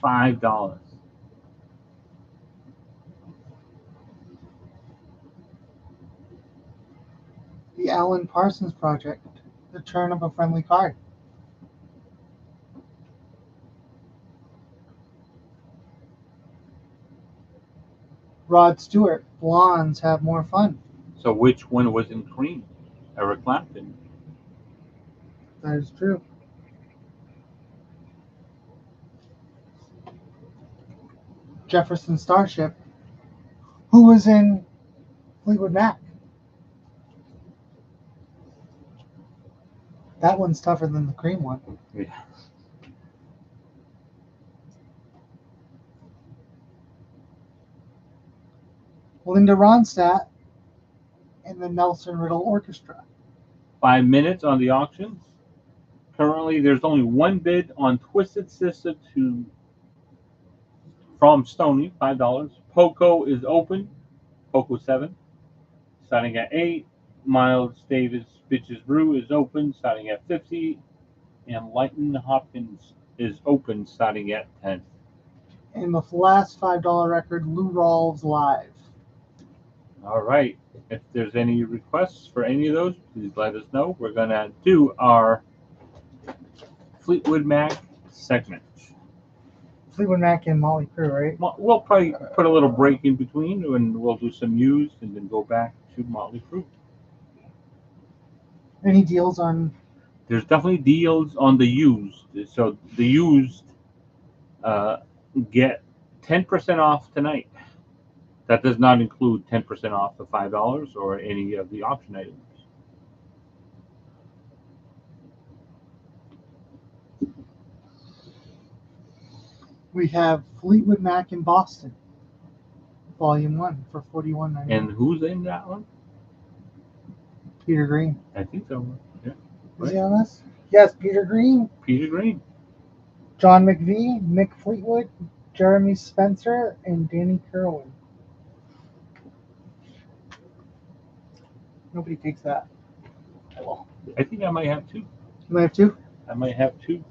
$5. The Alan Parsons Project, the turn of a friendly card. Rod Stewart, blondes have more fun. So which one was in cream? Eric Clapton. That is true. Jefferson Starship, who was in Fleetwood Mac. That one's tougher than the cream one. Yeah. Linda Ronstadt in the Nelson Riddle Orchestra. 5 minutes on the auctions. Currently, there's only one bid on Twisted Sister from Stony, $5. Poco is open. Poco 7, starting at 8. Miles Davis Bitches Brew is open, starting at 50. And Lighton Hopkins is open, starting at 10. And the last $5 record, Lou Rawls Live. All right. If there's any requests for any of those, please let us know. We're going to do our Fleetwood Mac segment. Fleetwood Mac and Motley Crue, right? We'll probably put a little break in between, and we'll do some used, and then go back to Motley Crue. Any deals on? There's definitely deals on the used. So the used get 10% off tonight. That does not include 10% off the $5 or any of the auction items. We have Fleetwood Mac in Boston, Volume 1 for $41.99. And who's in that one? Peter Green. I think so. Yeah. Is he on this? Yes, Peter Green, Peter Green. John McVie, Mick Fleetwood, Jeremy Spencer, and Danny Kerwin. Nobody takes that. I will. I think I might have two. You might have two? I might have two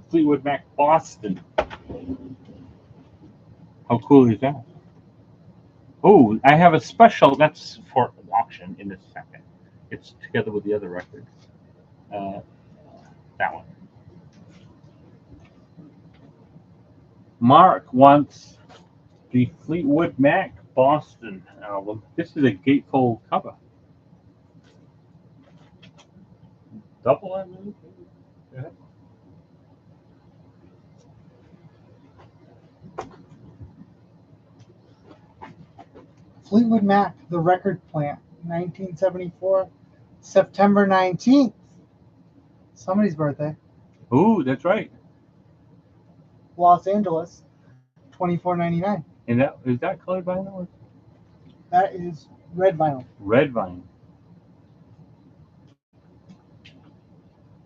Fleetwood Mac Boston. How cool is that? Oh, I have a special. That's for auction in a second. It's together with the other record. That one. Mark wants the Fleetwood Mac Boston album. This is a gatefold cover. Double, I believe. Go ahead. Fleetwood Mac, The Record Plant, 1974, September 19th. Somebody's birthday. Ooh, that's right. Los Angeles, $24.99. And that is that colored vinyl or That is red vinyl. red vinyl?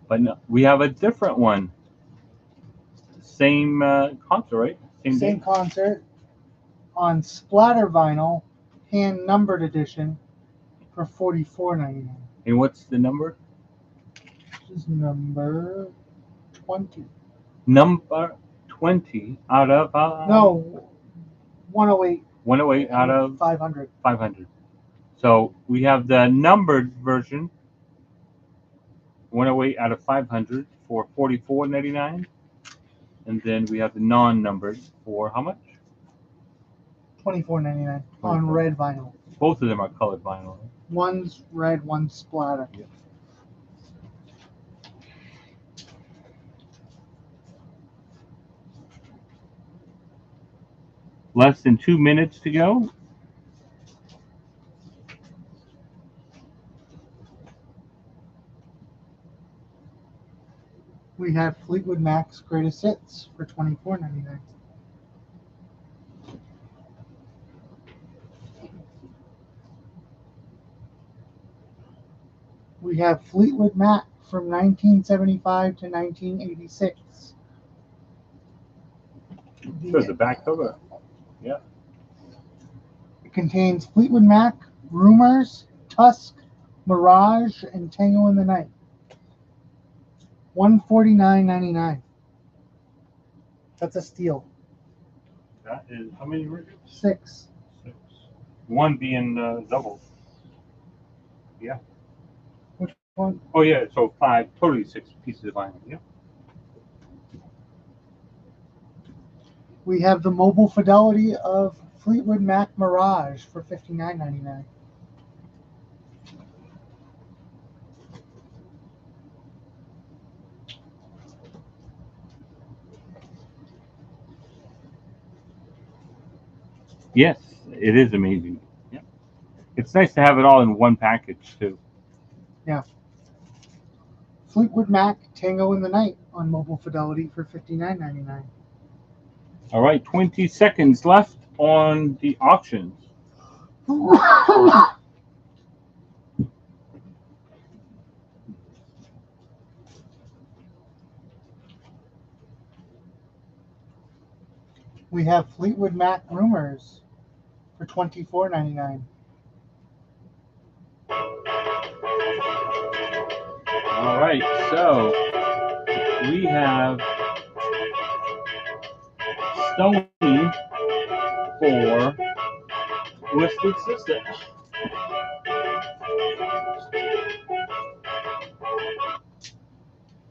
But no, we have a different one. Same concert, right? Same date? concert on splatter vinyl, hand numbered edition for $44.99. And what's the number? This is number 20. Number 20 out of No, 108. 108 out of 500. 500. So we have the numbered version, 108 out of 500 for $44.99, and then we have the non-numbered for how much? $24.99 on red vinyl. Both of them are colored vinyl. Right? One's red, one's splatter. Yeah. Less than 2 minutes to go. We have Fleetwood Mac's Greatest Hits for $24.99. We have Fleetwood Mac from 1975 to 1986. Shows the back cover. Yeah. It contains Fleetwood Mac, Rumors, Tusk, Mirage, and Tango in the Night. $149.99. That's a steal. That is how many records? 6. 6. One being double. Yeah. One. Oh yeah, so 5, totally 6 pieces of vinyl. Yeah. We have the mobile fidelity of Fleetwood Mac Mirage for $59.99. Yes, it is amazing. Yeah. It's nice to have it all in one package too. Yeah. Fleetwood Mac Tango in the Night on mobile fidelity for $59.99. All right, 20 seconds left on the auctions. We have Fleetwood Mac Rumors for $24.99. All right, so we have Stony for Twisted Sister.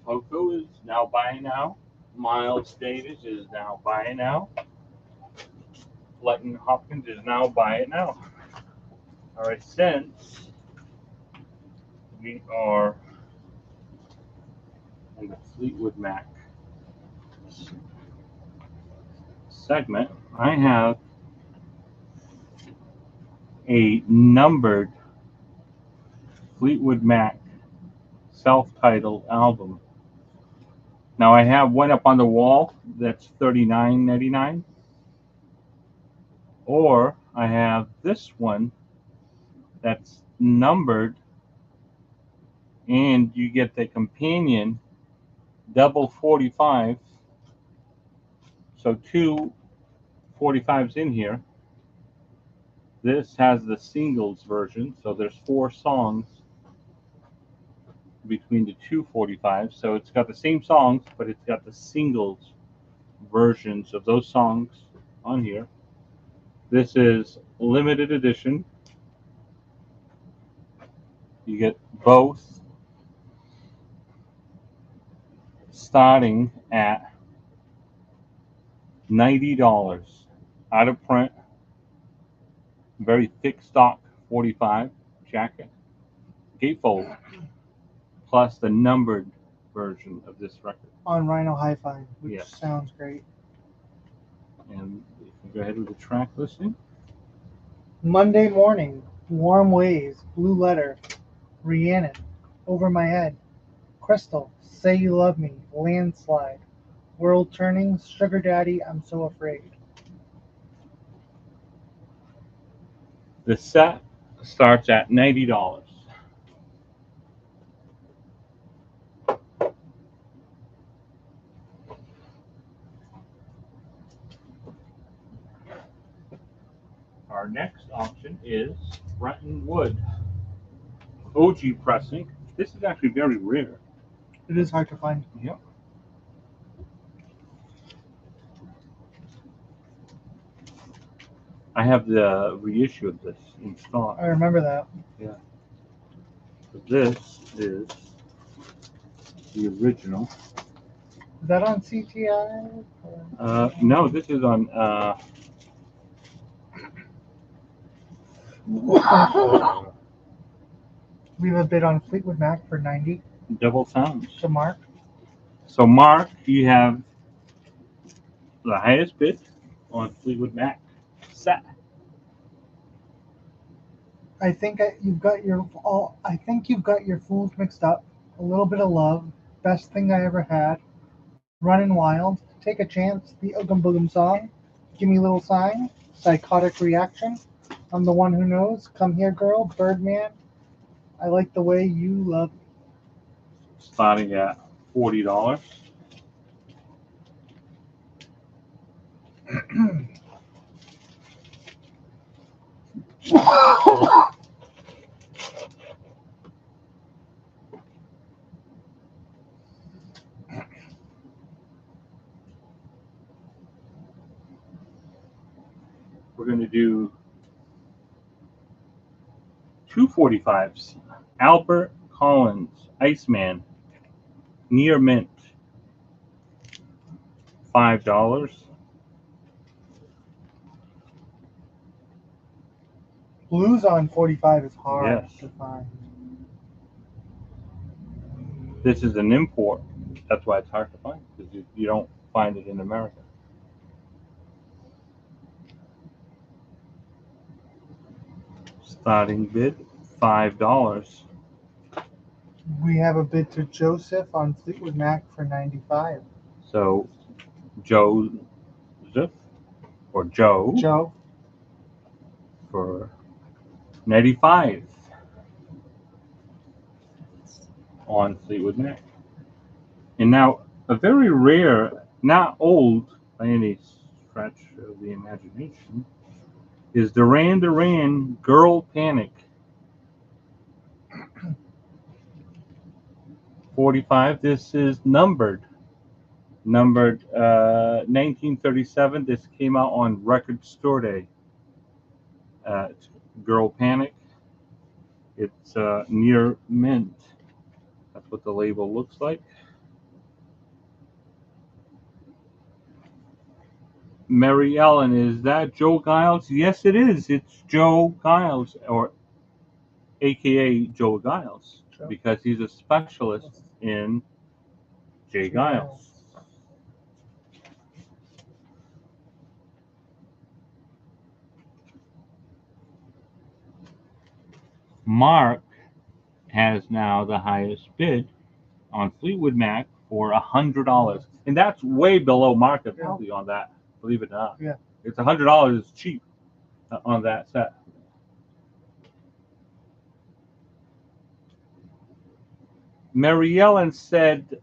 Poco is now buying now. Miles Davis is now buying now. Fletton Hopkins is now buying now. All right, since we are in the Fleetwood Mac segment, I have a numbered Fleetwood Mac self-titled album. Now I have one up on the wall that's $39.99, or I have this one that's numbered, and you get the companion double 45. So two 45s in here. This has the singles version, so there's 4 songs between the two 45s. So it's got the same songs, but it's got the singles versions of those songs on here. This is limited edition. You get both starting at $90. Out of print, very thick stock 45 jacket, gatefold, plus the numbered version of this record. On Rhino Hi-Fi, which Yes. sounds great. And you can go ahead with the track listing. Monday Morning, Warm Ways, Blue Letter, Rhiannon, Over My Head, Crystal, Say You Love Me, Landslide, World Turning, Sugar Daddy, I'm So Afraid. The set starts at $90. Our next option is Bretton Wood OG pressing. This is actually very rare. It is hard to find. Yep. I have the reissue of this in stock. I remember that. Yeah. This is the original. Is that on CTI? No, this is on. We have a bid on Fleetwood Mac for 90 Double Sounds. to Mark. So, Mark, you have the highest bid on Fleetwood Mac set. I think you've got your fools mixed up. A little bit of love. Best thing I ever had. Running Wild. Take a Chance. The Oogum Boogum song. Give Me a Little Sign. Psychotic Reaction. I'm the One Who Knows. Come Here Girl. Birdman. I Like the Way You Love Me. Starting at $40. We're going to do two 45s. Albert Collins Iceman near mint, $5. Blues on 45 is hard Yes. to find. This is an import. That's why it's hard to find, because you don't find it in America. Starting bid, $5. We have a bid to Joseph on Fleetwood Mac for 95. So Joseph or Joe Joe, for 95 on Fleetwood Mac. And now a very rare, not old by any stretch of the imagination, is Duran Duran Girl Panic. 45. This is numbered 1937. This came out on Record Store Day. It's Girl Panic. It's near mint. That's what the label looks like. Mary Ellen, is that Joe Giles? Yes, it is. It's Joe Giles, or AKA Joe Giles, Joe. because he's a specialist in J. Giles. Mark has now the highest bid on Fleetwood Mac for $100, and that's way below market value on that. Believe it or not, Yeah. it's $100 is cheap on that set. Mary Ellen said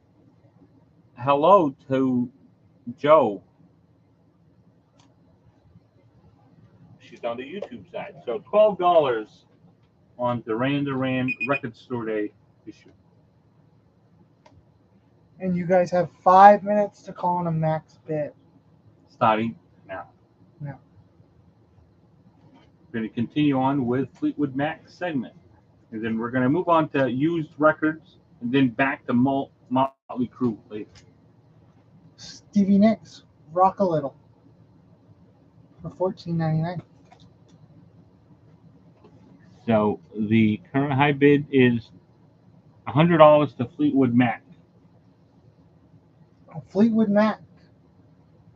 hello to Joe. She's on the YouTube side. So $12 on Duran Duran Record Store Day issue. and you guys have 5 minutes to call on a max bid. Starting now. Now. We're going to continue on with Fleetwood Mac segment. And then we're going to move on to used records and then back to Motley Crue later. Stevie Nicks, Rock a Little for $14.99. So the current high bid is $100 to Fleetwood Mac. Fleetwood Mac.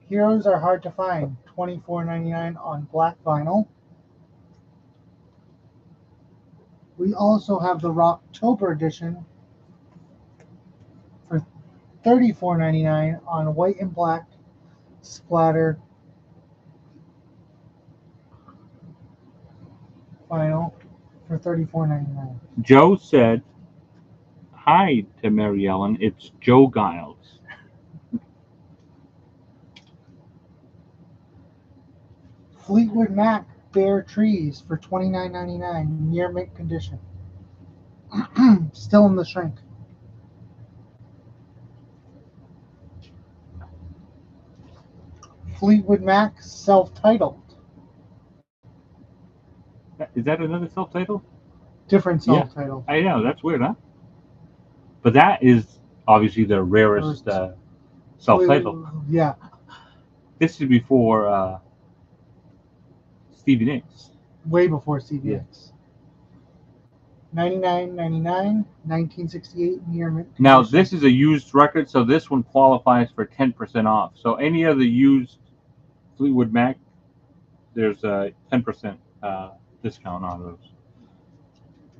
Heroes are hard to find. $24.99 on black vinyl. We also have the Rocktober edition for $34.99 on white and black splatter vinyl for $34.99. Joe said hi to Mary Ellen. It's Joe Giles. Fleetwood Mac Bare Trees for $29.99, near mint condition. Still in the shrink. Fleetwood Mac self-titled. Is that another self-titled? Different Yeah. self-titled. I know, that's weird, huh? But that is obviously the rarest self-titled. Yeah. This is before Stevie Nicks. Way before CVX. Yeah. $99.99, 1968, near mint condition. Now, this is a used record, so this one qualifies for 10% off. So any other used Fleetwood Mac, there's a 10% discount on those.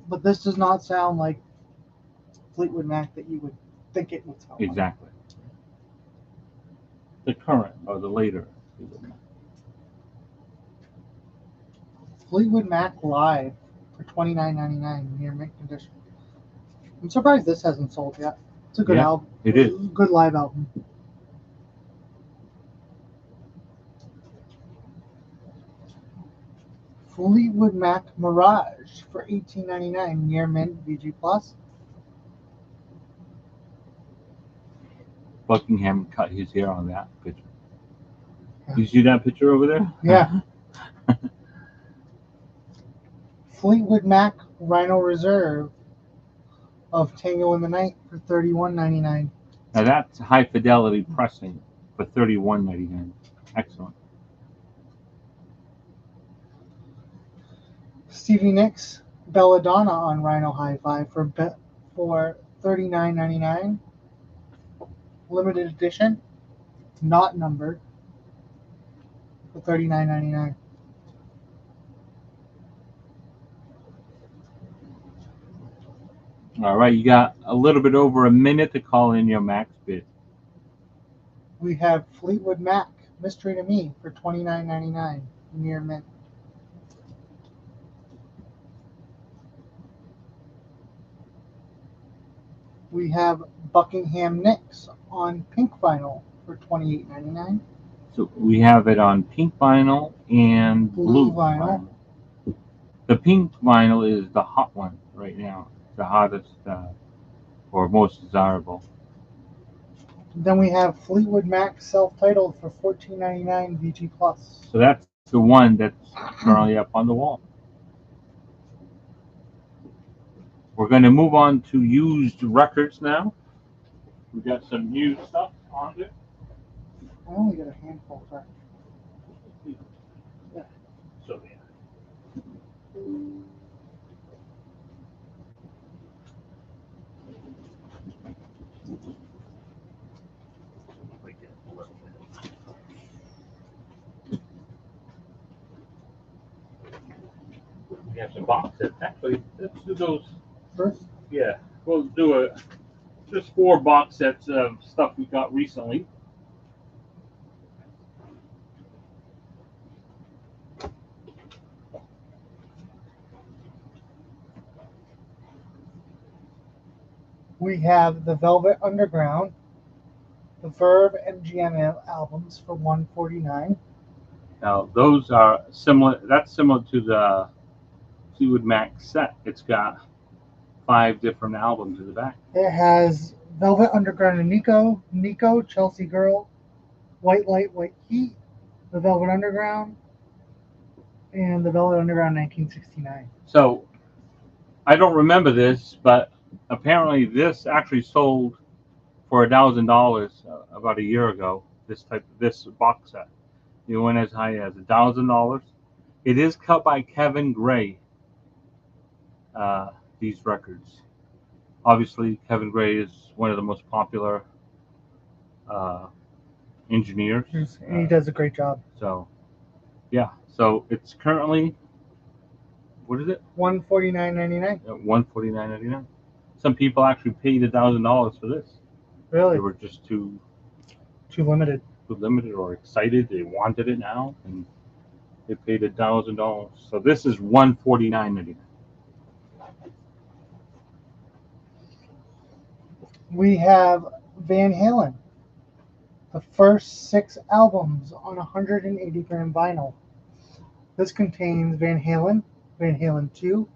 But this does not sound like Fleetwood Mac that you would think it would sound like. Exactly. The current or the later Fleetwood Mac. Fleetwood Mac Live for $29.99, near mint condition. I'm surprised this hasn't sold yet. It's a good Yeah, album. it is. Good live album. Fleetwood Mac Mirage for $18.99, near mint VG Plus. Buckingham cut his hair on that picture. You see that picture over there? Yeah. Fleetwood Mac Rhino Reserve of Tango in the Night for $31.99. Now that's high fidelity pressing for $31.99. Excellent. Stevie Nicks Belladonna on Rhino Hi-Fi for $39.99. Limited edition, not numbered, for $39.99. All right, you got a little bit over a minute to call in your max bid. We have Fleetwood Mac Mystery to Me for $29.99 near mint. We have Buckingham Nicks on pink vinyl for $28.99. So we have it on pink vinyl and blue vinyl. The pink vinyl is the hot one right now, the hottest or most desirable. Then we have Fleetwood Mac self-titled for $14.99 VG Plus. So that's the one that's currently up on the wall. We're going to move on to used records now. We got some new stuff on it. I only got a handful for. Yeah. So yeah. We have some box sets. Actually, let's do those First? Yeah, we'll do just 4 box sets of stuff we got recently. We have the Velvet Underground, the Verve MGM albums for $149. Now those are similar. That's similar to the Fleetwood Mac set. It's got 5 different albums in the back. It has Velvet Underground and Nico, Chelsea Girl, White Light, White Heat, the Velvet Underground, and the Velvet Underground 1969. So I don't remember this, but apparently this actually sold for $1,000 about a year ago. This box set, it went as high as $1,000. It is cut by Kevin Gray. These records, obviously, Kevin Gray is one of the most popular engineers. And he does a great job. So, yeah. So it's currently, what is it? $149.99. $149.99. Some people actually paid $1,000 for this. Really? They were just too limited. Too limited or excited. They wanted it now, and they paid $1,000. So this is $149.99. We have Van Halen, the first 6 albums on 180 gram vinyl. This contains Van Halen, Van Halen 2,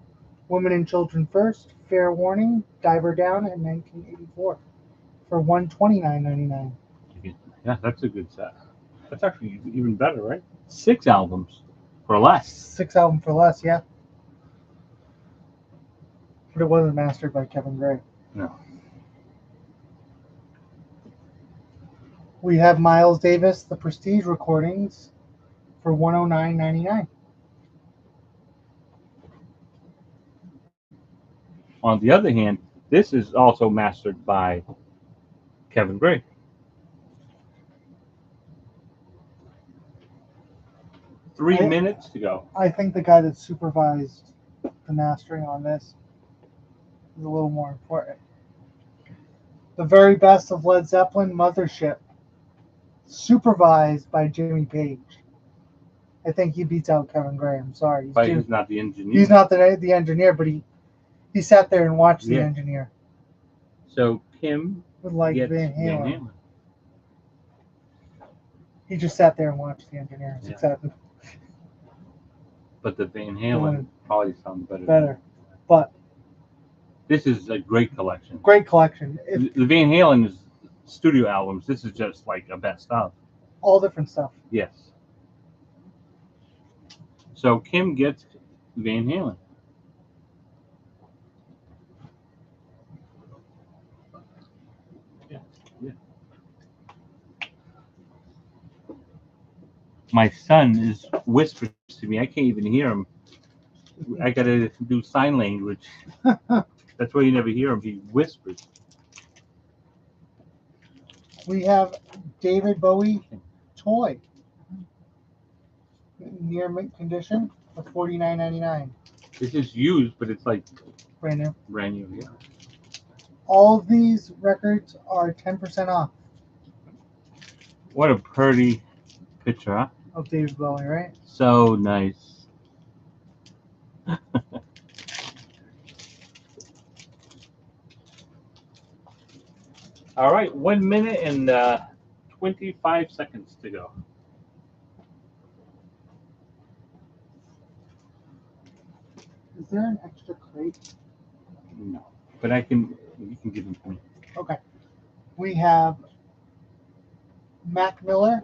Women and Children First, Fair Warning, Diver Down, and 1984 for $129.99. Yeah, that's a good set. That's actually even better, right? 6 albums for less. 6 albums for less, yeah. But it wasn't mastered by Kevin Gray. No. We have Miles Davis, the Prestige recordings for $109.99. On the other hand, this is also mastered by Kevin Gray. Three minutes to go. I think the guy that supervised the mastering on this is a little more important. The very best of Led Zeppelin, Mothership, supervised by Jimmy Page. I think he beats out Kevin Gray. I'm sorry. But he's not the engineer. He's not the engineer, but he sat there and watched the engineer. So Kim gets Van Halen. He just sat there and watched the engineer. Yeah. Exactly. But the Van Halen probably sounds better. But this is a great collection. Great collection. The Van Halen is studio albums. This is just like a best of. All different stuff. Yes. So Kim gets Van Halen. My son is whispers to me. I can't even hear him. I gotta do sign language. That's why you never hear him. He whispers. We have David Bowie toy, near mint condition for $49.99. This is used, but it's like Brand new. brand new. Yeah. All of these records are 10% off What a pretty picture, huh? of David Bowie, right? So nice. All right, 1 minute and 25 seconds to go. Is there an extra crate? No, but you can give them to me. Okay. We have Mac Miller,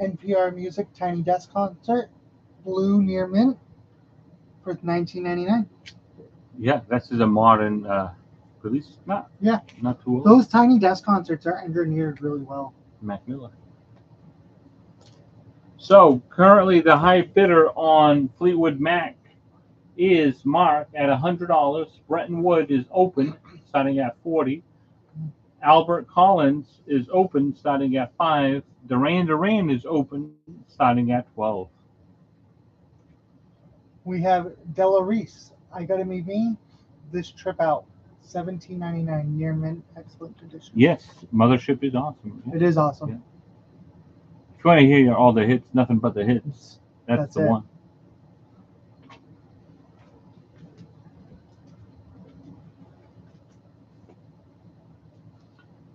NPR Music Tiny Desk Concert, blue near mint for $19.99. Yeah, this is a modern release. Not too old. Those Tiny Desk Concerts are engineered really well. Mac Miller. So currently the high bidder on Fleetwood Mac is Mark at $100. Bretton Wood is open, starting at $40. Albert Collins is open, starting at $5. Duran Duran is open, starting at $12. We have Della Reese, I Gotta Meet Me, This Trip Out, $17.99, near mint, excellent condition. Yes, Mothership is awesome. It is awesome. Yeah. If you want to hear all the hits, nothing but the hits, that's the it. one.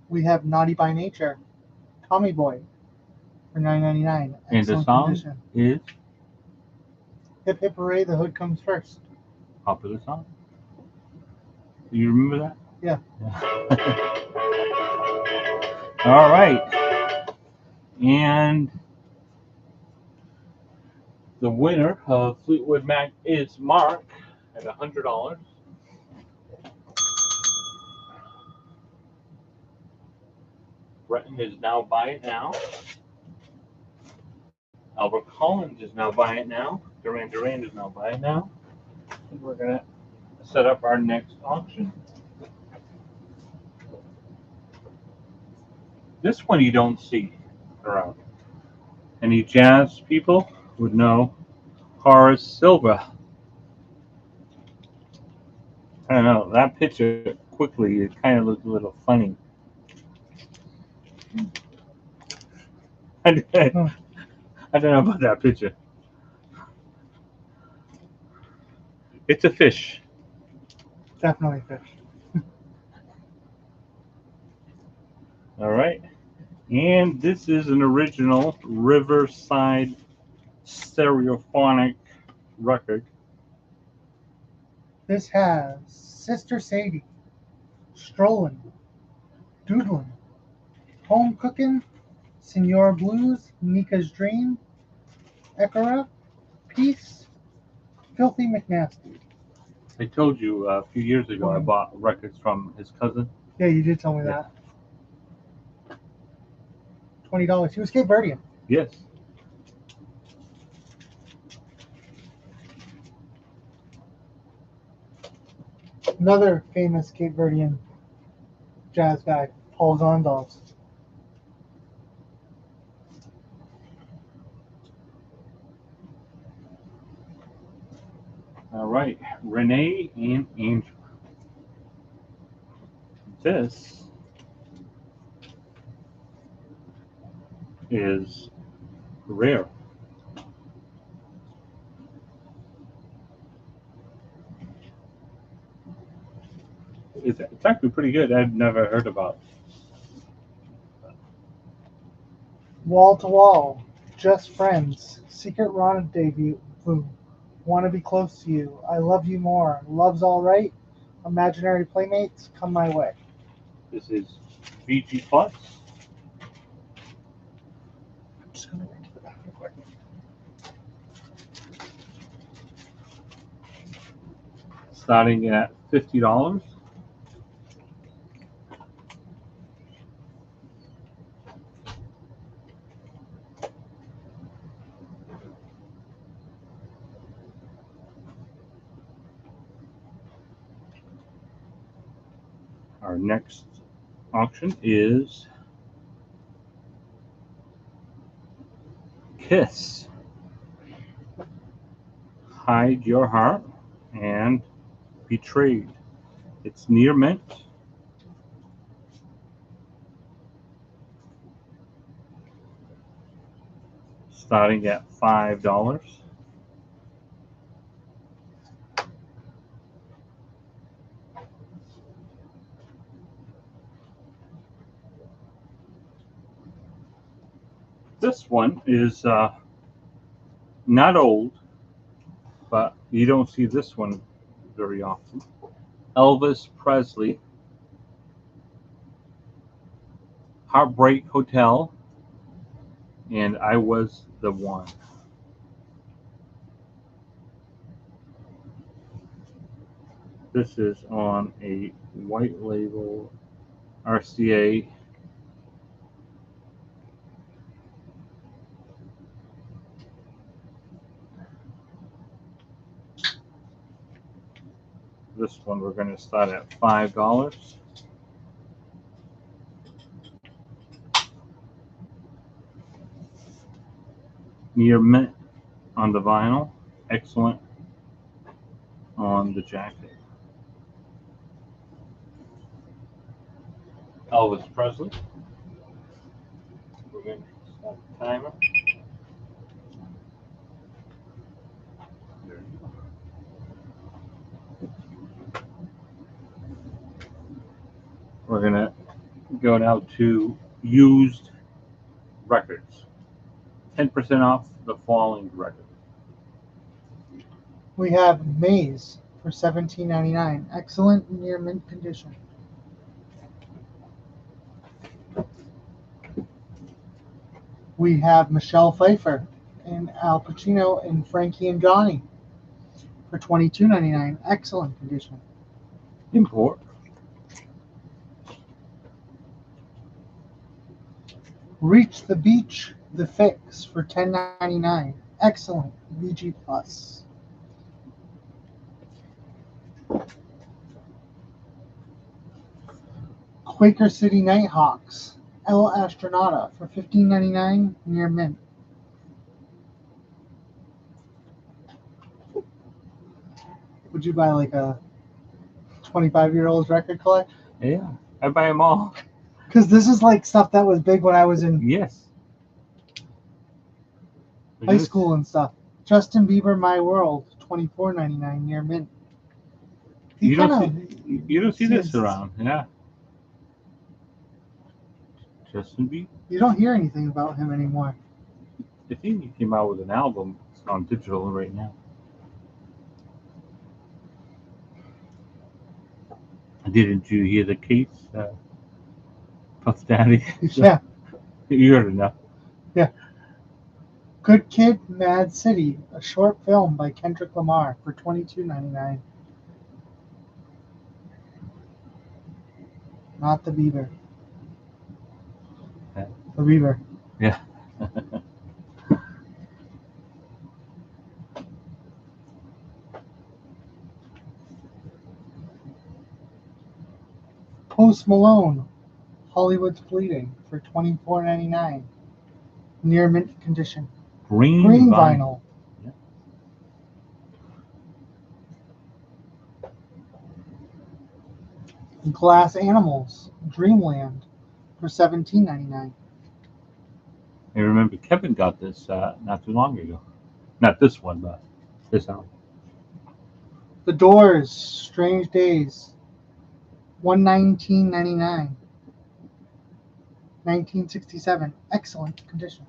We have Naughty by Nature, Tommy Boy, for $9.99, And the excellent song condition. is Hip Hip Hooray, the Hood Comes First. popular song. Do you remember that? Yeah. All right. And the winner of Fleetwood Mac is Mark at $100. Breton is now buy it now. Albert Collins is now buy it now. Duran Duran is now buy it now. And we're gonna set up our next auction. This one you don't see around. Any jazz people would know Horace Silver. I don't know, that picture quickly, it kind of looked a little funny. I don't know about that picture. It's a fish. Definitely fish. All right. And this is an original Riverside stereophonic record. This has Sister Sadie, Strolling, Doodlin', Home Cookin', Senora Blues, Nika's Dream, Ekara, Peace, Filthy McNasty. I told you a few years ago I bought records from his cousin. Yeah, you did tell me that. $20. He was Cape Verdean. Yes. Another famous Cape Verdean jazz guy, Paul Zondas. All right. Renee and Angela. This is rare. It's actually pretty good. I've never heard about. Wall to Wall, Just Friends, Secret Rendezvous, Want to Be Close to You, I Love You More, Love's All Right, Imaginary Playmates, Come My Way. This is VG Plus. I'm just going to get to the back real quick. Starting at $50. Our next auction is Kiss. Hide Your Heart and Betrayed. It's near mint. Starting at $5. This one is not old, but you don't see this one very often. Elvis Presley, Heartbreak Hotel, and I Was the One. This is on a white label RCA. This one we're going to start at $5. Near mint on the vinyl, excellent on the jacket. Elvis Presley. We're going to start the timer. There you go. We're going to go now to used records. 10% off the following record. We have Maze for $17.99. Excellent near mint condition. We have Michelle Pfeiffer and Al Pacino and Frankie and Johnny for $22.99. Excellent condition. Import. Reach the Beach, The Fix for $10.99. Excellent VG Plus. Quaker City Nighthawks, El Astronauta for $15.99 near mint. Would you buy like a 25-year-old's record collection? Yeah, I buy them all. Because this is like stuff that was big when I was in Yes. high school and stuff. Justin Bieber, My World, $24.99 near mint. You don't see this around, yeah. Justin Bieber. You don't hear anything about him anymore. I think he came out with an album on digital right now. Didn't you hear the case, Puff Daddy? Yeah. You heard enough. Yeah. Good Kid, Mad City, a short film by Kendrick Lamar for $22.99. Not the Bieber. Yeah. The Bieber. Yeah. Post Malone, Hollywood's Bleeding for $24.99. Near mint condition. Green vinyl. Yeah. Glass Animals, Dreamland for $17.99. I remember Kevin got this not too long ago. Not this one, but this album. The Doors, Strange Days, $119.99. 1967, excellent condition.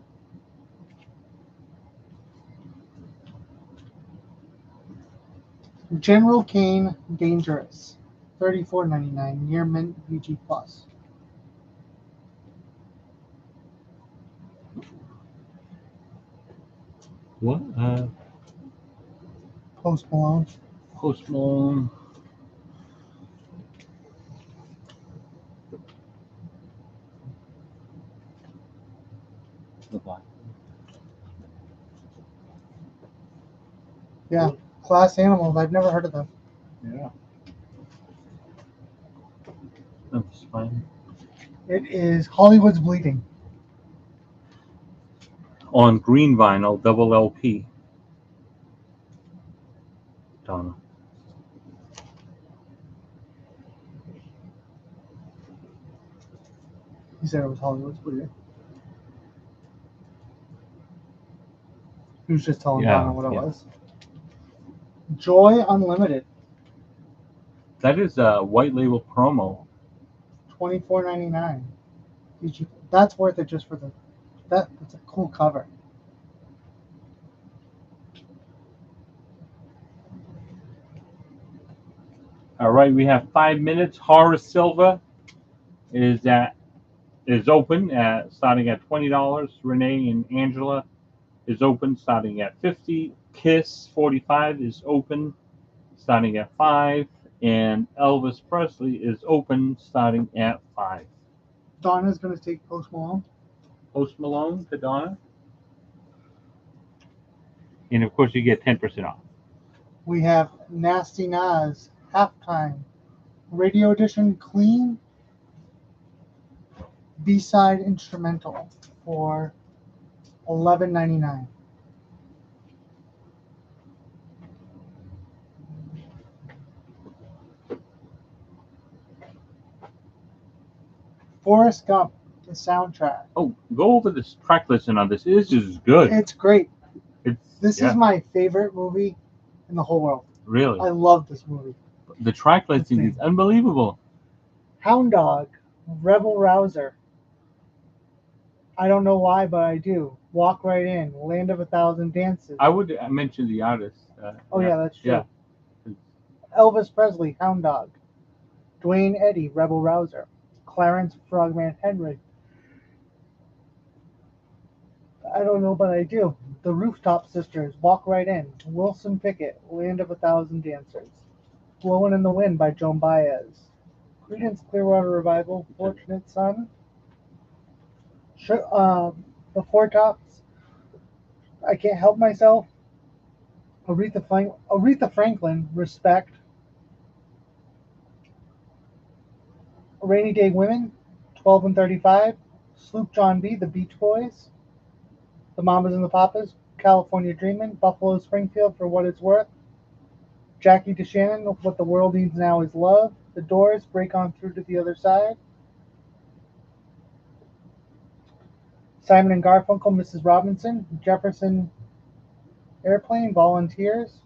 General Kane, Dangerous, $34.99. Near mint VG Plus. What? Post Malone. Post Malone. Yeah, Glass Animals. I've never heard of them. Yeah. Fine. It is Hollywood's Bleeding. On green vinyl, double LP. Donna. He said it was Hollywood's Bleeding. He was just telling Yeah, Donna what it yeah. was. Joy Unlimited, That is a white label promo. $24.99. That's worth it just for that's a cool cover. All right, we have 5 minutes. Horace Silva is open at starting at $20. Renee and Angela is open starting at $50. Kiss 45 is open starting at $5, and Elvis Presley is open starting at $5. Donna's going to take Post Malone. Post Malone to Donna, and of course you get 10% off. We have Nasty Nas Halftime Radio Edition Clean B-side instrumental for $11.99. Forrest Gump, the soundtrack. Oh, go over this track listing on this. This is good. It's great. This yeah. is my favorite movie in the whole world. Really? I love this movie. The track listing is unbelievable. Hound Dog, Rebel Rouser. I don't know why, but I do. Walk Right In, Land of a Thousand Dances. I would mention the artist. Yeah, that's true. Yeah. Elvis Presley, Hound Dog. Dwayne Eddy, Rebel Rouser. Clarence Frogman Henry. I don't know, but I do. The Rooftop Sisters, Walk Right In. Wilson Pickett, Land of a Thousand Dancers. Blowing in the Wind by Joan Baez. Creedence Clearwater Revival, Fortunate Son. The Four Tops, I Can't Help Myself. Aretha Franklin, Respect. Rainy Day Women, 12 and 35. Sloop John B., The Beach Boys. The Mamas and the Papas, California Dreamin'. Buffalo Springfield, For What It's Worth. Jackie DeShannon, What the World Needs Now Is Love. The Doors, Break On Through to the Other Side. Simon and Garfunkel, Mrs. Robinson. Jefferson Airplane, Volunteers.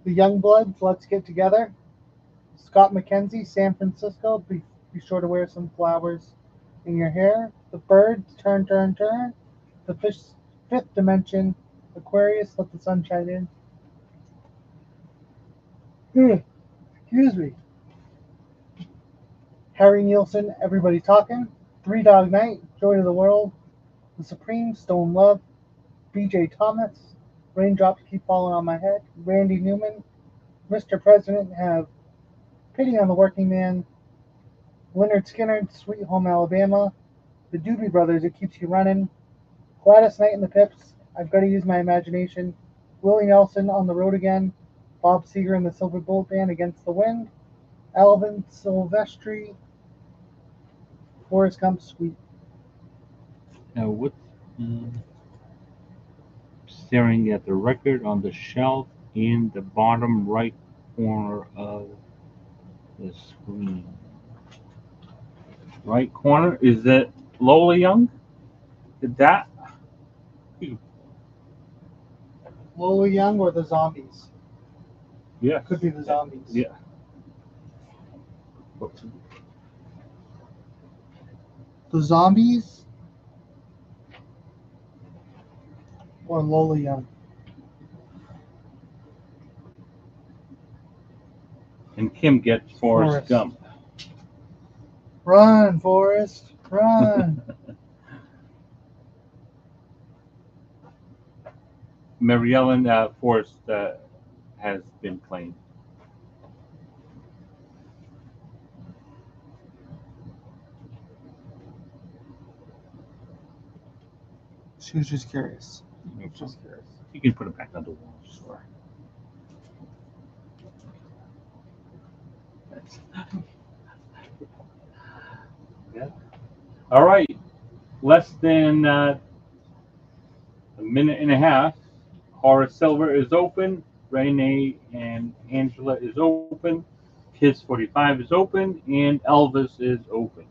The Youngbloods, Let's Get Together. Scott McKenzie, San Francisco, be sure to wear some flowers in your hair. The Birds, Turn, Turn, Turn. The Fifth Dimension, Aquarius, Let the Sunshine In. Excuse me. Harry Nielsen, Everybody Talking. Three Dog Night, Joy to the World. The Supreme, Stone Love. B.J. Thomas, Raindrops Keep Falling on My Head. Randy Newman, Mr. President, Have Pity on the Working Man. Leonard Skinner, Sweet Home Alabama. The Doobie Brothers, It Keeps You Running. Gladys Knight and the Pips, I've Got to Use My Imagination. Willie Nelson, On the Road Again. Bob Seger and the Silver Bullet Band, Against the Wind. Alvin Silvestri, Forrest Gump, Sweet. Now, what's staring at the record on the shelf in the bottom right corner of the screen? Right corner, is that Lola Young? Did that? Lola Young or the Zombies? Yeah. Could be the Zombies. Yeah. The Zombies or Lola Young? And Kim gets Forrest Gump. Run, Forrest, run. Mary Ellen Forrest has been claimed. She was just curious. Just curious. You can put it back on the wall. Sure. Yeah. All right. Less than a minute and a half. Horace Silver is open. Renee and Angela is open. Kiss 45 is open. And Elvis is open.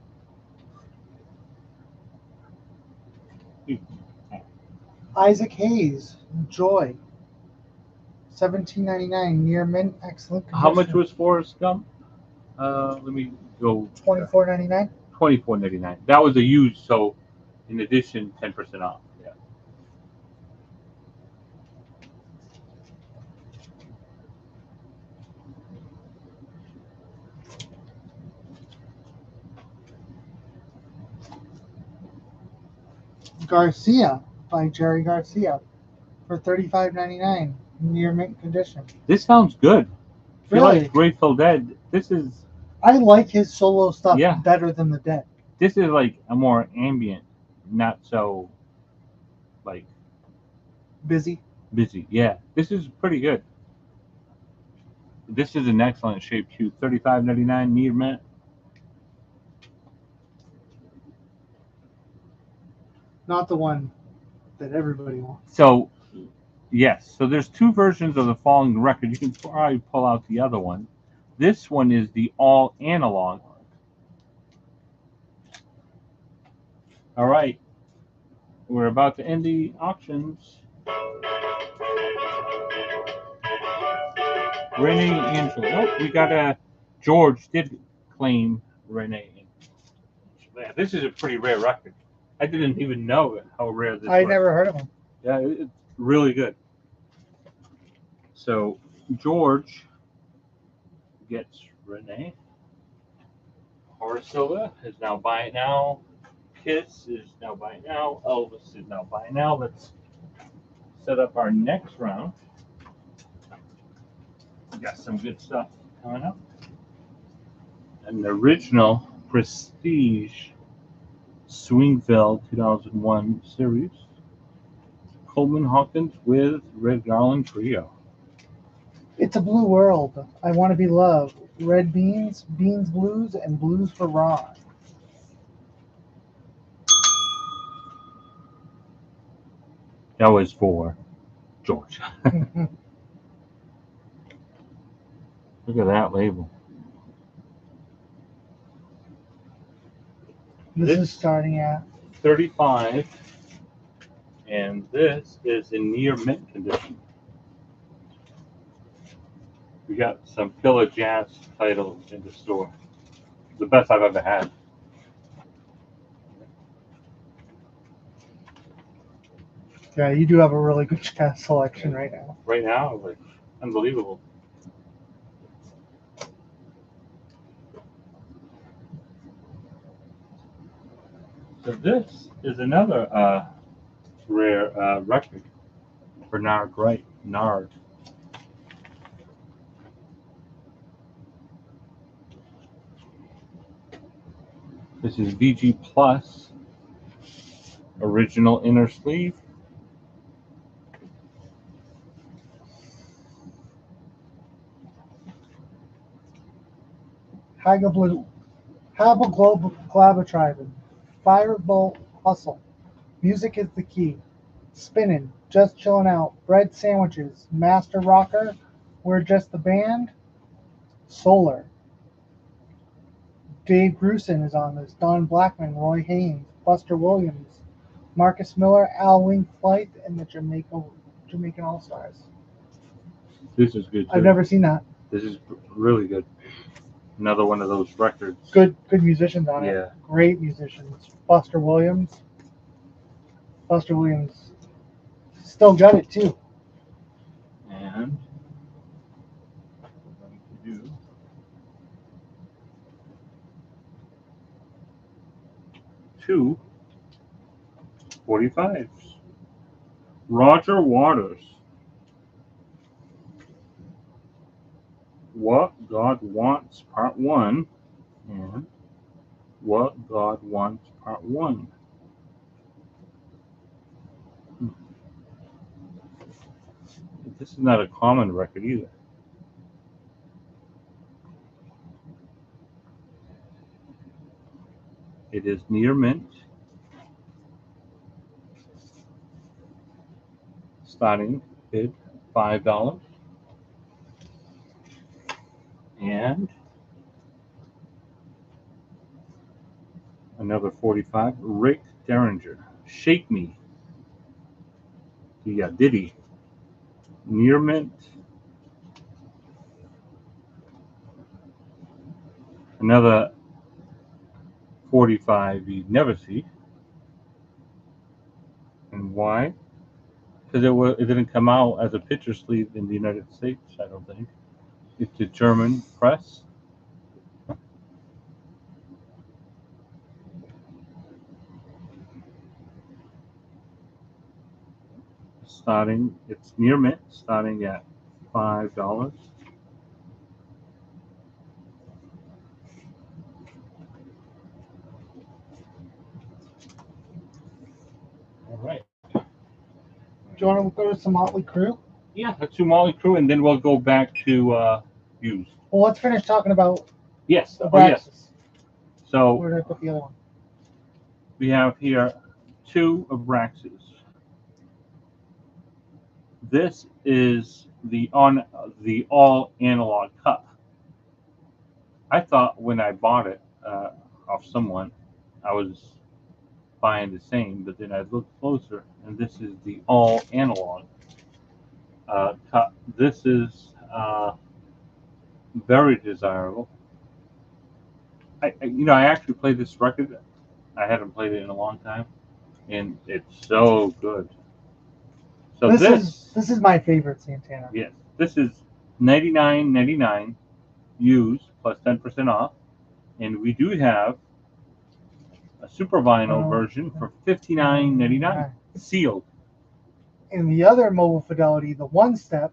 Isaac Hayes, Joy, 17.99, near mint, excellent condition. How much was Forrest Gump? Let me go. $24.99. $24.99. That was a used, so in addition, 10% off. Yeah. Garcia by Jerry Garcia for $35.99, near mint condition. This sounds good. If you Really? like Grateful Dead, this is I like his solo stuff Yeah. better than the Dead. this is like a more ambient, not so like Busy. busy. Yeah, this is pretty good. This is an excellent shape too. $35.99 near mint. Not the one that everybody wants. So yes, so there's two versions of the following record. You can probably pull out the other one. This one is the all analog. All right, we're about to end the auctions. Renee and Angela. Oh, we got a George did claim Renee. Yeah, this is a pretty rare record. I didn't even know how rare this I was. never heard of him. Yeah, it's really good. So George gets Renee. Horace Silva is now buying now. Kiss is now buying now. Elvis is now buying now. Let's set up our next round. We got some good stuff coming up. An original Prestige Swingville 2001 series. Coleman Hawkins with Red Garland Trio. It's a blue world. I want to be loved. Red beans, beans blues, and blues for Ron. That was for George. Look at that label. This is starting at 35, and this is in near mint condition. We got some killer jazz titles in the store. The best I've ever had. Yeah, you do have a really good jazz selection right now. Right now, like unbelievable. So this is another rare record. Bernard Wright, Nard. This is VG Plus, original inner sleeve. Haga Blue, Habel Global Glabatriben, Firebolt Hustle. Music is the key. Spinning, just chilling out. Bread sandwiches, Master Rocker. We're just the band. Solar. Dave Grusin is on this. Don Blackman, Roy Haynes, Buster Williams, Marcus Miller, Al Wing Flight, and the Jamaican All Stars. This is good too. I've never seen that. This is really good. Another one of those records. Good musicians on it. Yeah. Great musicians. Buster Williams. Buster Williams still got it too. And we're going to do two 45s. Roger Waters. What God Wants Part 1 and What God Wants Part 1. This is not a common record either. It is near mint. Starting bid $5. And another 45. Rick Derringer. Shake Me. You got Diddy. Near mint. Another 45 you never see. And why? Because it didn't come out as a picture sleeve in the United States, I don't think. It's a German press. It's near mint, starting at $5. All right. Do you want to go to some Motley Crue? Yeah, let's do Motley Crue, and then we'll go back to used. Well, let's finish talking about Yes. the Oh, yes. Braxis. So Where did I put the other one? we have here 2 Abraxas. This is the all analog cup. I thought when I bought it off someone, I was buying the same, but then I looked closer, and this is the all analog cup. This is very desirable. I actually played this record. I haven't played it in a long time, and it's so good. So this is my favorite Santana. Yes, this is $99.99 used plus 10% off, and we do have a super vinyl version for $59.99 sealed. And the other mobile fidelity, the one step,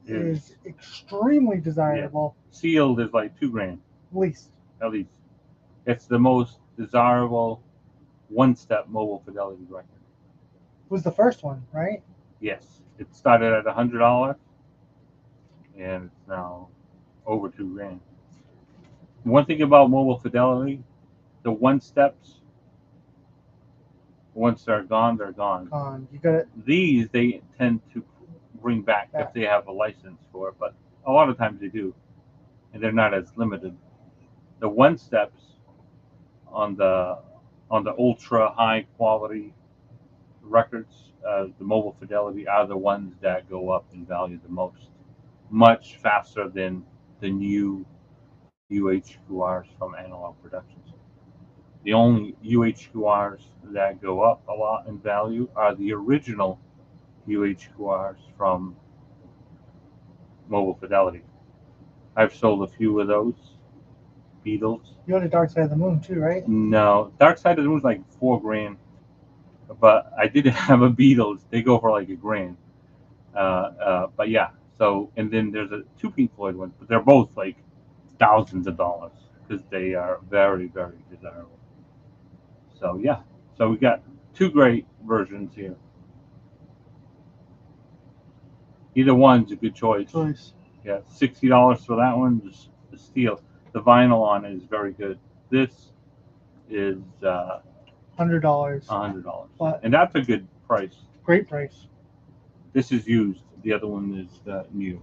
is extremely desirable. Yeah. Sealed is like $2,000 at least. It's the most desirable one-step mobile fidelity record. Was the first one, right? Yes, it started at $100, and it's now over $2,000. One thing about mobile fidelity, the one steps, once they're gone, they're gone. You got it. These they tend to bring back if they have a license for it, but a lot of times they do, and they're not as limited. The one steps on the ultra high quality records, the mobile fidelity are the ones that go up in value the most, much faster than the new UHQRs from Analog Productions. The only UHQRs that go up a lot in value are the original UHQRs from Mobile Fidelity. I've sold a few of those. Beatles. You had a Dark Side of the Moon too, right? No, Dark Side of the Moon is like $4,000, but I did have a Beatles. They go for like $1,000. But yeah. So, and then there's a 2 Pink Floyd ones, but they're both like thousands of dollars because they are very, very desirable. So yeah. So we got 2 great versions here. Either one's a good choice. Yeah, $60 for that one, just the steel. The vinyl on it is very good. This is $100. $100, and that's a good price. Great price. This is used. The other one is new.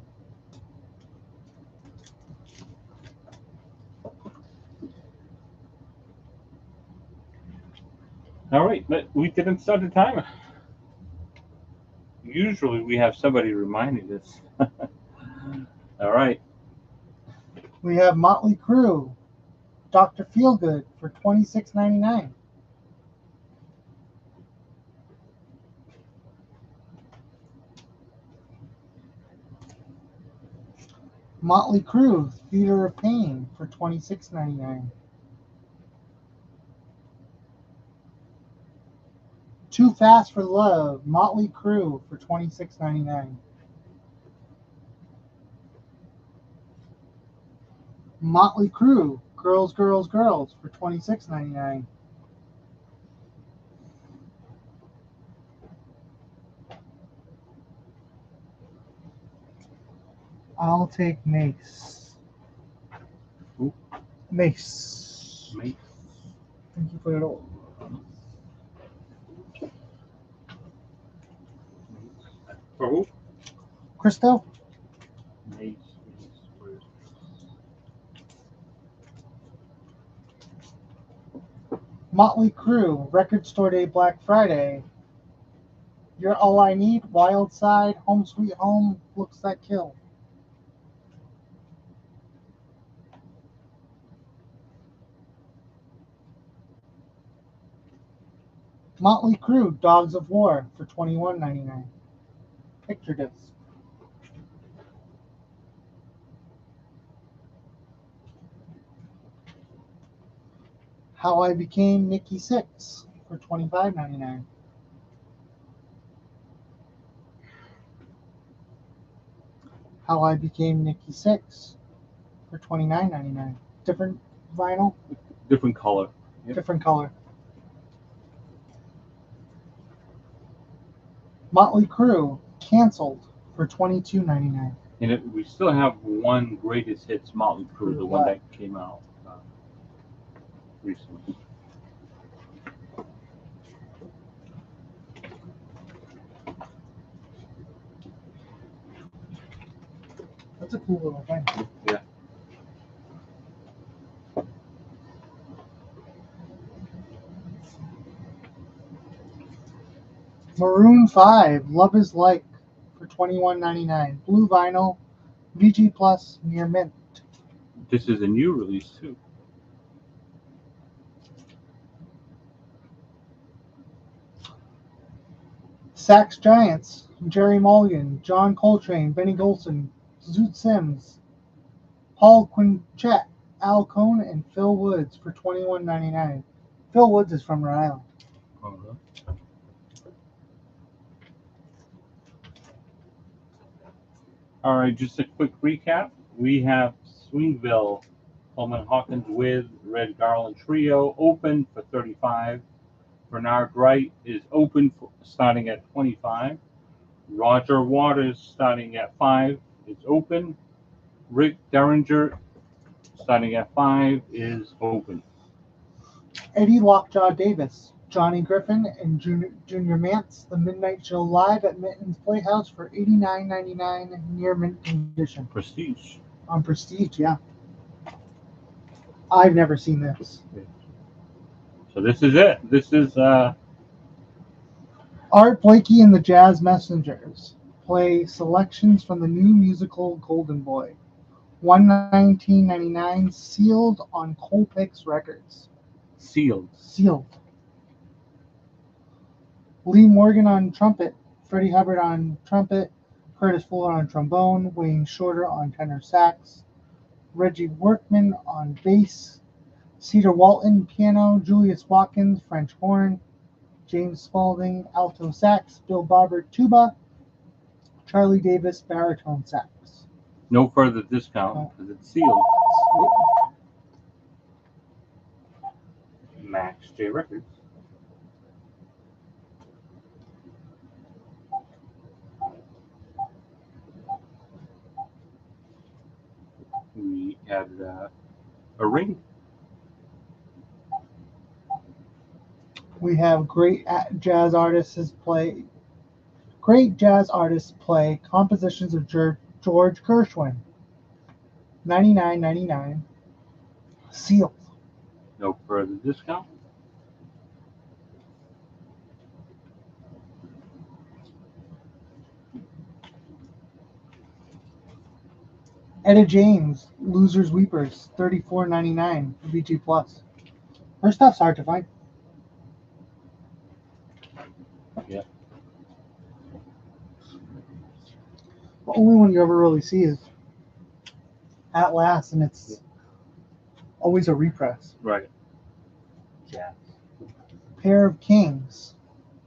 All right, but we didn't start the timer. Usually we have somebody reminding us. All right. We have Motley Crue, Dr. Feelgood for $26.99. Motley Crue, Theater of Pain for $26.99. Too Fast for Love, Motley Crue for $26.99. Motley Crue, Girls, Girls, Girls for $26.99. I'll take Mace. Who? Mace. Mace. think you put it all. For who? Christo? Mace. Motley Crue, Record Store Day, Black Friday. You're All I Need, Wild Side, Home Sweet Home, Looks That Kill. Motley Crue, Dogs of War for $21.99. Picture disc. How I Became Nikki Sixx for $25.99. How I Became Nikki Sixx for $29.99. Different vinyl, Different color. Yep. different color. Motley Crue, Canceled for $22.99. And we still have one greatest hits Motley Crue, the one that came out recently. That's a cool little thing. Yeah. Maroon 5, Love Is Like for $21.99. Blue vinyl, VG Plus, near mint. This is a new release too. Sax Giants, Jerry Mulligan, John Coltrane, Benny Golson, Zoot Sims, Paul Quinchette, Al Cohn, and Phil Woods for $21.99. Phil Woods is from Rhode Island. Uh-huh. All right, just a quick recap. We have Swingville, Coleman Hawkins with Red Garland Trio, open for $35. Bernard Wright is open starting at $25. Roger Waters starting at $5 is open. Rick Derringer starting at $5 is open. Eddie Lockjaw Davis, Johnny Griffin, and Junior Mance, The Midnight Show live at Minton's Playhouse for $89.99 near mint condition. Prestige. On Prestige, yeah. I've never seen this. So this is it. This is Art Blakey and the Jazz Messengers play selections from the new musical Golden Boy. $119.99, sealed on Colpix Records. sealed. Sealed. Lee Morgan on trumpet, Freddie Hubbard on trumpet, Curtis Fuller on trombone, Wayne Shorter on tenor sax, Reggie Workman on bass, Cedar Walton piano, Julius Watkins French horn, James Spaulding alto sax, Bill Bobbert tuba, Charlie Davis baritone sax. No further discount because it's sealed. Max J Records. We had a ring. We have great jazz artists play compositions of George Gershwin. $99.99, sealed. No further discount. Etta James, Losers Weepers, $34.99, VG Plus. Her stuff's hard to find. Yeah. The only one you ever really see is At Last, and it's always a repress. Right. Yeah. Pair of Kings,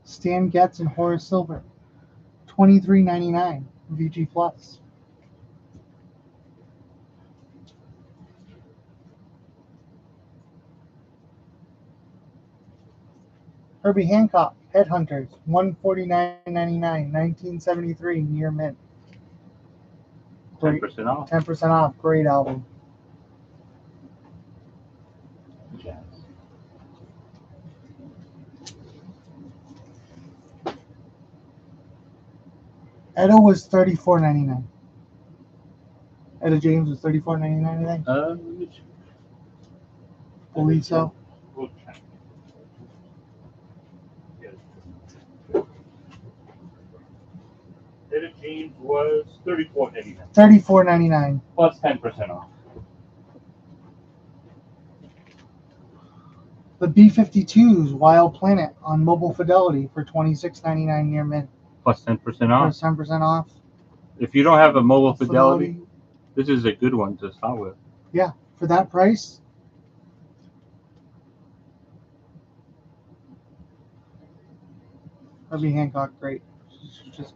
Stan Getz and Horace Silver, $23.99, VG Plus. Herbie Hancock, Headhunters, $149.99, 1973, near mint. 10% off. 10% off, great album. Jazz. Etta was $34.99. Etta James was $34.99, I think. Let me check. Believe so. We'll check. Yes. Etta James was $34.99 $34.99. plus 10% off. The B-52s Wild Planet on Mobile Fidelity for $26.99 near mint. Plus 10% off. Plus 10% off. If you don't have a mobile fidelity, this is a good one to start with. Yeah, for that price. Herbie Hancock, great. Just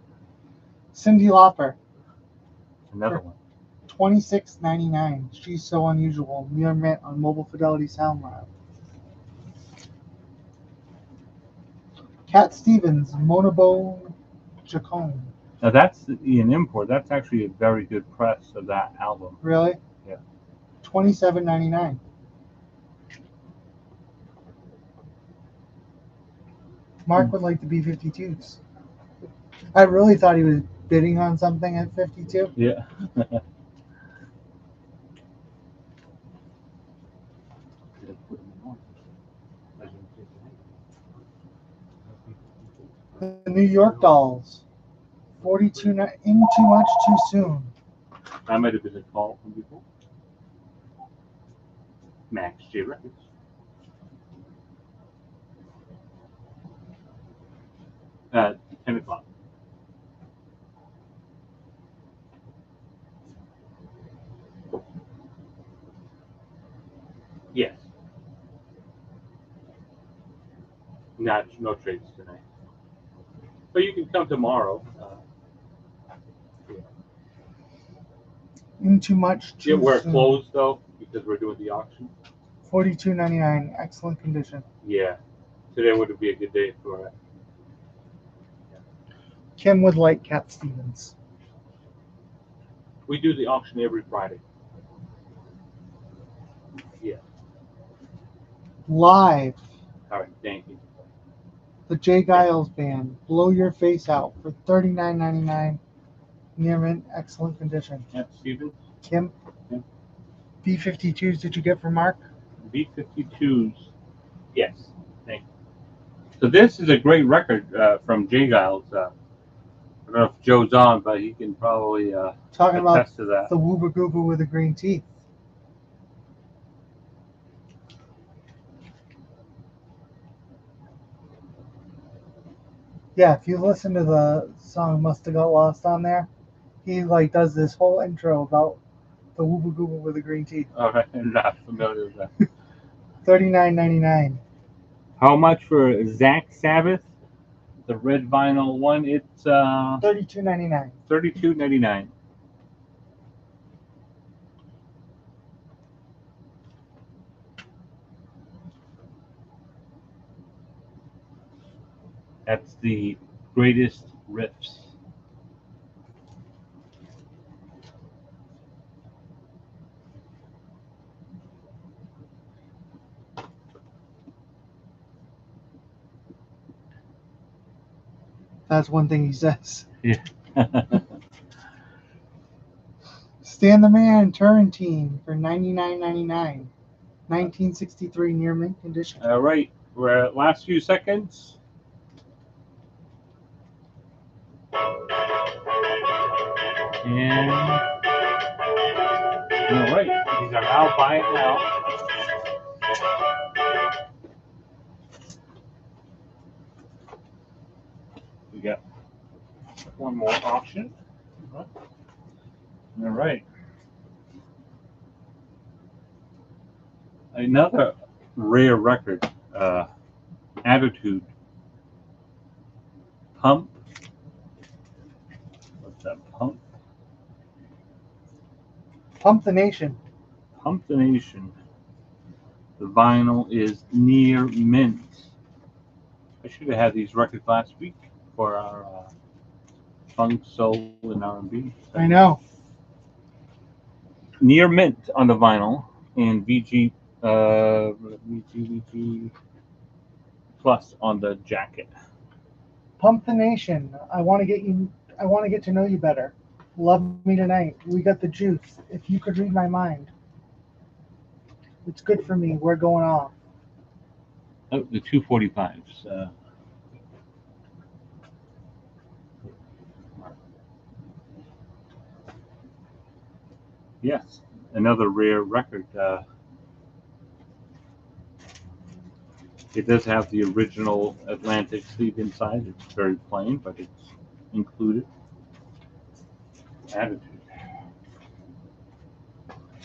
Cyndi Lauper, Another Sure. one. $26.99. She's So Unusual, near mint on Mobile Fidelity Sound Lab. Cat Stevens, Monobo Chacon. Now that's an import. That's actually a very good press of that album. Really? Yeah. $27.99. Mark would like the B-52s. I really thought he was bidding on something at 52. Yeah. The New York Dolls, 42 in too much too soon. That might have been a call from before. Max J Records. At 10 o'clock. Yes. No trades tonight. But you can come tomorrow. In too much too Yeah, we're soon. closed though because we're doing the auction. $42.99, excellent condition. Yeah. Today would be a good day for it. Kim would like Cat Stevens. We do the auction every Friday. Yeah. Live, All right. Thank you. the Jay Giles Band, Blow Your Face Out for $39.99, near mint, excellent condition. Yeah, Steven. Kim, Yeah. B-52s did you get from Mark? B-52s. Yes. Thank you. So this is a great record from Jay Giles. I don't know if Joe's on, but he can probably Talking about attest to that. the Wooba Gooba with the green teeth. Yeah, if you listen to the song Must Have Got Lost on there, he does this whole intro about the Wooba Gooba with the green teeth. All right, I'm not familiar with that. $39.99. How much for Zach Sabbath? The red vinyl one, it's $32.99. $32.99. That's the greatest riffs. That's one thing he says. Yeah. Stan the Man Turrentine for $99.99. 1963 near mint condition. All right, we're at last few seconds. And all right, these are now buy it now. We got one more auction. All right. Another rare record, Attitude. Pump. What's that? Pump? Pump the Nation. Pump the Nation. The vinyl is near mint. I should have had these records last week for our funk, soul, and R&B. I know. Near mint on the vinyl and VG plus on the jacket. Pump the Nation. I want to get you I want to get to know you better. Love me tonight. We got the juice. If you could read my mind, it's good for me. We're going off. Oh, the 245s. Yes, another rare record. It does have the original Atlantic sleeve inside. It's very plain, but it's included. Attitude.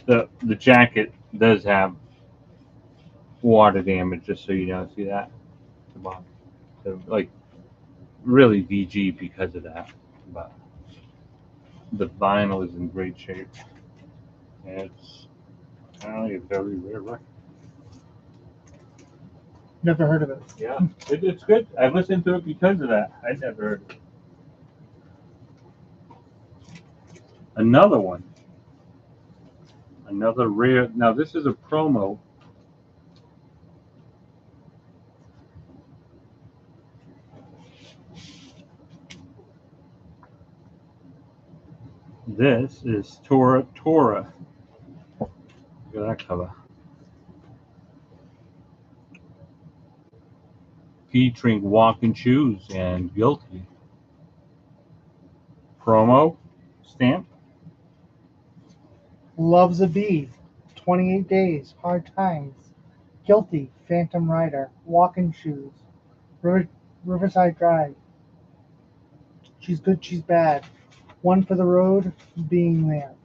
The jacket does have water damage, just so you know. See that? The bottom. So, like, really VG because of that. But the vinyl is in great shape. And it's apparently a very rare record. Never heard of it. Yeah, it's good. I listened to it because of that. I never heard of it. Another one. Another rare. Now, this is a promo. This is Tora Tora. Look at that cover. Featuring Walking Shoes and Guilty. Promo stamp. Loves a bee. 28 days. Hard times. Guilty. Phantom Rider. Walking shoes. Riverside Drive. She's good. She's bad. One for the road. Being there.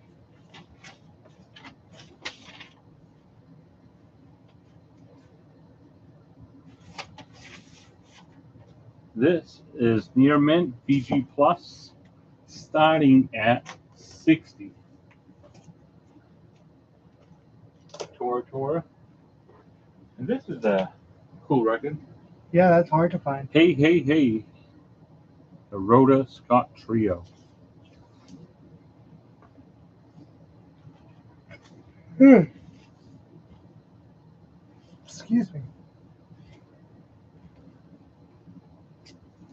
This is Near Mint VG Plus, starting at 60. Tora Tora. And this is a cool record. Yeah, that's hard to find. Hey, hey, hey. The Rhoda Scott Trio. Excuse me.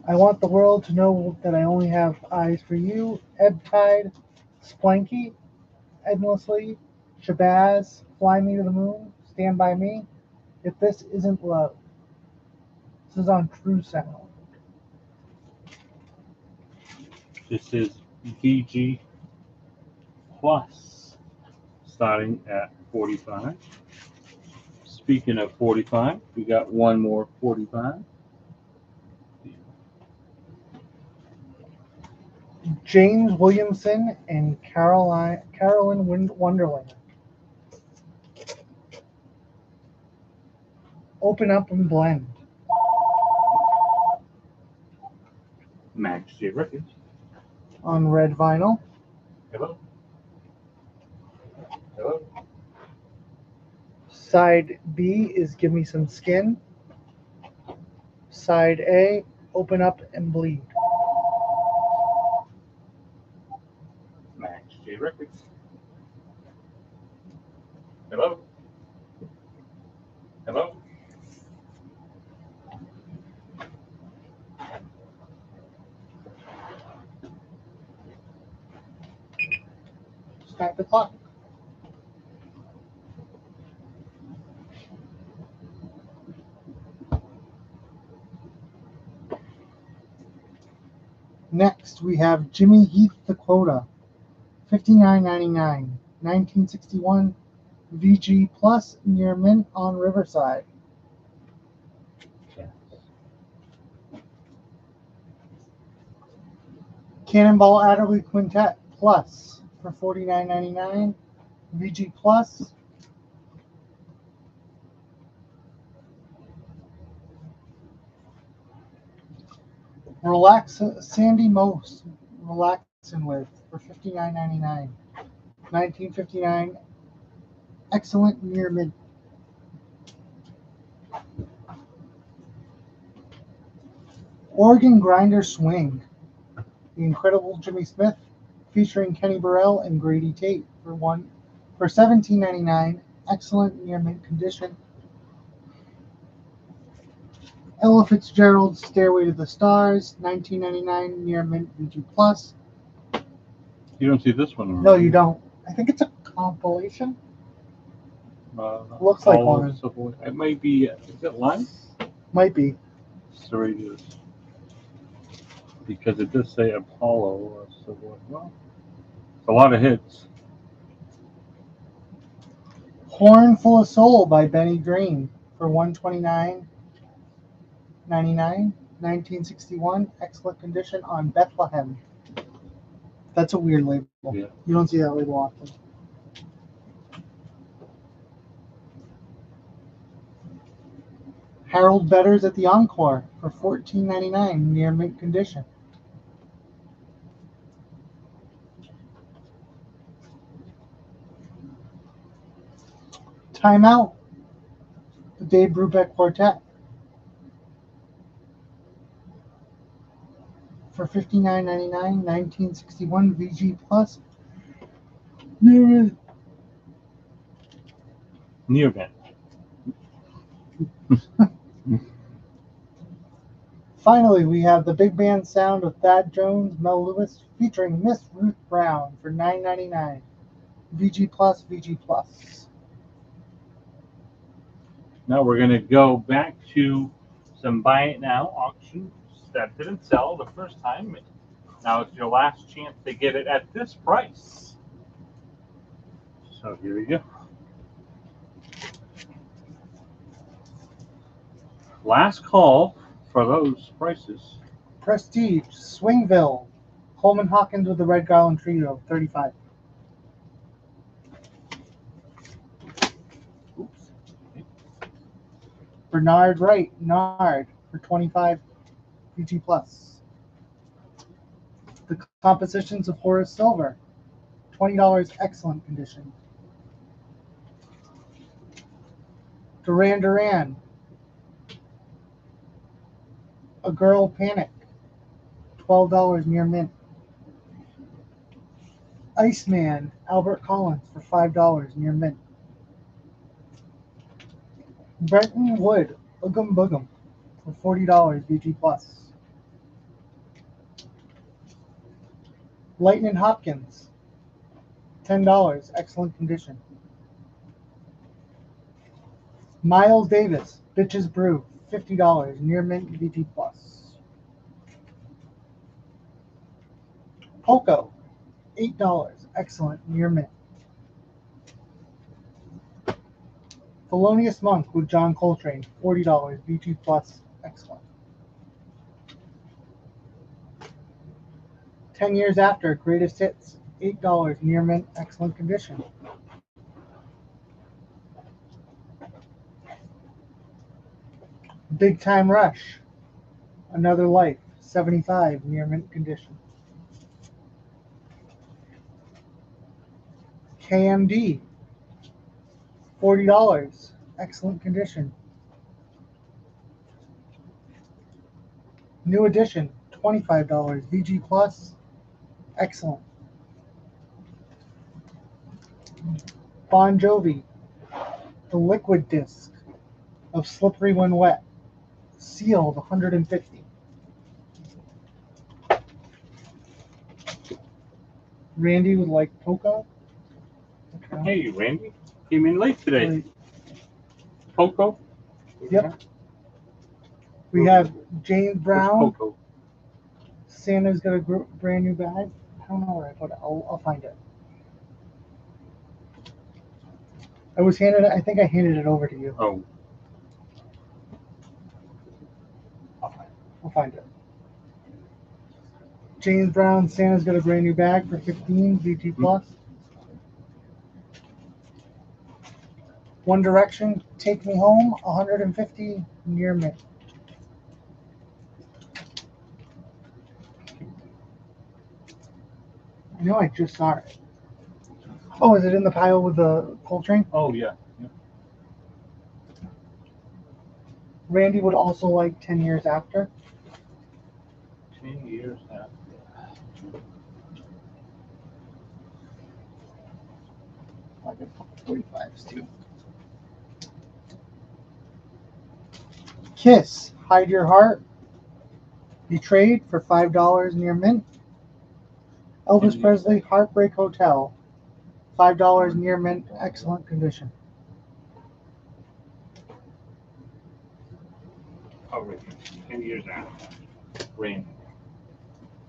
I want the world to know that I only have eyes for you. Ebb Tide, Splanky, Endlessly, Shabazz, Fly Me to the Moon, Stand By Me. If this isn't love. This is on True Sound. This is VG Plus, starting at 45. Speaking of 45, we got one more 45. James Williamson and Carolyn Wonderland. Open Up and Blend. Max J Records. On red vinyl. Hello. Hello. Side B is Give Me Some Skin. Side A, Open Up and Bleed. Max J Records. Hello. Hello. Start the clock. Next, we have Jimmy Heath the Quota, $59.99, 1961, VG Plus, near mint on Riverside. Yes. Cannonball Adderley Quintet Plus for $49.99, VG Plus. Relax Sandy Most, Relaxin' With for $59.99, 1959, excellent near mint. Organ Grinder Swing, The Incredible Jimmy Smith, featuring Kenny Burrell and Grady Tate for $17.99, excellent near mint condition. Ella Fitzgerald's Stairway to the Stars, 1999, near mint VG Plus. You don't see this one? No, you don't. I think it's a compilation. Looks like one. It might be. Is it live? Might be. Sorry, it is. Because it does say Apollo. Well, it's a lot of hits. Horn Full of Soul by Benny Green for $129.99. 1961, excellent condition on Bethlehem. That's a weird label. Yeah. You don't see that label often. Harold Betters at the Encore for $14.99, near mint condition. Time Out, the Dave Brubeck Quartet for $59.99, 1961 VG Plus. Near mint. Finally, we have the big band sound of Thad Jones, Mel Lewis, featuring Miss Ruth Brown for $9.99. VG Plus, VG Plus. Now we're going to go back to some buy it now auctions that didn't sell the first time. Now it's your last chance to get it at this price. So here we go. Last call for those prices. Prestige, Swingville, Coleman Hawkins with the Red Garland Trio, 35. Oops. Bernard Wright, Nard for 25, VG Plus. The Compositions of Horace Silver, $20, excellent condition. Duran Duran, A Girl Panic, $12, near mint. Iceman, Albert Collins for $5, near mint. Brenton Wood, Oogum Boogum for $40, VG Plus. Lightning Hopkins, $10, excellent condition. Miles Davis, Bitches Brew, $50, near mint VG Plus. Poco, $8, excellent, near mint. Thelonious Monk with John Coltrane, $40, VG Plus, excellent. 10 Years After, Greatest Hits, $8, near mint, excellent condition. Big Time Rush, Another Life, $75, near mint condition. KMD, $40, excellent condition. New Edition, $25, VG Plus, excellent. Bon Jovi, The Liquid Disc of Slippery When Wet, sealed, 150. Randy would like Poco. Okay. Hey, Randy. Came in late today. Right. Poco? Yep. We have James Brown. Where's Poco? Santa's got a brand new bag. I don't know where I put it. I'll find it. I think I handed it over to you. Oh. I'll find it. James Brown, Santa's got a brand new bag for 15, VG Plus. One Direction, Take Me Home, 150, near mint. I know I just saw it. Oh, is it in the pile with the Coltrane? Oh, yeah. Randy would also like 10 Years After. 10 years after. I got a couple 45s too. Kiss, Hide Your Heart, Betrayed for $5 near mint. Elvis Presley, Heartbreak Hotel, $5 near mint, excellent condition. Oh, right. 10 years out. Rain.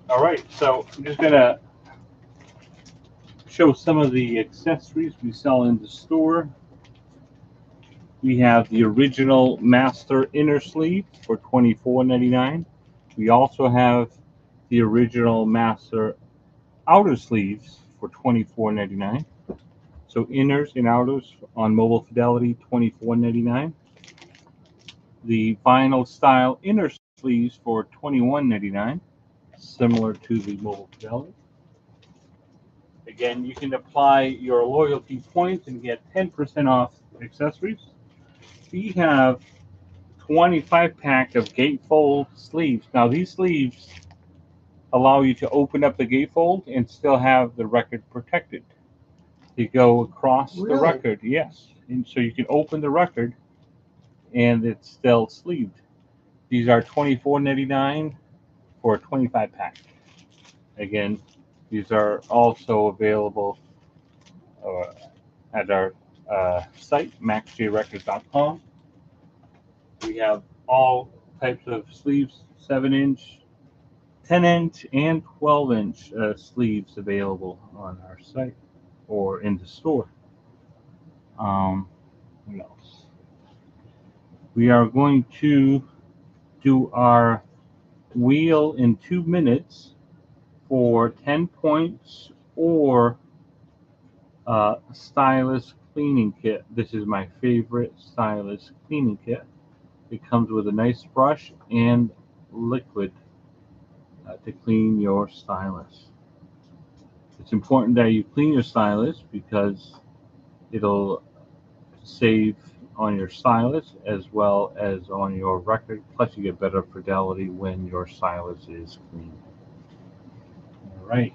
All right, so I'm just gonna show some of the accessories we sell in the store. We have the original Master inner sleeve for $24.99. We also have the original Master outer sleeves for $24.99. So inners and outers on Mobile Fidelity, $24.99. The vinyl style inner sleeves for $21.99, similar to the Mobile Fidelity. Again, you can apply your loyalty points and get 10% off accessories. We have 25-pack of gatefold sleeves. Now, these sleeves allow you to open up the gatefold and still have the record protected. They go across the record, yes. And so you can open the record and it's still sleeved. These are $24.99 for a 25-pack. Again, these are also available at our site, maxjrecords.com. We have all types of sleeves, 7-inch, 10-inch, and 12-inch sleeves available on our site or in the store. What else? We are going to do our wheel in 2 minutes for 10 points or stylus cleaning kit. This is my favorite stylus cleaning kit. It comes with a nice brush and liquid to clean your stylus. It's important that you clean your stylus because it'll save on your stylus as well as on your record. Plus, you get better fidelity when your stylus is clean. All right.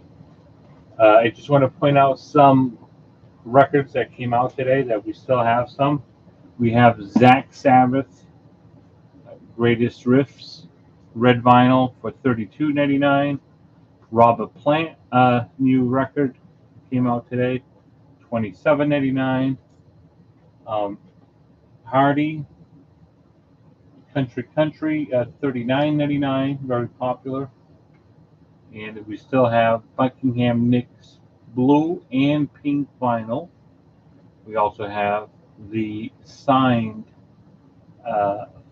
I just want to point out some records that came out today that we still have some. We have Zach Sabbath, Greatest Riffs, red vinyl for $32.99. Robert Plant, new record came out today, $27.99. Hardy, Country, $39.99, very popular. And we still have Buckingham Nicks blue and pink vinyl. We also have the signed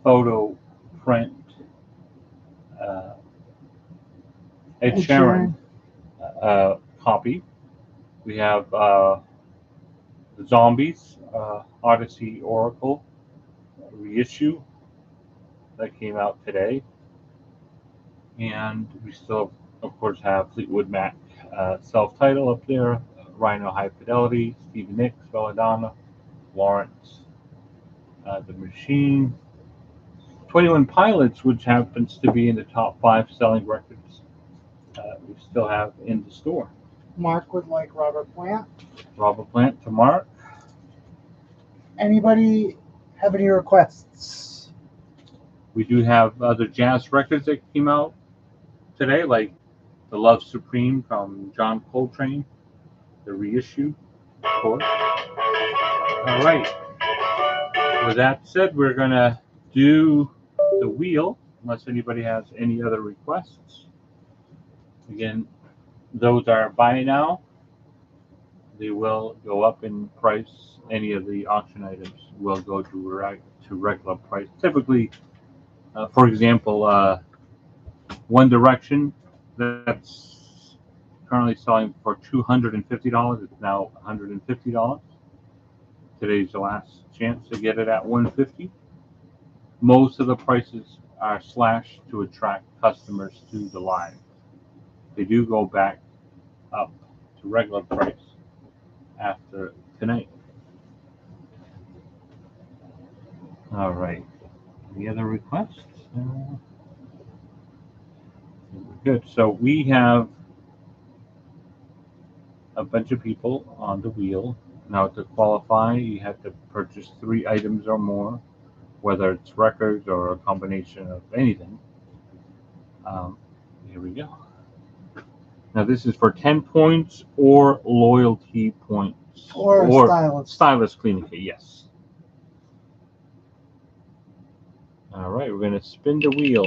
photo print Ed Sheeran copy. We have Zombies, Odyssey Oracle reissue that came out today. And we still, of course, have Fleetwood Mac self-title up there, Rhino High Fidelity, Stevie Nicks, Belladonna, Lawrence, The Machine, 21 Pilots, which happens to be in the top 5 selling records we still have in the store. Mark would like Robert Plant. Robert Plant to Mark. Anybody have any requests? We do have other jazz records that came out today, like The Love Supreme from John Coltrane, the reissue, of course. All right. With that said, we're going to do the wheel, unless anybody has any other requests. Again, those are buy now. They will go up in price. Any of the auction items will go to regular price. Typically, for example, One Direction, that's currently selling for $250. It's now $150. Today's the last chance to get it at $150. Most of the prices are slashed to attract customers to the live. They do go back up to regular price after tonight. All right. Any other requests? Good. So we have a bunch of people on the wheel. Now, to qualify, you have to purchase 3 items or more whether it's records or a combination of anything. Here we go. Now this is for 10 points or loyalty points. Or stylus. Stylus cleaning kit, yes. All right, we're going to spin the wheel.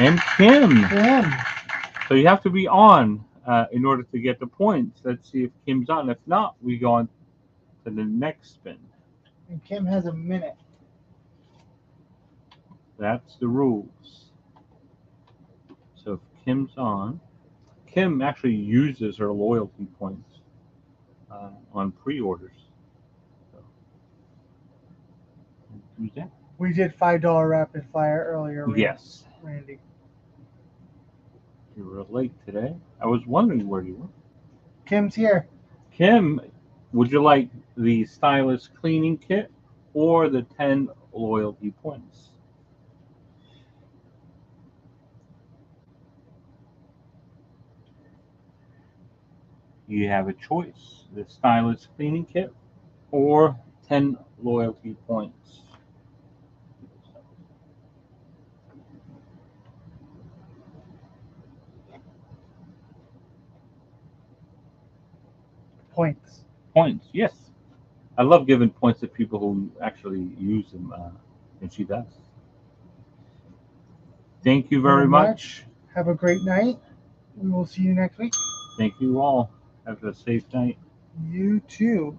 And Kim. So you have to be on in order to get the points. Let's see if Kim's on. If not, we go on to the next spin. And Kim has a minute. That's the rules. So if Kim's on, Kim actually uses her loyalty points on pre-orders. So, use that. We did $5 rapid fire earlier. Yes. Randy. You were late today. I was wondering where you were. Kim's here. Kim, would you like the stylus cleaning kit or the 10 loyalty points? You have a choice: the stylus cleaning kit or 10 loyalty points. Points. Points, yes. I love giving points to people who actually use them, and she does. Thank you very much. Have a great night. We will see you next week. Thank you all. Have a safe night. You too.